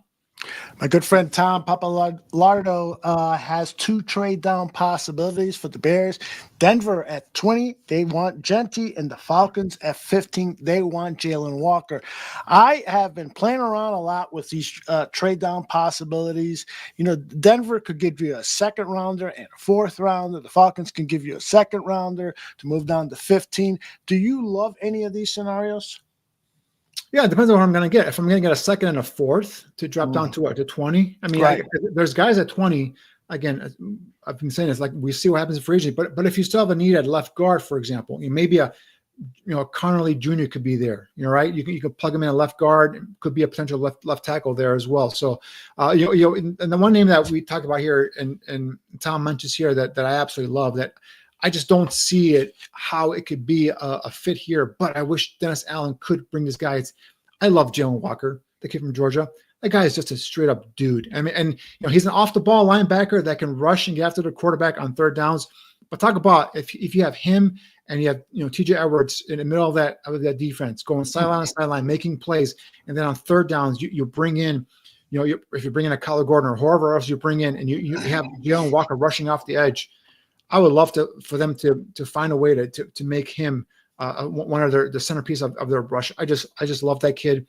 My good friend Tom Papalardo has 2 trade down possibilities for the Bears. Denver at 20, they want Genty, and the Falcons at 15, they want Jaylen Walker. I have been playing around a lot with these trade down possibilities. Denver could give you a second rounder and a 4th rounder. The Falcons can give you a second rounder to move down to 15. Do you love any of these scenarios? Yeah, it depends on what I'm going to get. If I'm going to get a second and a 4th to drop down to 20, I mean, right. There's guys at 20. Again, I've been saying it's like we see what happens in free agency. But if you still have a need at left guard, for example, maybe a Conerly Jr. could be there. Right? You could plug him in a left guard. Could be a potential left tackle there as well. So and the one name that we talked about here, and Tom mentions here that I absolutely love that. I just don't see how it could be a fit here, but I wish Dennis Allen could bring this guy. I love Jaylen Walker, the kid from Georgia. That guy is just a straight up dude. I mean, and he's an off the ball linebacker that can rush and get after the quarterback on 3rd downs. But talk about if you have him and you have TJ Edwards in the middle of that defense going sideline to sideline, making plays, and then on 3rd downs you bring in. If you bring in a Kyler Gordon or whoever else you bring in, and you have Jaylen Walker rushing off the edge. I would love for them to find a way to make him one of the centerpiece of their rush. I just love that kid.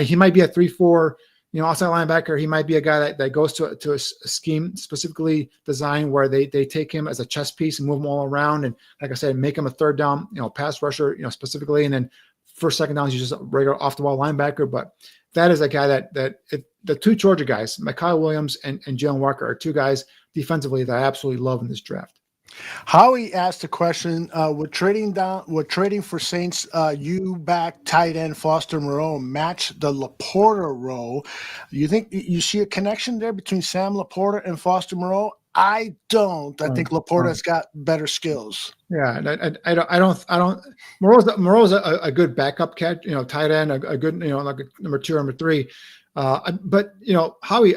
He might be a 3-4, outside linebacker. He might be a guy that goes to a scheme specifically designed where they take him as a chess piece and move him all around. And like I said, make him a 3rd down, pass rusher, specifically. And then first, second downs, he's just a regular off the ball linebacker. But that is a guy that the 2 Georgia guys, Mikel Williams and Jaylen Walker, are 2 guys defensively that I absolutely love in this draft. Howie asked a question: Would trading for Saints back tight end Foster Moreau match the Laporta role? You think you see a connection there between Sam Laporta and Foster Moreau? I don't. I think Laporta's got better skills. Yeah, I don't. Moreau's a good backup catch, tight end, a good, like a number 2, number 3. But Howie,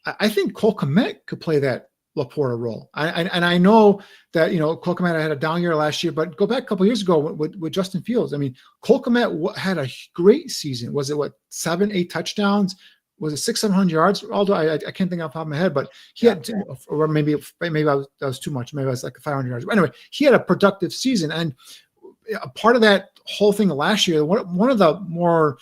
I think Cole Kmet could play that Laporta role. I know that Cole Kmet had a down year last year, but go back a couple of years ago with Justin Fields. I mean, Cole Kmet had a great season. Was it 7, 8 touchdowns? was it 600-700 yards? Although I can't think off the top of my head, but he had, or maybe that was too much. Maybe it was like 500 yards. But anyway, he had a productive season, and a part of that whole thing last year, one of the more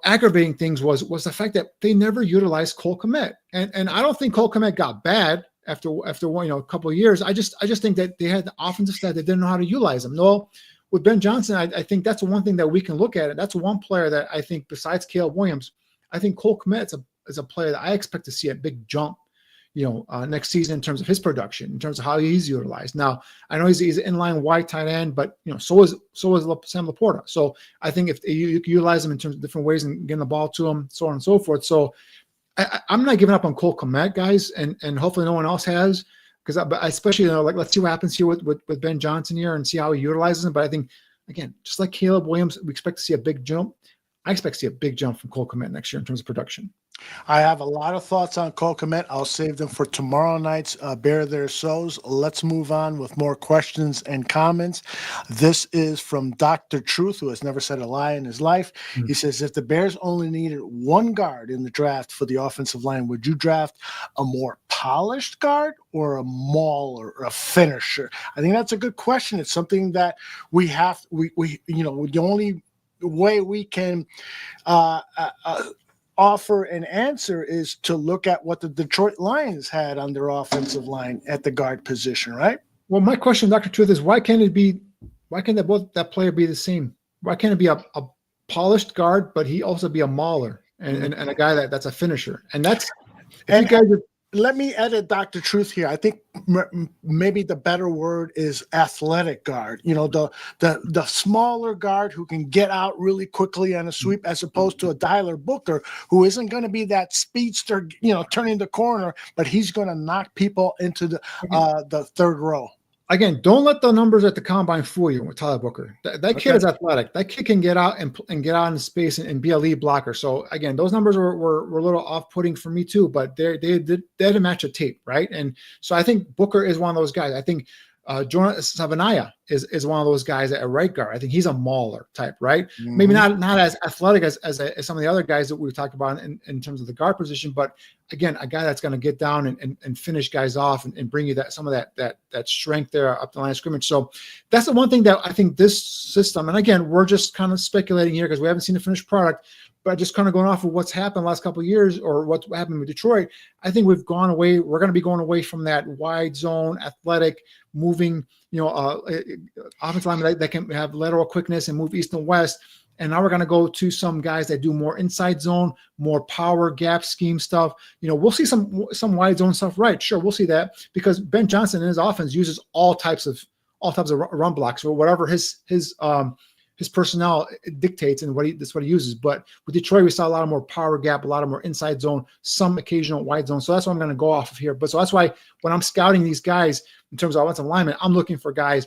aggravating things was the fact that they never utilized Cole Kmet, and I don't think Cole Kmet got bad after a couple of years. I just think that they had the offensive staff that didn't know how to utilize him. No. With Ben Johnson, I think that's one thing that we can look at. It. That's one player that I think, besides Caleb Williams, I think Cole Kmet is a player that I expect to see a big jump, next season in terms of his production, in terms of how he's utilized. Now, I know he's an inline wide tight end, but so is Sam Laporta. So I think if you utilize him in terms of different ways and getting the ball to him, so on and so forth. So I'm not giving up on Cole Kmet, guys, and hopefully no one else has. Because especially, let's see what happens here with Ben Johnson here and see how he utilizes him. But I think, again, just like Caleb Williams, we expect to see a big jump. I expect to see a big jump from Cole Kmet next year in terms of production. I have a lot of thoughts on Cole Kmet. I'll save them for tomorrow night's Bear Their Sows. Let's move on with more questions and comments. This is from Dr. Truth, who has never said a lie in his life. Mm-hmm. He says, if the Bears only needed one guard in the draft for the offensive line, would you draft a more polished guard or a mauler or a finisher? I think that's a good question. It's something that we the only way we can offer an answer is to look at what the Detroit Lions had on their offensive line at the guard position, right? Well, my question, Dr. Truth, is why can't that player be the same? Why can't it be a polished guard, but he also be a mauler and a guy that's a finisher? And that's let me edit Dr. Truth here. I think maybe the better word is athletic guard. The smaller guard who can get out really quickly on a sweep, as opposed to a Tyler Booker who isn't going to be that speedster, turning the corner, but he's going to knock people into the third row. Again, don't let the numbers at the combine fool you with Tyler Booker. That kid is athletic. That kid can get out and get out in space and be a lead blocker. So again, those numbers were a little off-putting for me too, but they had to match a tape, right? And so I think Booker is one of those guys. I think Jonah Savaiinaea is one of those guys at right guard. I think he's a mauler type, right? Mm-hmm. Maybe not as athletic as some of the other guys that we've talked about in terms of the guard position, but again, a guy that's going to get down and finish guys off and bring you some of that strength there up the line of scrimmage. So that's the one thing that I think this system, and again, we're just kind of speculating here because we haven't seen the finished product, but just kind of going off of what's happened the last couple of years or what happened with Detroit, I think we're going to be going away from that wide zone, athletic, moving, offensive lineman that can have lateral quickness and move east and west. And now we're going to go to some guys that do more inside zone, more power gap scheme stuff. We'll see some wide zone stuff, right? Sure, we'll see that because Ben Johnson in his offense uses all types of run blocks or whatever his personnel dictates and that's what he uses. But with Detroit, we saw a lot of more power gap, a lot of more inside zone, some occasional wide zone. So that's what I'm going to go off of here. But so that's why when I'm scouting these guys in terms of offensive linemen, I'm looking for guys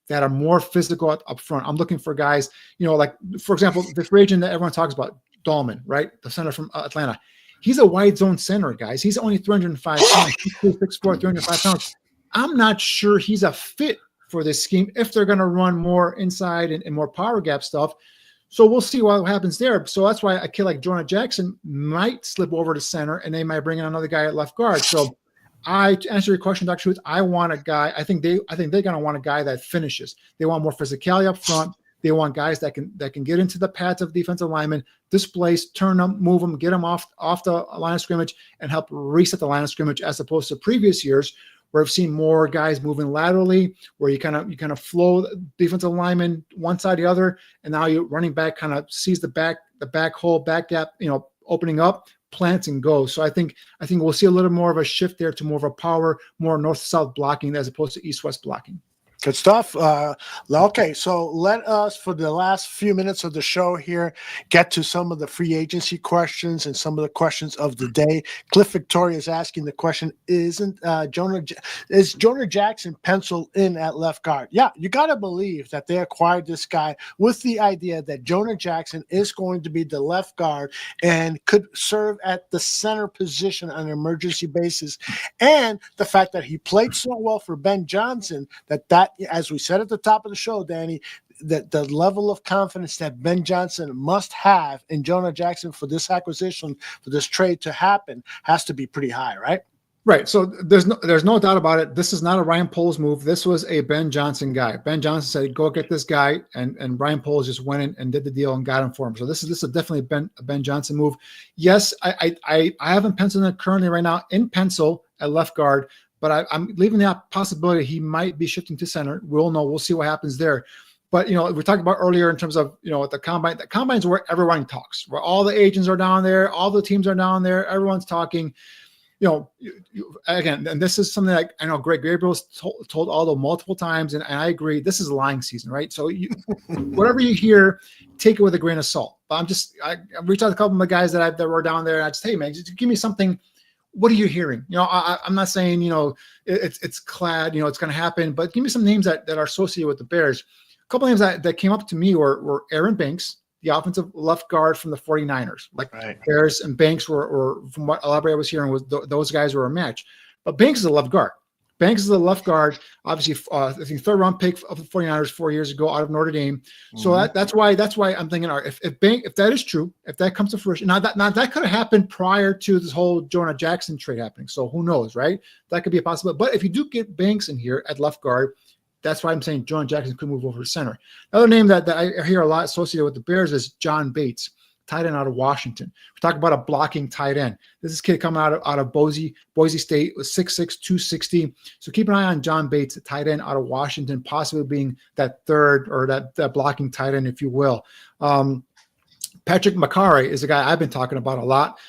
that are more physical up front. I'm looking for guys, like, for example, the free agent that everyone talks about, Bowman, right? The center from Atlanta. He's a wide zone center, guys. He's only 305 pounds. He's 6'4", 305 pounds. I'm not sure he's a fit for this scheme if they're going to run more inside and more power gap stuff. So we'll see what happens there. So that's why a kid like Jonah Jackson might slip over to center and they might bring in another guy at left guard. So to answer your question, Dr. Schutz, I want a guy. I think they're going to want a guy that finishes. They want more physicality up front. They want guys that can get into the pads of defensive linemen, displace, turn them, move them, get them off the line of scrimmage, and help reset the line of scrimmage, as opposed to previous years where I've seen more guys moving laterally, where you kind of flow defensive linemen one side or the other, and now your running back kind of sees the back hole, back gap, opening up, plants and goes. So I think we'll see a little more of a shift there to more of a power, more north-south blocking as opposed to east-west blocking. Good stuff. Okay, so let us, for the last few minutes of the show here, get to some of the free agency questions and some of the questions of the day. Cliff Victoria is asking the question, is Jonah Jackson penciled in at left guard? Yeah, you got to believe that they acquired this guy with the idea that Jonah Jackson is going to be the left guard and could serve at the center position on an emergency basis. And the fact that he played so well for Ben Johnson that as we said at the top of the show, Danny, that the level of confidence that Ben Johnson must have in Jonah Jackson for this acquisition, for this trade to happen, has to be pretty high, right? Right. So there's no doubt about it. This is not a Ryan Poles move. This was a Ben Johnson guy. Ben Johnson said, "Go get this guy," and Ryan Poles just went in and did the deal and got him for him. So this is definitely a Ben Johnson move. Yes, I haven't penciled it currently right now in pencil at left guard, but I'm leaving the possibility he might be shifting to center. We'll know. We'll see what happens there. But, we talked about earlier in terms of, the combine. The combine's where everyone talks, where all the agents are down there, all the teams are down there, everyone's talking. Again, and this is something that I know Greg Gabriel's told Aldo multiple times, and I agree. This is lying season, right? So whatever you hear, take it with a grain of salt. But I reached out to a couple of the guys that were down there, and I just, hey man, just give me something. What are you hearing? I'm not saying it's clad, it's going to happen, but give me some names that are associated with the Bears. A couple of names that came up to me were Aaron Banks, the offensive left guard from the 49ers. Right. Bears and Banks were from what Alabra was hearing, was those guys were a match. But Banks is a left guard. Banks is a left guard, obviously, I think third-round pick of the 49ers 4 years ago out of Notre Dame. So that's why I'm thinking, all right, if that is true, if that comes to fruition, now that could have happened prior to this whole Jonah Jackson trade happening. So who knows, right? That could be a possibility. But if you do get Banks in here at left guard, that's why I'm saying Jonah Jackson could move over to center. Another name that I hear a lot associated with the Bears is John Bates, tight end out of Washington. We're talking about a blocking tight end. This is a kid coming out of Boise State with 6'6", 260. So keep an eye on John Bates, a tight end out of Washington, possibly being that third or that blocking tight end, if you will. Patrick Macari is a guy I've been talking about a lot.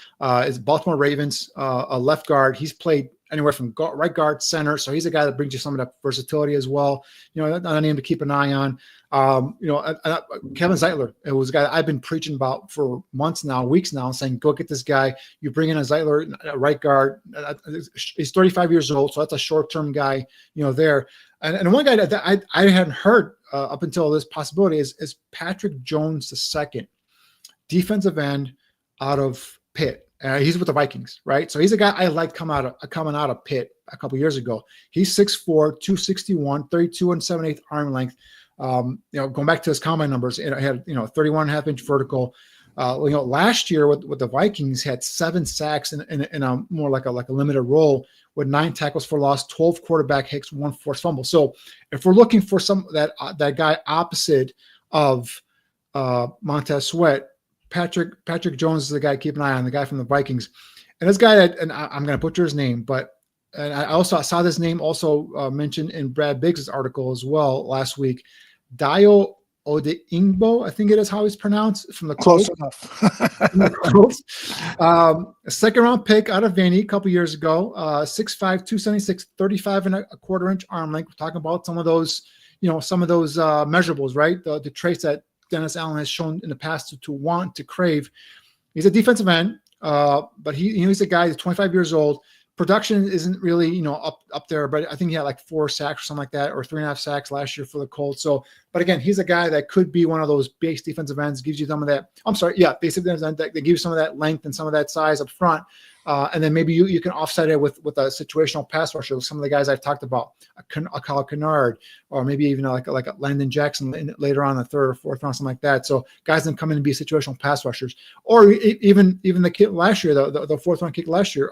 Is Baltimore Ravens, a left guard. He's played anywhere from right guard, center. So he's a guy that brings you some of that versatility as well. A name to keep an eye on. Kevin Zeitler, it was a guy that I've been preaching about for months now, weeks now, saying, go get this guy. You bring in a Zeitler, a right guard. He's 35 years old, so that's a short-term guy, there. And one guy that I hadn't heard up until this possibility is Patrick Jones II, defensive end out of Pitt. He's with the Vikings, right? So he's a guy I liked coming out of Pitt a couple years ago. He's 6'4", 261, 32 7/8 arm length. Going back to his combine numbers, it had 31.5 inch vertical. Last year with the Vikings, he had 7 sacks in a more like a limited role with 9 tackles for loss, 12 quarterback hits, 1 forced fumble. So if we're looking for some that guy opposite of Montez Sweat, Patrick Jones is the guy to keep an eye on, the guy from the Vikings. And this guy, and I'm going to butcher his name, and I also saw this name also mentioned in Brad Biggs' article as well last week. Dayo Odeingbo, I think it is how he's pronounced, from the Close enough. A second-round pick out of Vandy a couple years ago, 6'5", 276, 35.25 inch arm length. We're talking about some of those measurables, right? The traits that Dennis Allen has shown in the past to want to crave. He's a defensive end, but he's a guy who's 25 years old. Production isn't really, up there, but I think he had like 4 sacks or something like that, or 3.5 sacks last year for the Colts. So, but again, he's a guy that could be one of those base defensive ends, gives you some of that. Base defensive ends that gives you some of that length and some of that size up front. And then maybe you can offset it with a situational pass rusher with some of the guys I've talked about, a Kyle Kennard, or maybe even like a Landon Jackson later on in the third or fourth round, something like that. So guys then come in and be situational pass rushers, or even the kid last year, the fourth round kick last year.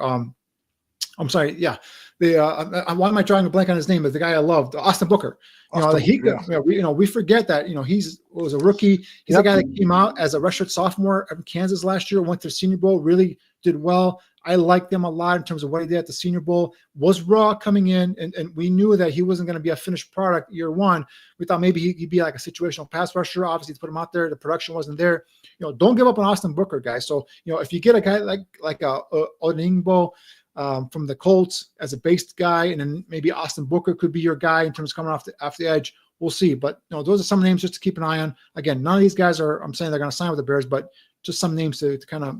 I'm sorry. Yeah. Why am I drawing a blank on his name? But the guy I loved, Austin Booker. We forget that, he was a rookie. He's a guy that came out as a redshirt sophomore from Kansas last year, went to the Senior Bowl, really did well. I liked him a lot in terms of what he did at the Senior Bowl. Was raw coming in, and we knew that he wasn't going to be a finished product year one. We thought maybe he'd be like a situational pass rusher. Obviously, to put him out there, the production wasn't there. Don't give up on Austin Booker, guys. So, if you get a guy like a Oningbo from the Colts as a based guy, and then maybe Austin Booker could be your guy in terms of coming off the edge. We'll see. But those are some names just to keep an eye on. Again, none of these guys I'm saying they're going to sign with the Bears, but just some names to kind of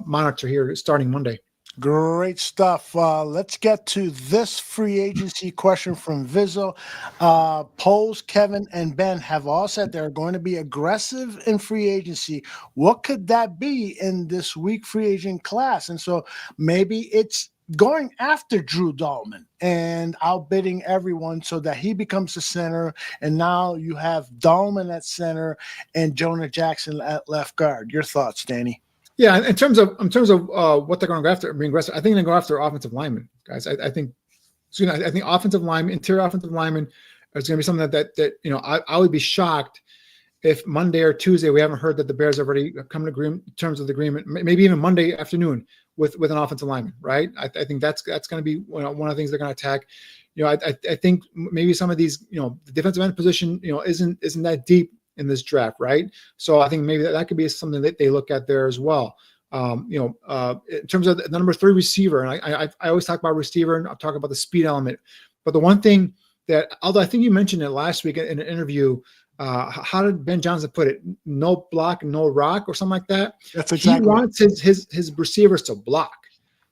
monitor here starting Monday. Great stuff. Let's get to this free agency question from Vizzo. Poles, Kevin, and Ben have all said they're going to be aggressive in free agency. What could that be in this week free agent class? And so maybe it's going after Drew Dalman and outbidding everyone so that he becomes the center. And now you have Dalman at center and Jonah Jackson at left guard. Your thoughts, Danny? Yeah, in terms of what they're going to go after, being aggressive, I think they're going to go after offensive linemen, guys. I think offensive linemen, interior offensive linemen, is going to be something that I would be shocked if Monday or Tuesday we haven't heard that the Bears have already come to agreement in terms of the agreement, maybe even Monday afternoon with an offensive lineman, right? I think that's going to be one of the things they're going to attack. I think maybe some of these, the defensive end position, isn't that deep in this draft, right? So I think maybe that could be something that they look at there as well. In terms of the number 3 receiver, and I always talk about receiver and I'll talk about the speed element. But the one thing that, although I think you mentioned it last week in an interview, how did Ben Johnson put it? No block, no rock, or something like that. That's exactly. He wants his receivers to block.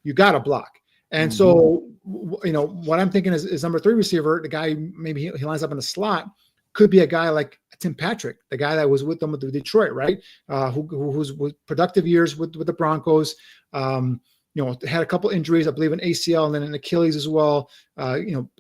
You got to block. And so, what I'm thinking is number 3 receiver, the guy maybe he lines up in the slot, could be a guy like Tim Patrick, the guy that was with them with Detroit, right? Who's with productive years with the Broncos. Had a couple injuries, I believe an ACL and then an Achilles as well.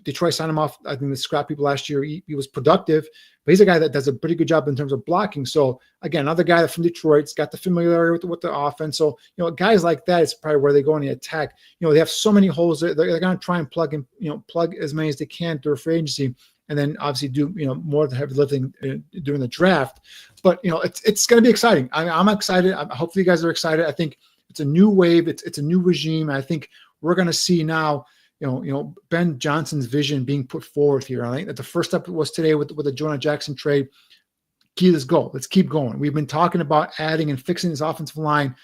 Detroit signed him off. I think the scrap people last year, he was productive, but he's a guy that does a pretty good job in terms of blocking. So again, another guy that from Detroit's got the familiarity with the offense. So, guys like that is probably where they go in the attack. They have so many holes. They're going to try and plug as many as they can through free agency. And then obviously do, more of the heavy lifting during the draft. But, it's going to be exciting. I'm excited. Hopefully you guys are excited. I think it's a new wave. It's a new regime. I think we're going to see now, Ben Johnson's vision being put forward here. I think that the first step was today with the Jonah Jackson trade. Let's go. Let's keep going. We've been talking about adding and fixing this offensive line.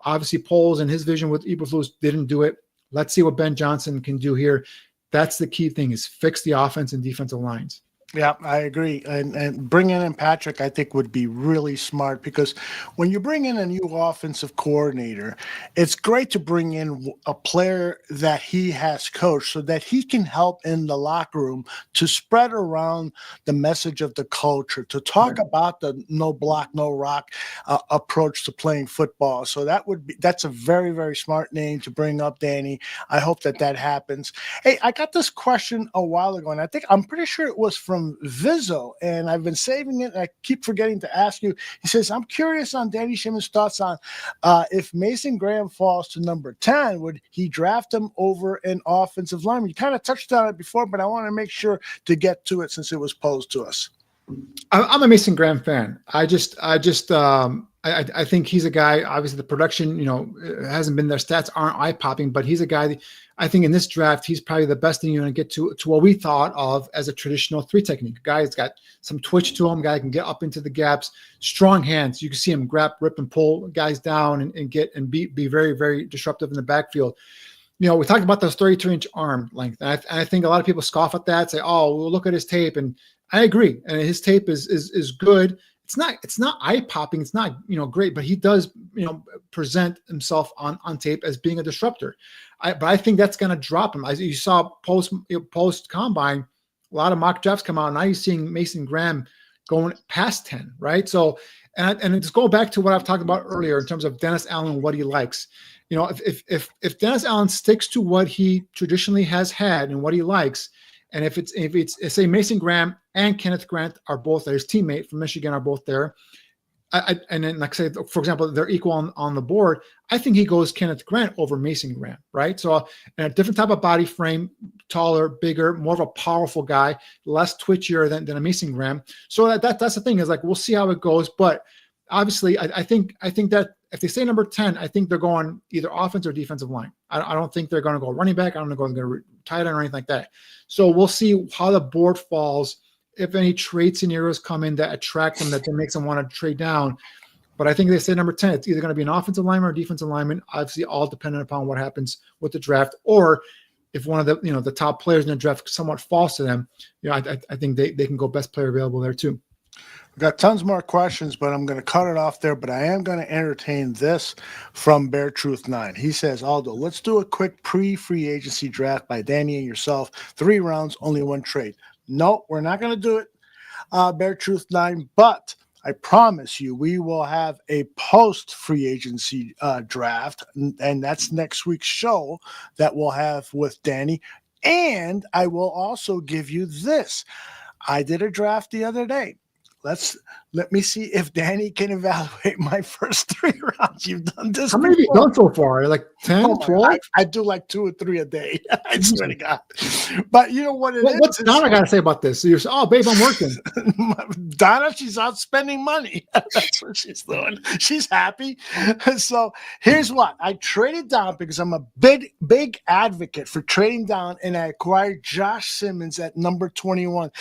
Obviously Poles and his vision with Eberflus didn't do it. Let's see what Ben Johnson can do here. That's the key thing, is fix the offense and defensive lines. Yeah, I agree. And bringing in Patrick, I think, would be really smart, because when you bring in a new offensive coordinator, it's great to bring in a player that he has coached so that he can help in the locker room to spread around the message of the culture, to talk about the no block, no rock approach to playing football. So that's a very, very smart name to bring up, Danny. I hope that happens. Hey, I got this question a while ago, and I'm pretty sure it was from Vizzo, and I've been saving it. I keep forgetting to ask you. He says, I'm curious on Danny Shimon's thoughts on if Mason Graham falls to number 10, would he draft him over an offensive lineman? You kind of touched on it before, but I want to make sure to get to it since it was posed to us. I'm a Mason Graham fan. I think he's a guy, obviously the production, hasn't been, their stats aren't eye-popping, but he's a guy that I think in this draft, he's probably the best thing you're going to get to what we thought of as a traditional 3 technique. A guy that's got some twitch to him, guy can get up into the gaps, strong hands. You can see him grab, rip, and pull guys down and be very, very disruptive in the backfield. We talked about those 32-inch arm length. And I think a lot of people scoff at that, say, oh, well, look at his tape. And I agree. And his tape is good. It's not eye-popping. It's not, great, but he does, present himself on tape as being a disruptor. But I think that's going to drop him. As you saw post combine, a lot of mock drafts come out. Now you're seeing Mason Graham going past 10, right? So, and just go back to what I've talked about earlier in terms of Dennis Allen, what he likes. If Dennis Allen sticks to what he traditionally has had and what he likes, and if it's say Mason Graham and Kenneth Grant are both there, his teammate from Michigan are both there, and then like say, for example, they're equal on the board, I think he goes Kenneth Grant over Mason Graham, right? So and a different type of body frame, taller, bigger, more of a powerful guy, less twitchier than a Mason Graham. So that's the thing, is like, we'll see how it goes. But obviously I think that if they say number 10, I think they're going either offense or defensive line. I don't think they're going to go running back. I don't think they're going to go tight end or anything like that. So we'll see how the board falls, if any trade scenarios come in that attract them, that makes them want to trade down. But I think they say number 10, it's either going to be an offensive lineman or defensive lineman, obviously all dependent upon what happens with the draft, or if one of the, the top players in the draft somewhat falls to them, I think they can go best player available there too. We've got tons more questions, but I'm going to cut it off there. But I am going to entertain this from Bear Truth 9. He says, Aldo, let's do a quick pre-free agency draft by Danny and yourself. 3 rounds, only 1 trade. No, we're not going to do it, Bear Truth 9. But I promise you, we will have a post free agency draft, and that's next week's show that we'll have with Danny. And I will also give you this. I did a draft the other day. Let me see if Danny can evaluate my first 3 rounds. You've done this. How many have you done so far? Like 10, 12? I do like 2 or 3 a day. I swear to God. But you know what it is? What's Donna got to say about this? So you're saying, oh, babe, I'm working. Donna, she's out spending money. That's what she's doing. She's happy. So here's what. I traded down because I'm a big advocate for trading down, and I acquired Josh Simmons at number 21.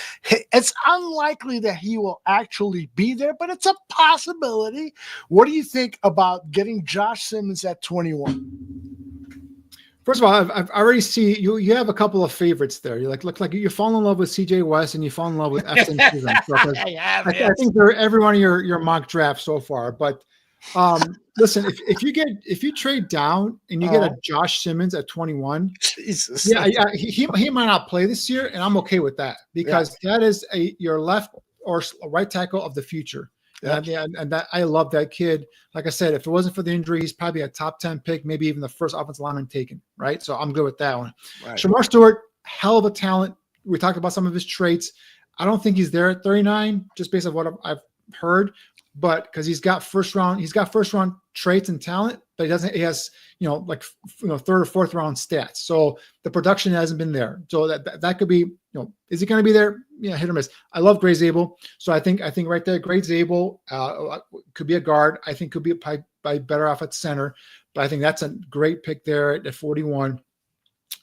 It's unlikely that he will actually be there, but it's a possibility. What do you think about getting Josh Simmons at 21? First of all, I've already see you. You have a couple of favorites there. You look like you fall in love with CJ West and you fall in love with Efton Stevens. So I think they're every one of your mock drafts so far. But listen, if you trade down and you get a Josh Simmons at 21, Jesus. He might not play this year, and I'm okay with that because that is your left or right tackle of the future. And that I love that kid. Like I said, if it wasn't for the injury, he's probably a top 10 pick, maybe even the first offensive lineman taken, right? So I'm good with that one. Right. Shamar Stewart, hell of a talent. We talked about some of his traits. I don't think he's there at 39, just based on what I've heard, but because he's got first round traits and talent, but he has third or fourth round stats. So the production hasn't been there. So that could be, is he going to be there? Yeah, hit or miss. I love Gray Zabel. So I think right there, Gray Zabel could be a guard. I think could be by better off at center, but I think that's a great pick there at 41.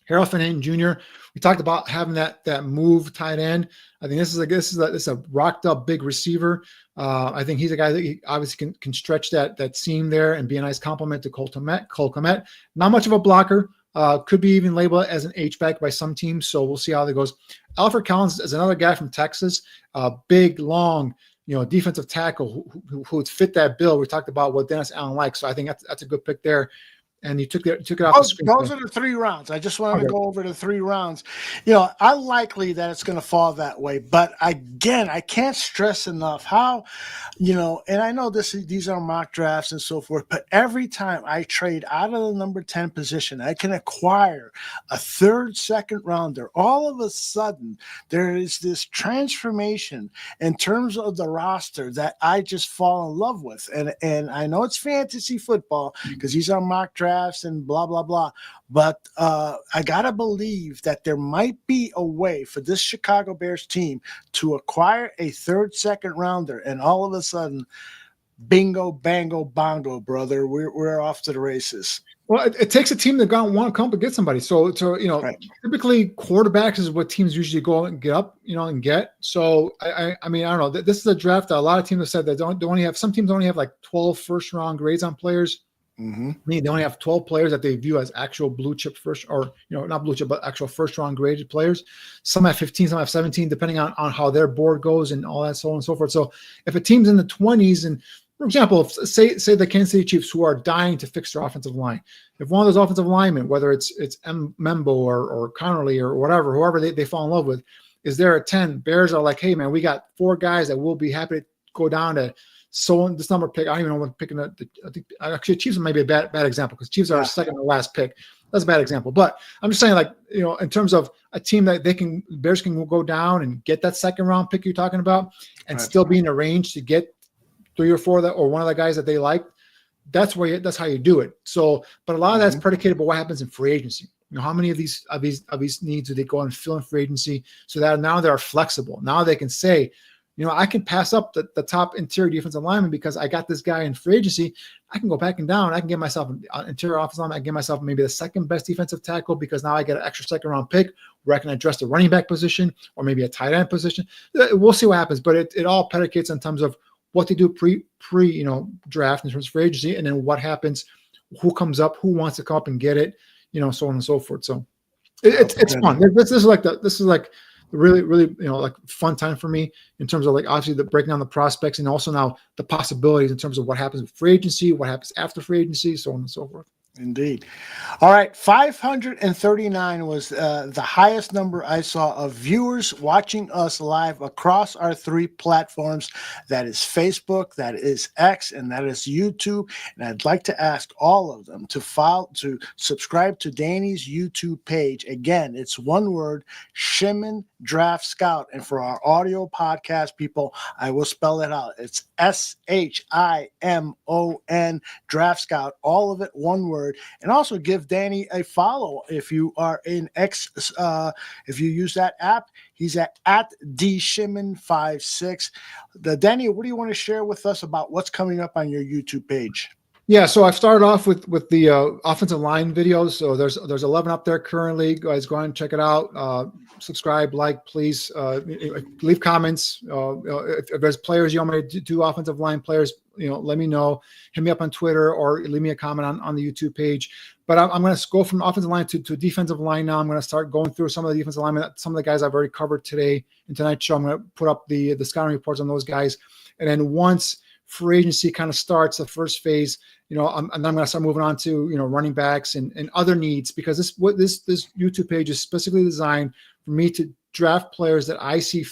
Harold Van Hinton Jr. We talked about having that move tight end. I think this is a rocked up big receiver. I think he's a guy that he obviously can stretch that seam there and be a nice complement to Cole Kmet. Not much of a blocker. Could be even labeled as an H-back by some teams. So we'll see how that goes. Alfred Collins is another guy from Texas. Big, long, defensive tackle who would fit that bill. We talked about what Dennis Allen likes. So I think that's a good pick there. And you took it off the screen. Those are the 3 rounds. I just wanted to go over the 3 rounds. Unlikely that it's going to fall that way. But again, I can't stress enough how, and I know these are mock drafts and so forth, but every time I trade out of the number 10 position, I can acquire a 3rd, 2nd rounder. All of a sudden, there is this transformation in terms of the roster that I just fall in love with. And I know it's fantasy football because these are mock drafts and blah, blah, blah. But I got to believe that there might be a way for this Chicago Bears team to acquire a 3rd, 2nd rounder. And all of a sudden, bingo, bango, bongo, brother, we're off to the races. Well, it takes a team that want to come up and get somebody. So right. Typically quarterbacks is what teams usually go and get up, and get. So I mean, I don't know. This is a draft that a lot of teams have said that some teams only have like 12 first round grades on players. Mm-hmm. I mean, they only have 12 players that they view as actual blue chip first, or not blue chip, but actual first round graded players. Some have 15, some have 17, depending on how their board goes and all that, so on and so forth. So if a team's in the 20s, and for example, say the Kansas City Chiefs, who are dying to fix their offensive line, if one of those offensive linemen, whether it's Membou or Conerly or whoever they fall in love with, is there at 10, Bears are like, hey man, we got 4 guys that will be happy to go down to this number pick. I don't even know what picking. I think actually Chiefs might be a bad example because Chiefs are second to last pick. That's a bad example. But I'm just saying, like, in terms of a team that Bears can go down and get that 2nd round pick you're talking about, and still be in a range to get 3 or 4 or one of the guys that they like. That's how you do it. So, but a lot of that's predicated by what happens in free agency. How many of these needs do they go and fill in free agency so that now they're flexible? Now they can say, I can pass up the top interior defensive lineman because I got this guy in free agency. I can go back and down. I can get myself an interior offensive lineman. I can get myself maybe the 2nd best defensive tackle because now I get an extra 2nd round pick where I can address the running back position or maybe a tight end position. We'll see what happens, but it all predicates in terms of what they do pre draft in terms of free agency, and then what happens, who comes up, who wants to come up and get it, so on and so forth. So it's fun. This is like really, really, like fun time for me in terms of like obviously the breaking down the prospects and also now the possibilities in terms of what happens with free agency, what happens after free agency, so on and so forth. Indeed. All right, 539 was the highest number I saw of viewers watching us live across our 3 platforms. That is Facebook, that is X, and that is YouTube. And I'd like to ask all of them to subscribe to Danny's YouTube page. Again, it's one word, Shimon Draft Scout. And for our audio podcast people, I will spell it out. It's SHIMON Draft Scout. All of it, one word. And also give Danny a follow if you are in X. If you use that app, he's at DShimon56. Danny, what do you want to share with us about what's coming up on your YouTube page? Yeah, so I've started off with the offensive line videos. So there's 11 up there currently. Guys, go ahead and check it out. Subscribe, like, please. Leave comments. If there's players you want me to do offensive line players, let me know. Hit me up on Twitter or leave me a comment on the YouTube page. But I'm going to go from offensive line to defensive line now. I'm going to start going through some of the defensive linemen, some of the guys I've already covered today in tonight's show. I'm going to put up the scouting reports on those guys, and then once free agency kind of starts, the first phase, and then I'm going to start moving on to, running backs and other needs, because this YouTube page is specifically designed for me to draft players that I see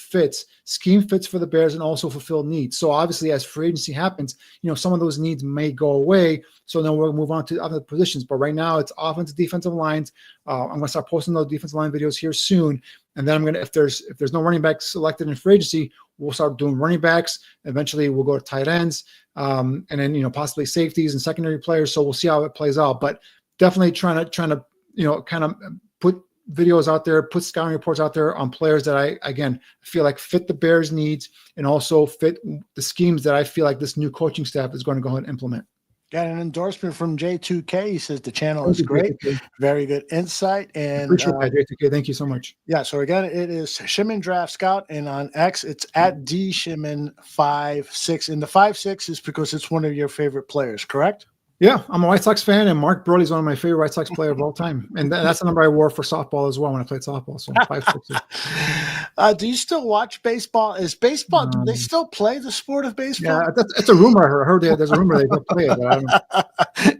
scheme fits for the Bears and also fulfill needs. So obviously as free agency happens, some of those needs may go away. So then we'll move on to other positions. But right now it's offensive, defensive lines. I'm going to start posting those defensive line videos here soon. And then if there's no running backs selected in free agency, we'll start doing running backs. Eventually we'll go to tight ends, and then, possibly safeties and secondary players. So we'll see how it plays out, but definitely trying to, kind of put videos out there, put scouting reports out there on players that I, again, feel like fit the Bears needs and also fit the schemes that I feel like this new coaching staff is going to go ahead and implement. Got an endorsement from J2K. He says the channel is great. Very good insight. And appreciate that, J2K. Thank you so much. Yeah. So again, it is Shimon Draft Scout, and on X, it's at DShimon56. And the 56 is because it's one of your favorite players, correct? Yeah, I'm a White Sox fan, and Mark Burley's one of my favorite White Sox players of all time. And that's the number I wore for softball as well when I played softball. So 5'6". Do you still watch baseball? Do they still play the sport of baseball? Yeah, that's a rumor. I heard there's a rumor they don't play it. But I don't know.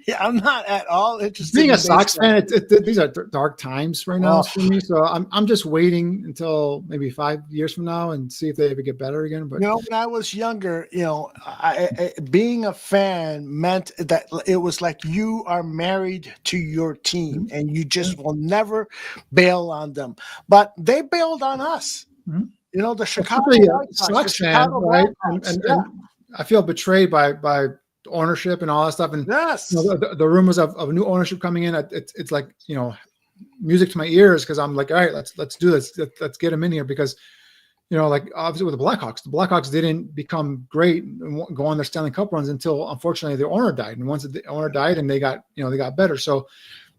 Yeah, I'm not at all interested. Being a Sox fan, these are dark times right now for me. So I'm just waiting until maybe 5 years from now and see if they ever get better again. But when I was younger, being a fan meant that it was like you are married to your team and you just will never bail on them. But they bailed on us. Mm-hmm. The Chicago Sox fan, right? And I feel betrayed by ownership and all that stuff. And yes, the rumors of new ownership coming in, it's like, music to my ears, because I'm like, all right, let's do this. Let's get them in here, because like obviously with the Blackhawks didn't become great and go on their Stanley Cup runs until unfortunately the owner died. And once the owner died, and they got better. So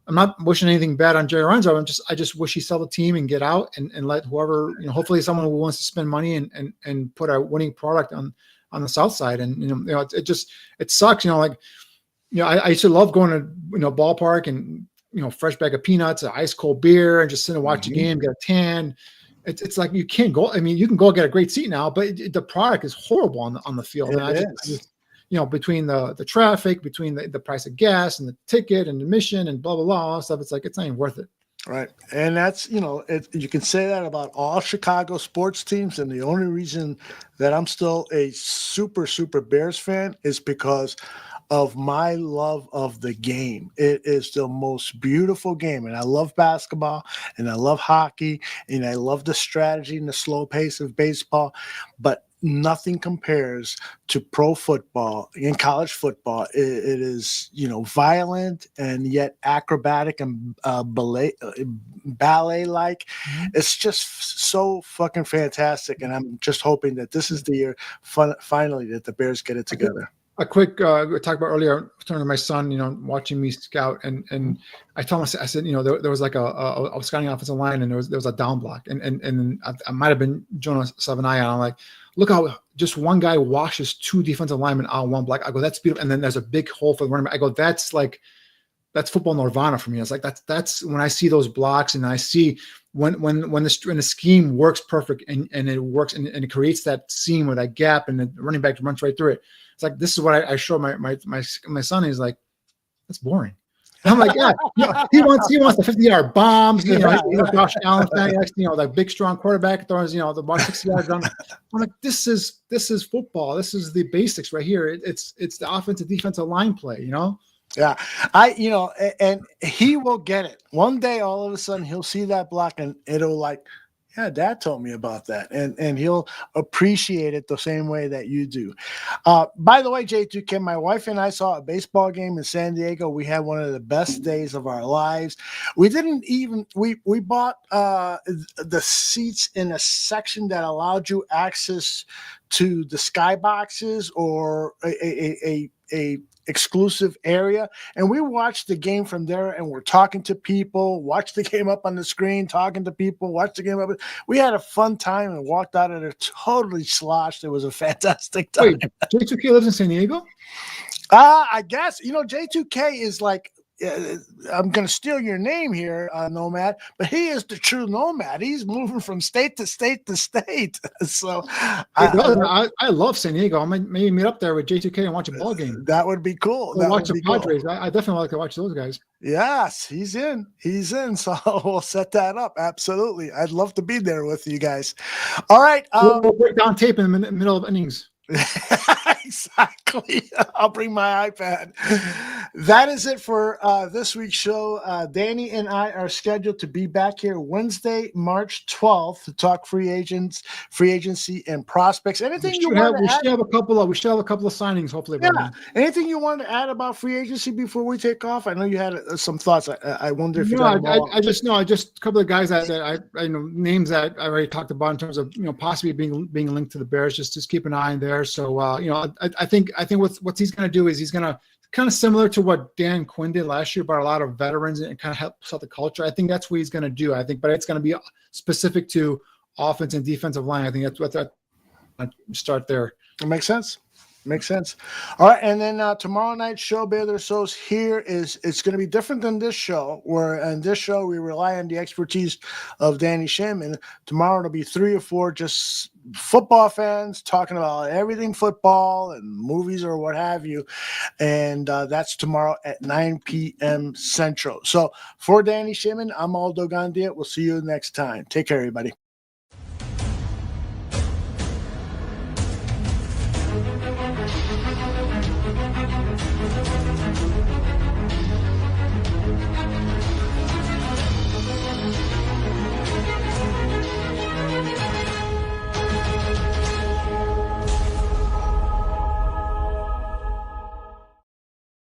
I'm not wishing anything bad on Jerry Renzo. I just wish he sell the team and get out and let whoever, hopefully someone who wants to spend money and put a winning product on the South Side. And, it sucks, I used to love going to, ballpark and, fresh bag of peanuts, an ice cold beer, and just sit and watch a game, get a tan. It's like you can't go. I mean, you can go get a great seat now, but the product is horrible on the field. And I just, between the traffic, between the price of gas and the ticket and admission and blah blah blah, all that stuff, it's like it's not even worth it. Right, and that's you can say that about all Chicago sports teams, and the only reason that I'm still a super Bears fan is because of my love of the game. It is the most beautiful game, and I love basketball, and I love hockey, and I love the strategy and the slow pace of baseball, but nothing compares to pro football and college football. It is, violent and yet acrobatic and ballet-like. It's just so fucking fantastic, and I'm just hoping that this is the year finally that the Bears get it together. A quick we talked about earlier, turning to my son, watching me scout, and I told him, I said, there was like a scouting offensive line, and there was a down block, and I might have been Jonah Savaiinaea, and I'm like, look how just one guy washes two defensive linemen on one block. I go, that's beautiful, and then there's a big hole for the running back. I go, that's football nirvana for me. It's like that's when I see those blocks, and I see when the scheme works perfect, and it works, and it creates that seam or that gap, and the running back runs right through it. It's like, this is what I show my son. He's like, that's boring. I'm like, yeah, he wants the 50-yard bombs. He's a Josh Allen fan. The big strong quarterback throws the 60 yards run. I'm like, this is football. This is the basics right here. It's the offensive defensive line play. Yeah, and he will get it one day. All of a sudden, he'll see that block, and it'll yeah, Dad told me about that, and he'll appreciate it the same way that you do. By the way, J2K, my wife and I saw a baseball game in San Diego. We had one of the best days of our lives. We didn't even we bought the seats in a section that allowed you access to the skyboxes or a exclusive area, and we watched the game from there, and we're talking to people, watched the game up on the screen, talking to people, watched the game up. We had a fun time and walked out of there totally sloshed. It was a fantastic time. Wait, J2K lives in San Diego? I guess J2K is like, I'm going to steal your name here, Nomad, but he is the true nomad. He's moving from state to state to state. So I love San Diego. I might maybe meet up there with J2K and watch a ball game. That would be cool. Watch the Padres. Cool. I definitely like to watch those guys. Yes, he's in. So we'll set that up. Absolutely. I'd love to be there with you guys. All right. We'll break down tape in the middle of innings. Exactly. I'll bring my iPad. That is it for this week's show. Danny and I are scheduled to be back here Wednesday, March 12th to talk free agency, and prospects. Anything you want to add? We should have a couple of signings, hopefully. Yeah. Anything you want to add about free agency before we take off? I know you had some thoughts. I wonder if you got them all. I just a couple of guys that I know, names that I already talked about in terms of possibly being linked to the Bears. Just keep an eye on there. So I think what he's going to do is he's going to kind of similar to what Dan Quinn did last year, but a lot of veterans and kind of help set the culture. I think that's what he's going to do. But it's going to be specific to offense and defensive line. I think that's what that start there. It makes sense. All right, and then tomorrow night's show, Bear Their Souls, it's going to be different than this show, where in this show we rely on the expertise of Danny Shimon. Tomorrow it'll be 3 or 4 just football fans talking about everything football and movies or what have you, and that's tomorrow at 9 p.m. Central. So for Danny Shimon, I'm Aldo Gandia. We'll see you next time. Take care, everybody.